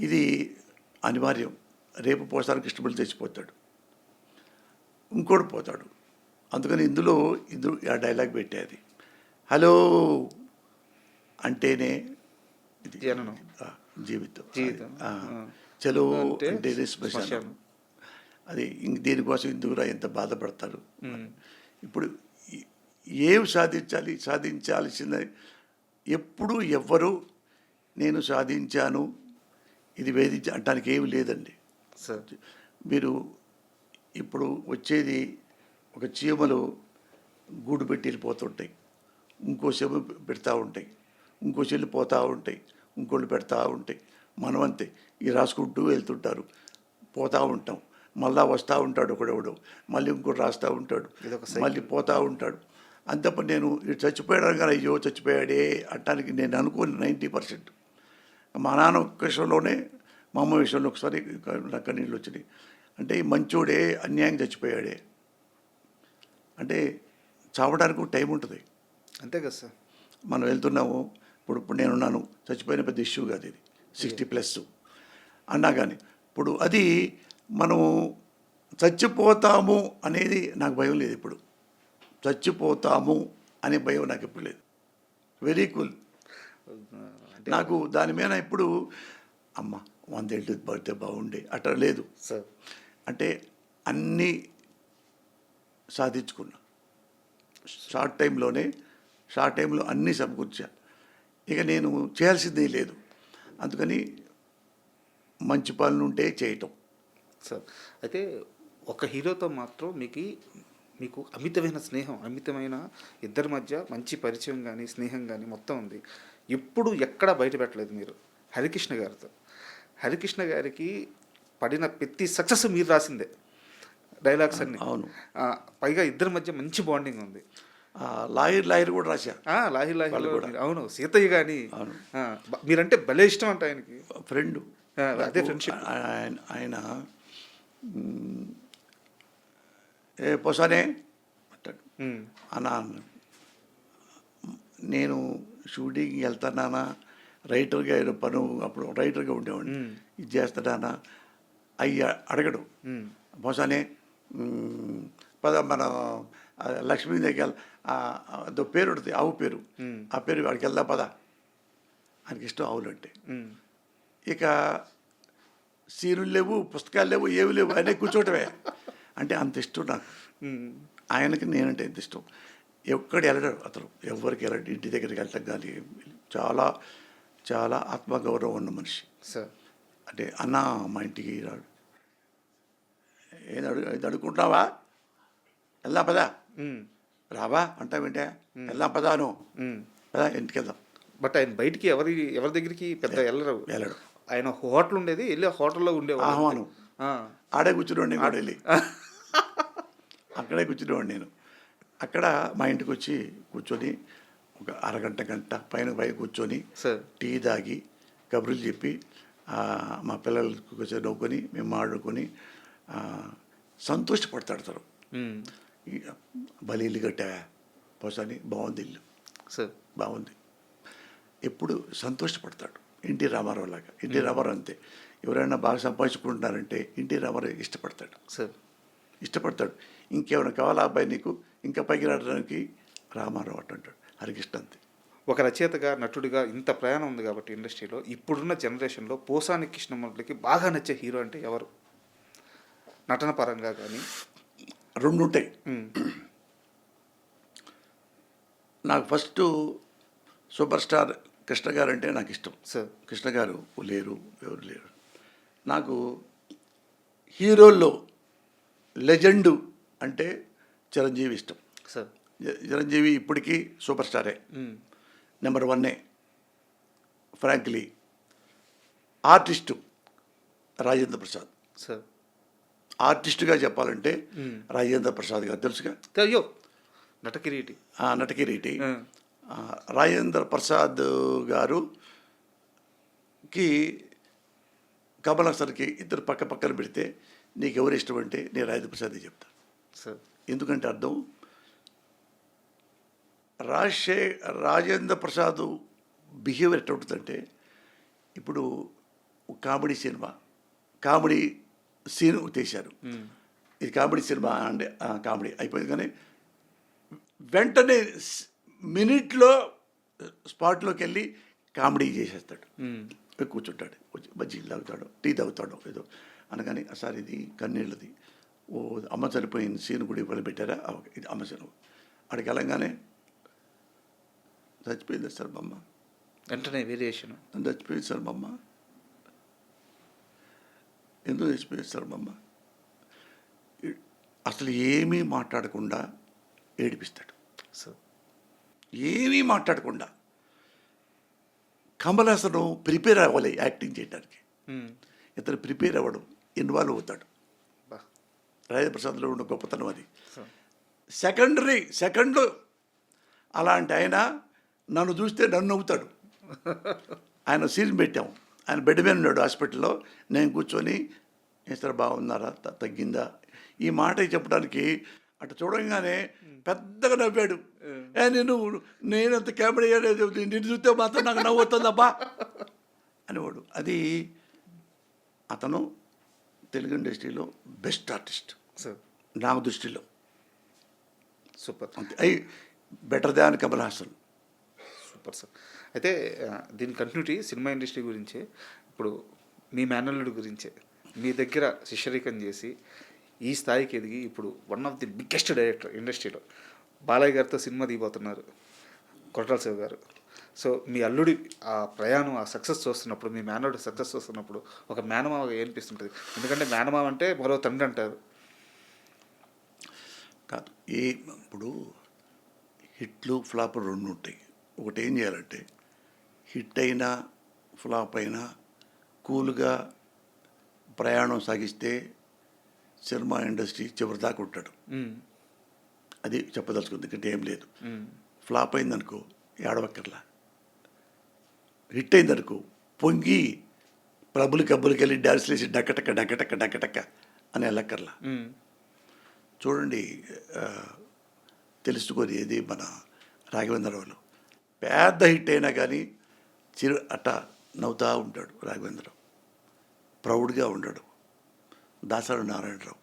Speaker 3: ఇది అనివార్యం. రేపు పోసానికి ఇష్టపడి తెచ్చిపోతాడు, ఇంకోటి పోతాడు. అందుకని ఇందులో ఆ డైలాగ్ పెట్టేది, హలో అంటేనే ఇది
Speaker 2: జననం,
Speaker 3: జీవితం.
Speaker 2: జీవితం.
Speaker 3: చలో
Speaker 2: అంటే
Speaker 3: అంటేనే శ్మశానం. అది దీనికోసం ఇందుకురా ఎంత బాధపడతారు. ఇప్పుడు ఏం సాధించాల్సిన ఎప్పుడు ఎవ్వరు నేను సాధించాను ఇది అంటానికి ఏమి లేదండి
Speaker 2: సార్.
Speaker 3: మీరు ఇప్పుడు వచ్చేది ఒక చీమలు గూడు పెట్టి వెళ్ళిపోతుంటాయి, ఇంకో చెవు పెడతా ఉంటాయి, ఇంకో చెల్లి పోతూ ఉంటాయి, ఇంకోళ్ళు పెడతా ఉంటాయి. మనం అంతే, ఈ రాసుకుంటూ వెళ్తుంటారు, పోతూ ఉంటాం, మళ్ళా వస్తూ ఉంటాడు ఒకడెవడు, మళ్ళీ ఇంకోటి రాస్తూ ఉంటాడు, మళ్ళీ పోతూ ఉంటాడు. అంతప్పుడు నేను చచ్చిపోయాడు కానీ అయ్యో చచ్చిపోయాడే అంటానికి నేను అనుకోని 90%. మా నాన్న విషయంలోనే, మా అమ్మ విషయంలో ఒకసారి నాకు కన్నీళ్ళు వచ్చినాయి. అంటే ఈ మంచోడే అన్యాయం చచ్చిపోయాడే అంటే చావడానికి టైం ఉంటుంది.
Speaker 2: అంతే కదా సార్.
Speaker 3: మనం వెళ్తున్నాము, ఇప్పుడు నేనున్నాను, చచ్చిపోయిన పెద్ద ఇష్యూ కాదు ఇది, 60+ అన్నా కానీ. ఇప్పుడు అది మనము చచ్చిపోతాము అనేది నాకు భయం లేదు. ఇప్పుడు చచ్చిపోతాము అనే భయం నాకు ఎప్పుడు లేదు. Very cool. నాకు దాని మీద ఇప్పుడు అమ్మ 100 ఏళ్ళు పడితే బాగుండే అట్లా లేదు
Speaker 2: సార్.
Speaker 3: అంటే అన్నీ సాధించుకున్నా షార్ట్ టైంలో అన్నీ సమకూర్చా. ఇక నేను చేయాల్సిందే లేదు. అందుకని మంచి పనులు ఉంటే చేయటం.
Speaker 2: సార్, అయితే ఒక హీరోతో మాత్రం మీకు అమితమైన స్నేహం, అమితమైన ఇద్దరి మధ్య మంచి పరిచయం కానీ స్నేహం కానీ మొత్తం ఉంది. ఎప్పుడు ఎక్కడ బయట పెట్టలేదు మీరు హరికృష్ణ గారితో. హరికృష్ణ గారికి పడిన ప్రతి సక్సెస్ మీరు రాసిందే డైలాగ్స్ అన్ని.
Speaker 3: అవును.
Speaker 2: పైగా ఇద్దరి మధ్య మంచి బాండింగ్ ఉంది.
Speaker 3: లాయర్ కూడా రాశా.
Speaker 2: లాహిర్ అవును. సీతయ్య కానీ మీరంటే భలే ఇష్టం అంట ఆయనకి.
Speaker 3: ఫ్రెండ్,
Speaker 2: అదే ఫ్రెండ్షిప్.
Speaker 3: ఆయన ఏ పోసానే అంటాడు అన్నా. నేను షూటింగ్కి వెళ్తానా, రైటర్గా పను అప్పుడు రైటర్గా ఉండేవాడిని, ఇది చేస్తానా అయ్యి అడగడు. పోసానే పద మన లక్ష్మీ దగ్గర అదో పేరు ఉంటుంది, ఆవు పేరు, ఆ పేరు వాడికి వెళ్దా పద. ఆయనకి ఇష్టం ఆవులు అంటే. ఇక సీనులు లేవు, పుస్తకాలు లేవు, ఏవి లేవు, ఆయన కూర్చోటమే. అంటే అంత ఇష్టం నాకు. ఆయనకి నేనంటే ఎంత ఇష్టం. ఎక్కడికి వెళ్ళడు అతను, ఎవరికి వెళ్ళడు. ఇంటి దగ్గరికి వెళ్ళటం కానీ చాలా చాలా ఆత్మగౌరవం ఉన్న మనిషి. అంటే అన్న మా ఇంటికి రాడు, ఇది అడుగుకుంటున్నావా, వెళ్దాం పదా, రావా అంటావేంటే, వెళ్దాం పదాను పదా, ఇంటికి వెళ్దాం.
Speaker 2: బట్ ఆయన బయటికి ఎవరి దగ్గరికి పెద్ద వెళ్ళడు. ఆయన హోటల్ ఉండేది, వెళ్ళి హోటల్లో ఉండేవాడు.
Speaker 3: ఆహ్వానం ఆడే కూర్చునేవాడిని కూడా వెళ్ళి, అక్కడే కూర్చునేవాడిని నేను. అక్కడ మా ఇంటికి వచ్చి కూర్చొని ఒక అరగంట గంట పైన కూర్చొని టీ తాగి కబుర్లు చెప్పి మా పిల్లలకు కొంచెం నవ్వుకొని మేము ఆడుకొని సంతోషపడతాడు తను. భలే ఇల్లు కట్టా పోసాని, బాగుంది ఇల్లు,
Speaker 2: సార్
Speaker 3: బాగుంది, ఎప్పుడు సంతోషపడతాడు. ఎన్టీ రామారావు లాగా. ఎన్టీ రామారావు అంతే, ఎవరైనా బాగా సంపాదించుకుంటున్నారంటే ఎన్టీ రామారావు ఇష్టపడతాడు.
Speaker 2: సార్
Speaker 3: ఇష్టపడతాడు. ఇంకేమైనా కావాలా అబ్బాయి నీకు, ఇంకా పైకి రావడానికి, రామారావు అంటాడు. హరికృష్ణ అంతే.
Speaker 2: ఒక రచయితగా, నటుడిగా ఇంత ప్రయాణం ఉంది కాబట్టి ఇండస్ట్రీలో, ఇప్పుడున్న జనరేషన్లో పోసాని కృష్ణమూర్తికి బాగా నచ్చే హీరో అంటే ఎవరు? నటన పరంగా కానీ.
Speaker 3: రెండు ఉంటాయి. నాకు ఫస్ట్ సూపర్ స్టార్ కృష్ణ గారు అంటే నాకు ఇష్టం.
Speaker 2: సార్
Speaker 3: కృష్ణ గారు లేరు, ఎవరు లేరు. నాకు హీరోల్లో లెజెండు అంటే చిరంజీవి ఇష్టం.
Speaker 2: సార్
Speaker 3: చిరంజీవి ఇప్పటికీ సూపర్ స్టారే, number 1. Frankly artist Rajendra Prasad.
Speaker 2: Sir
Speaker 3: ఆర్టిస్టుగా చెప్పాలంటే రాజేంద్ర ప్రసాద్ గారు తెలుసుగా.
Speaker 2: అయ్యో, నటకిరీటి.
Speaker 3: నటకిరీటి. రాజేంద్ర ప్రసాద్ గారుకి కమల్ హాసన్కి ఇద్దరు పక్క పక్కన పెడితే నీకు ఎవరు ఇష్టం అంటే నేను రాజేంద్ర ప్రసాద్ చెప్తాను.
Speaker 2: సార్
Speaker 3: ఎందుకంటే అర్థం, రాజేంద్ర ప్రసాద్ బిహేవియర్ ఎట్లా ఉంటుందంటే, ఇప్పుడు కామెడీ సినిమా, కామెడీ సీన్ తీశారు, ఇది కామెడీ సినిమా అంటే కామెడీ అయిపోయింది, కానీ వెంటనే మినిట్లో స్పాట్లోకి వెళ్ళి కామెడీ చేసేస్తాడు. కూర్చుంటాడు, బజ్జీలు తాగుతాడు, టీ తాగుతాడు ఏదో అనగానే, సార్ ఇది కన్నీళ్ళది, ఓ అమ్మ చనిపోయిన సీన్ కూడా ఇవ్వాలి పెట్టారా, ఇది అమ్మ సీన్. అక్కడికి వెళ్ళంగానే చచ్చిపోయింది సార్ మా అమ్మ,
Speaker 2: వెంటనే వేరియేషన్,
Speaker 3: చచ్చిపోయింది సార్ మా అమ్మ, ఎందుకు చచ్చిపోయింది సార్ మా అమ్మ. అసలు ఏమీ మాట్లాడకుండా ఏడిపిస్తాడు.
Speaker 2: సార్
Speaker 3: ఏమీ మాట్లాడకుండా. కమల్ హాసన్ ప్రిపేర్ అవ్వాలి యాక్టింగ్ చేయడానికి, ఇతను ప్రిపేర్ అవ్వడం, ఇన్వాల్వ్ అవుతాడు. రాజేంద్ర ప్రసాద్లో ఉన్న గొప్పతనం అది. సెకండ్లో అలాంటి ఆయన నన్ను చూస్తే నన్ను నవ్వుతాడు. ఆయన సీన్ పెట్టాము, ఆయన బెడ్ మీద ఉన్నాడు హాస్పిటల్లో, నేను కూర్చొని ఏ సార్ బాగున్నారా, తగ్గిందా, ఈ మాట చెప్పడానికి అటు చూడంగానే పెద్దగా నవ్వాడు. నేనంత కామెడీ నిన్ను చూస్తే మాత్రం నాకు నవ్వు వస్తుందబ్బా అనేవాడు. అది అతను తెలుగు ఇండస్ట్రీలో బెస్ట్ ఆర్టిస్ట్
Speaker 2: సార్
Speaker 3: నా దృష్టిలో.
Speaker 2: సూపర్.
Speaker 3: అంతే, అయి better than Kamal Haasan.
Speaker 2: Super sir. అయితే దీని కంటిన్యూటీ సినిమా ఇండస్ట్రీ గురించే, ఇప్పుడు మీ మేనల్లుడి గురించే, మీ దగ్గర శిష్యరికం చేసి ఈ స్థాయికి ఎదిగి ఇప్పుడు one of the biggest director ఇండస్ట్రీలో బాలయ్య గారితో సినిమా దిగిపోతున్నారు కొట్టాల శివ గారు. సో మీ అల్లుడి ఆ ప్రయాణం, ఆ సక్సెస్ చూస్తున్నప్పుడు, మీ మేనల్లుడి సక్సెస్ చూస్తున్నప్పుడు ఒక మేనమావగా ఏనిపిస్తుంటుంది? ఎందుకంటే మేనమావ అంటే మరో తండ్రి అంటారు.
Speaker 3: కాదు, ఇప్పుడు హిట్లు ఫ్లాప్ రెండు ఉంటాయి. ఒకటి ఏం చేయాలంటే, హిట్ అయినా ఫ్లాప్ అయినా కూల్గా ప్రయాణం సాగిస్తే సినిమా ఇండస్ట్రీ చివరిదాకా ఉంటాడు. అది చెప్పదలుచుకుంది, ఎందుకంటే ఏం లేదు. ఫ్లాప్ అయిందనుకో ఏడవక్కర్లా, హిట్ అయిందనుకో పొంగి కబ్బులకి వెళ్ళి డ్యాన్స్లు వేసి డక్కటక్క డక్కటక్క డక్కటక్క అని వెళ్ళక్కర్లా. చూడండి, తెలుసుకొని ఏది మన రాఘవేంద్రరావులో పెద్ద హిట్ అయినా కానీ అట్ట నవ్వుతూ ఉంటాడు రాఘవేంద్రరావు, ప్రౌడ్గా ఉండడు. దాసరి నారాయణరావు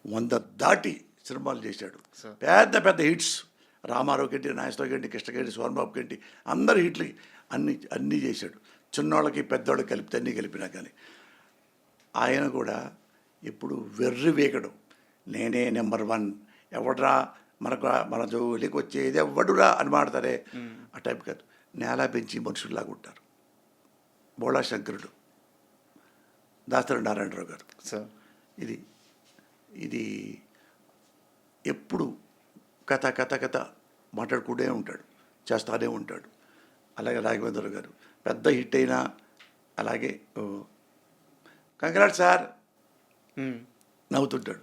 Speaker 3: 100 దాటి సినిమాలు చేశాడు, పెద్ద పెద్ద హిట్స్. రామారావు గంటి, నాగేశ్వరరావు గంటి, కృష్ణగంటి, సోమబాబు గంటి, అందరి హిట్లకి అన్నీ చేశాడు. చిన్నోళ్ళకి పెద్దోళ్ళకి కలిపితే అన్నీ కలిపినా కానీ ఆయన కూడా ఎప్పుడు వెర్రి వేగడం, నేనే నెంబర్ 1, ఎవడరా మన జోలికి వచ్చేది ఎవడురా అని మాడతారే, ఆ టైప్ కాదు. నేల పెంచి మనుషుల్లాగా ఉంటారు. బోళా శంకరుడు, దాసరి నారాయణరావు గారు. ఇది ఎప్పుడు కథ మాట్లాడుకుంటూనే ఉంటాడు, చేస్తూనే ఉంటాడు. అలాగే రాఘవేంద్రరావు గారు పెద్ద హిట్ అయినా అలాగే కంగ్రాట్ సార్ నవ్వుతుంటాడు,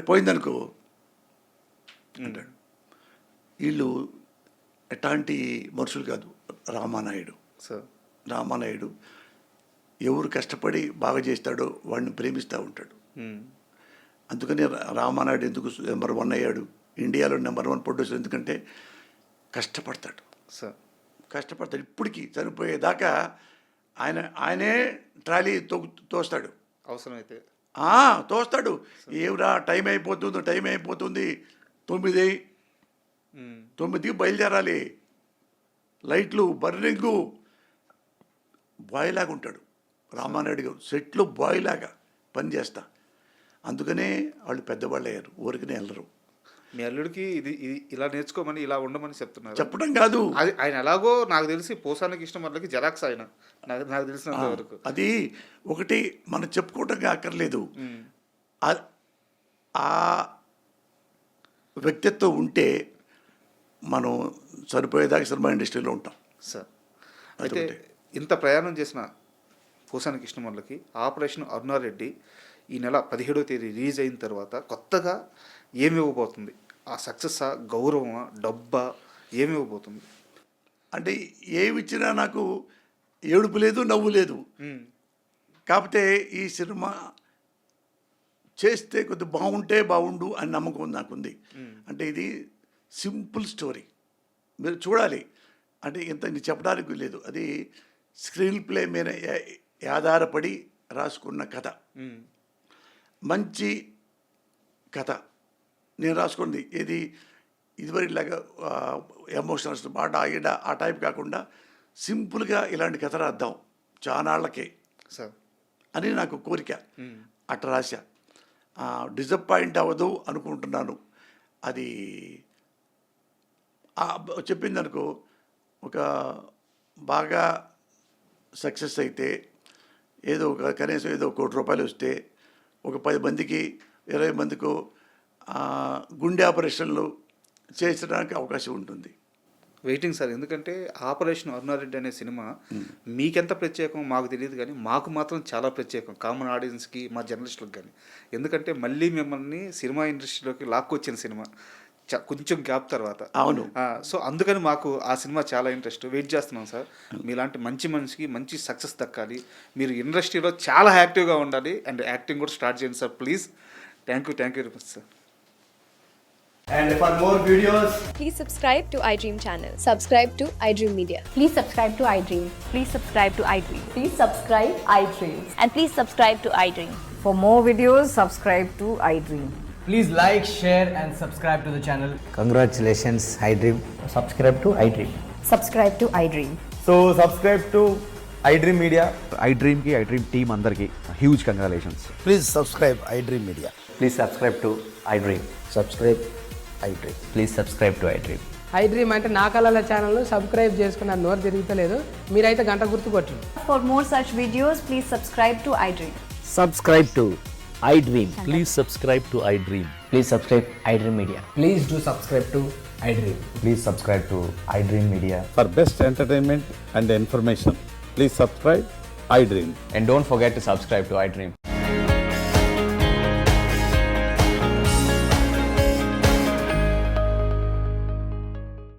Speaker 3: పోయిందనుకో అంటాడు. వీళ్ళు ఎట్లాంటి మనుషులు కాదు. రామానాయుడు ఎవరు కష్టపడి బాగా చేస్తాడో వాడిని ప్రేమిస్తూ ఉంటాడు. అందుకని రామానాయుడు ఎందుకు నెంబర్ 1 అయ్యాడు, ఇండియాలో నెంబర్ 1 ప్రొడ్యూసర్, ఎందుకంటే కష్టపడతాడు. కష్టపడతాడు. ఇప్పటికీ చనిపోయేదాకా ఆయనే ట్రాలీ తోస్తాడు.
Speaker 2: అవసరమైతే
Speaker 3: తోస్తాడు. ఏమిరా టైం అయిపోతుంది 9 బయలుదేరాలి, లైట్లు బర్నింగు, బాయ్ లాగా ఉంటాడు రామానాయుడు గారు. సెట్లో బాయ్ లాగా పనిచేస్తా. అందుకనే వాళ్ళు పెద్దవాళ్ళు అయ్యారు, ఊరికనే వెళ్ళరు.
Speaker 2: మీ అల్లుడికి ఇది ఇలా నేర్చుకోమని, ఇలా ఉండమని చెప్తున్నారు?
Speaker 3: చెప్పడం కాదు,
Speaker 2: అది ఆయన ఎలాగో నాకు తెలిసి పోసానికి ఇష్టం వాళ్ళకి జెరాక్స్ ఆయన, నాకు తెలిసినంత వరకు.
Speaker 3: అది ఒకటి మనం చెప్పుకోవటం అక్కర్లేదు. ఆ వ్యక్తిత్వం ఉంటే మనం సరిపోయేదాకా సినిమా ఇండస్ట్రీలో ఉంటాం
Speaker 2: సార్. అయితే ఇంత ప్రయాణం చేసిన పోసానికి ఇష్టం వాళ్ళకి ఆపరేషన్ అరుణారెడ్డి ఈ నెల 17వ తేదీ రిలీజ్ అయిన తర్వాత కొత్తగా ఏమి ఇవ్వబోతుంది? ఆ సక్సెస్సా, గౌరవమా, డబ్బా, ఏమి ఇవ్వబోతుంది?
Speaker 3: అంటే ఏమి ఇచ్చినా నాకు ఏడుపు లేదు, నవ్వు లేదు. కాకపోతే ఈ సినిమా చేస్తే కొద్దిగా బాగుండు అని నమ్మకం నాకుంది. అంటే ఇది సింపుల్ స్టోరీ, మీరు చూడాలి. అంటే ఇంత చెప్పడానికి లేదు. అది స్క్రీన్ ప్లే మీద ఆధారపడి రాసుకున్న కథ, మంచి కథ. నేను రాసుకుంది ఇది ఇదివరలాగా ఎమోషనల్స్ బాట ఆ టైప్ కాకుండా సింపుల్గా ఇలాంటి కథ రాద్దాం చానాళ్ళకే
Speaker 2: సార్
Speaker 3: అని నాకు కోరిక. అట్ట రాశా. డిసప్పాయింట్ అవ్వదు అనుకుంటున్నాను. అది చెప్పిందనుకో, ఒక బాగా సక్సెస్ అయితే ఏదో కనీసం ఏదో ₹1 కోటి వస్తే ఒక 10 మందికి 20 మందికో గుండె ఆపరేషన్లు చేసడానికి అవకాశం ఉంటుంది.
Speaker 2: Waiting sir. ఎందుకంటే ఆపరేషన్ అరుణారెడ్డి అనే సినిమా మీకెంత ప్రత్యేకం మాకు తెలియదు, కానీ మాకు మాత్రం చాలా ప్రత్యేకం, కామన్ ఆడియన్స్కి, మా జర్నలిస్టులకు కానీ. ఎందుకంటే మళ్ళీ మిమ్మల్ని సినిమా ఇండస్ట్రీలోకి లాక్కొచ్చిన సినిమా కొంచెం గ్యాప్ తర్వాత.
Speaker 3: అవును.
Speaker 2: సో అందుకని మాకు ఆ సినిమా చాలా ఇంట్రెస్ట్. వెయిట్ చేస్తున్నాం సార్. మీలాంటి మంచి మనిషికి మంచి సక్సెస్ దక్కాలి, మీరు ఇండస్ట్రీలో చాలా యాక్టివ్గా ఉండాలి, అండ్ యాక్టింగ్ కూడా స్టార్ట్ చేయండి sir, please. Thank you very much sir.
Speaker 4: And for more videos,
Speaker 5: please subscribe to iDream channel. Subscribe to iDream Media.
Speaker 6: Please subscribe to iDream. Please subscribe to iDream.
Speaker 7: Please subscribe iDream.
Speaker 6: And please subscribe to iDream.
Speaker 7: For more videos, subscribe to iDream.
Speaker 4: please like, share and subscribe to the channel.
Speaker 8: Congratulations, iDream.
Speaker 9: Subscribe to iDream.
Speaker 7: Subscribe to iDream.
Speaker 9: So subscribe to iDream Media.
Speaker 10: iDream ki iDream team andarki huge congratulations.
Speaker 8: Please subscribe iDream Media.
Speaker 9: Please subscribe to iDream.
Speaker 8: Subscribe iDream.
Speaker 9: Please subscribe to iDream.
Speaker 11: iDream అంటే నా కళల ఛానల్ను సబ్స్క్రైబ్ చేసుకున్న నోరు తిరుగుతలేదు, మీరైతే గంట గుర్తు కొట్టండి.
Speaker 7: For more such videos, please subscribe to iDream.
Speaker 9: Subscribe to iDream.
Speaker 12: Please subscribe to iDream.
Speaker 9: Please subscribe iDream Media.
Speaker 4: Please do subscribe to iDream.
Speaker 9: Please subscribe to iDream Media.
Speaker 12: For best entertainment and information, please subscribe iDream.
Speaker 9: And don't forget to subscribe to iDream.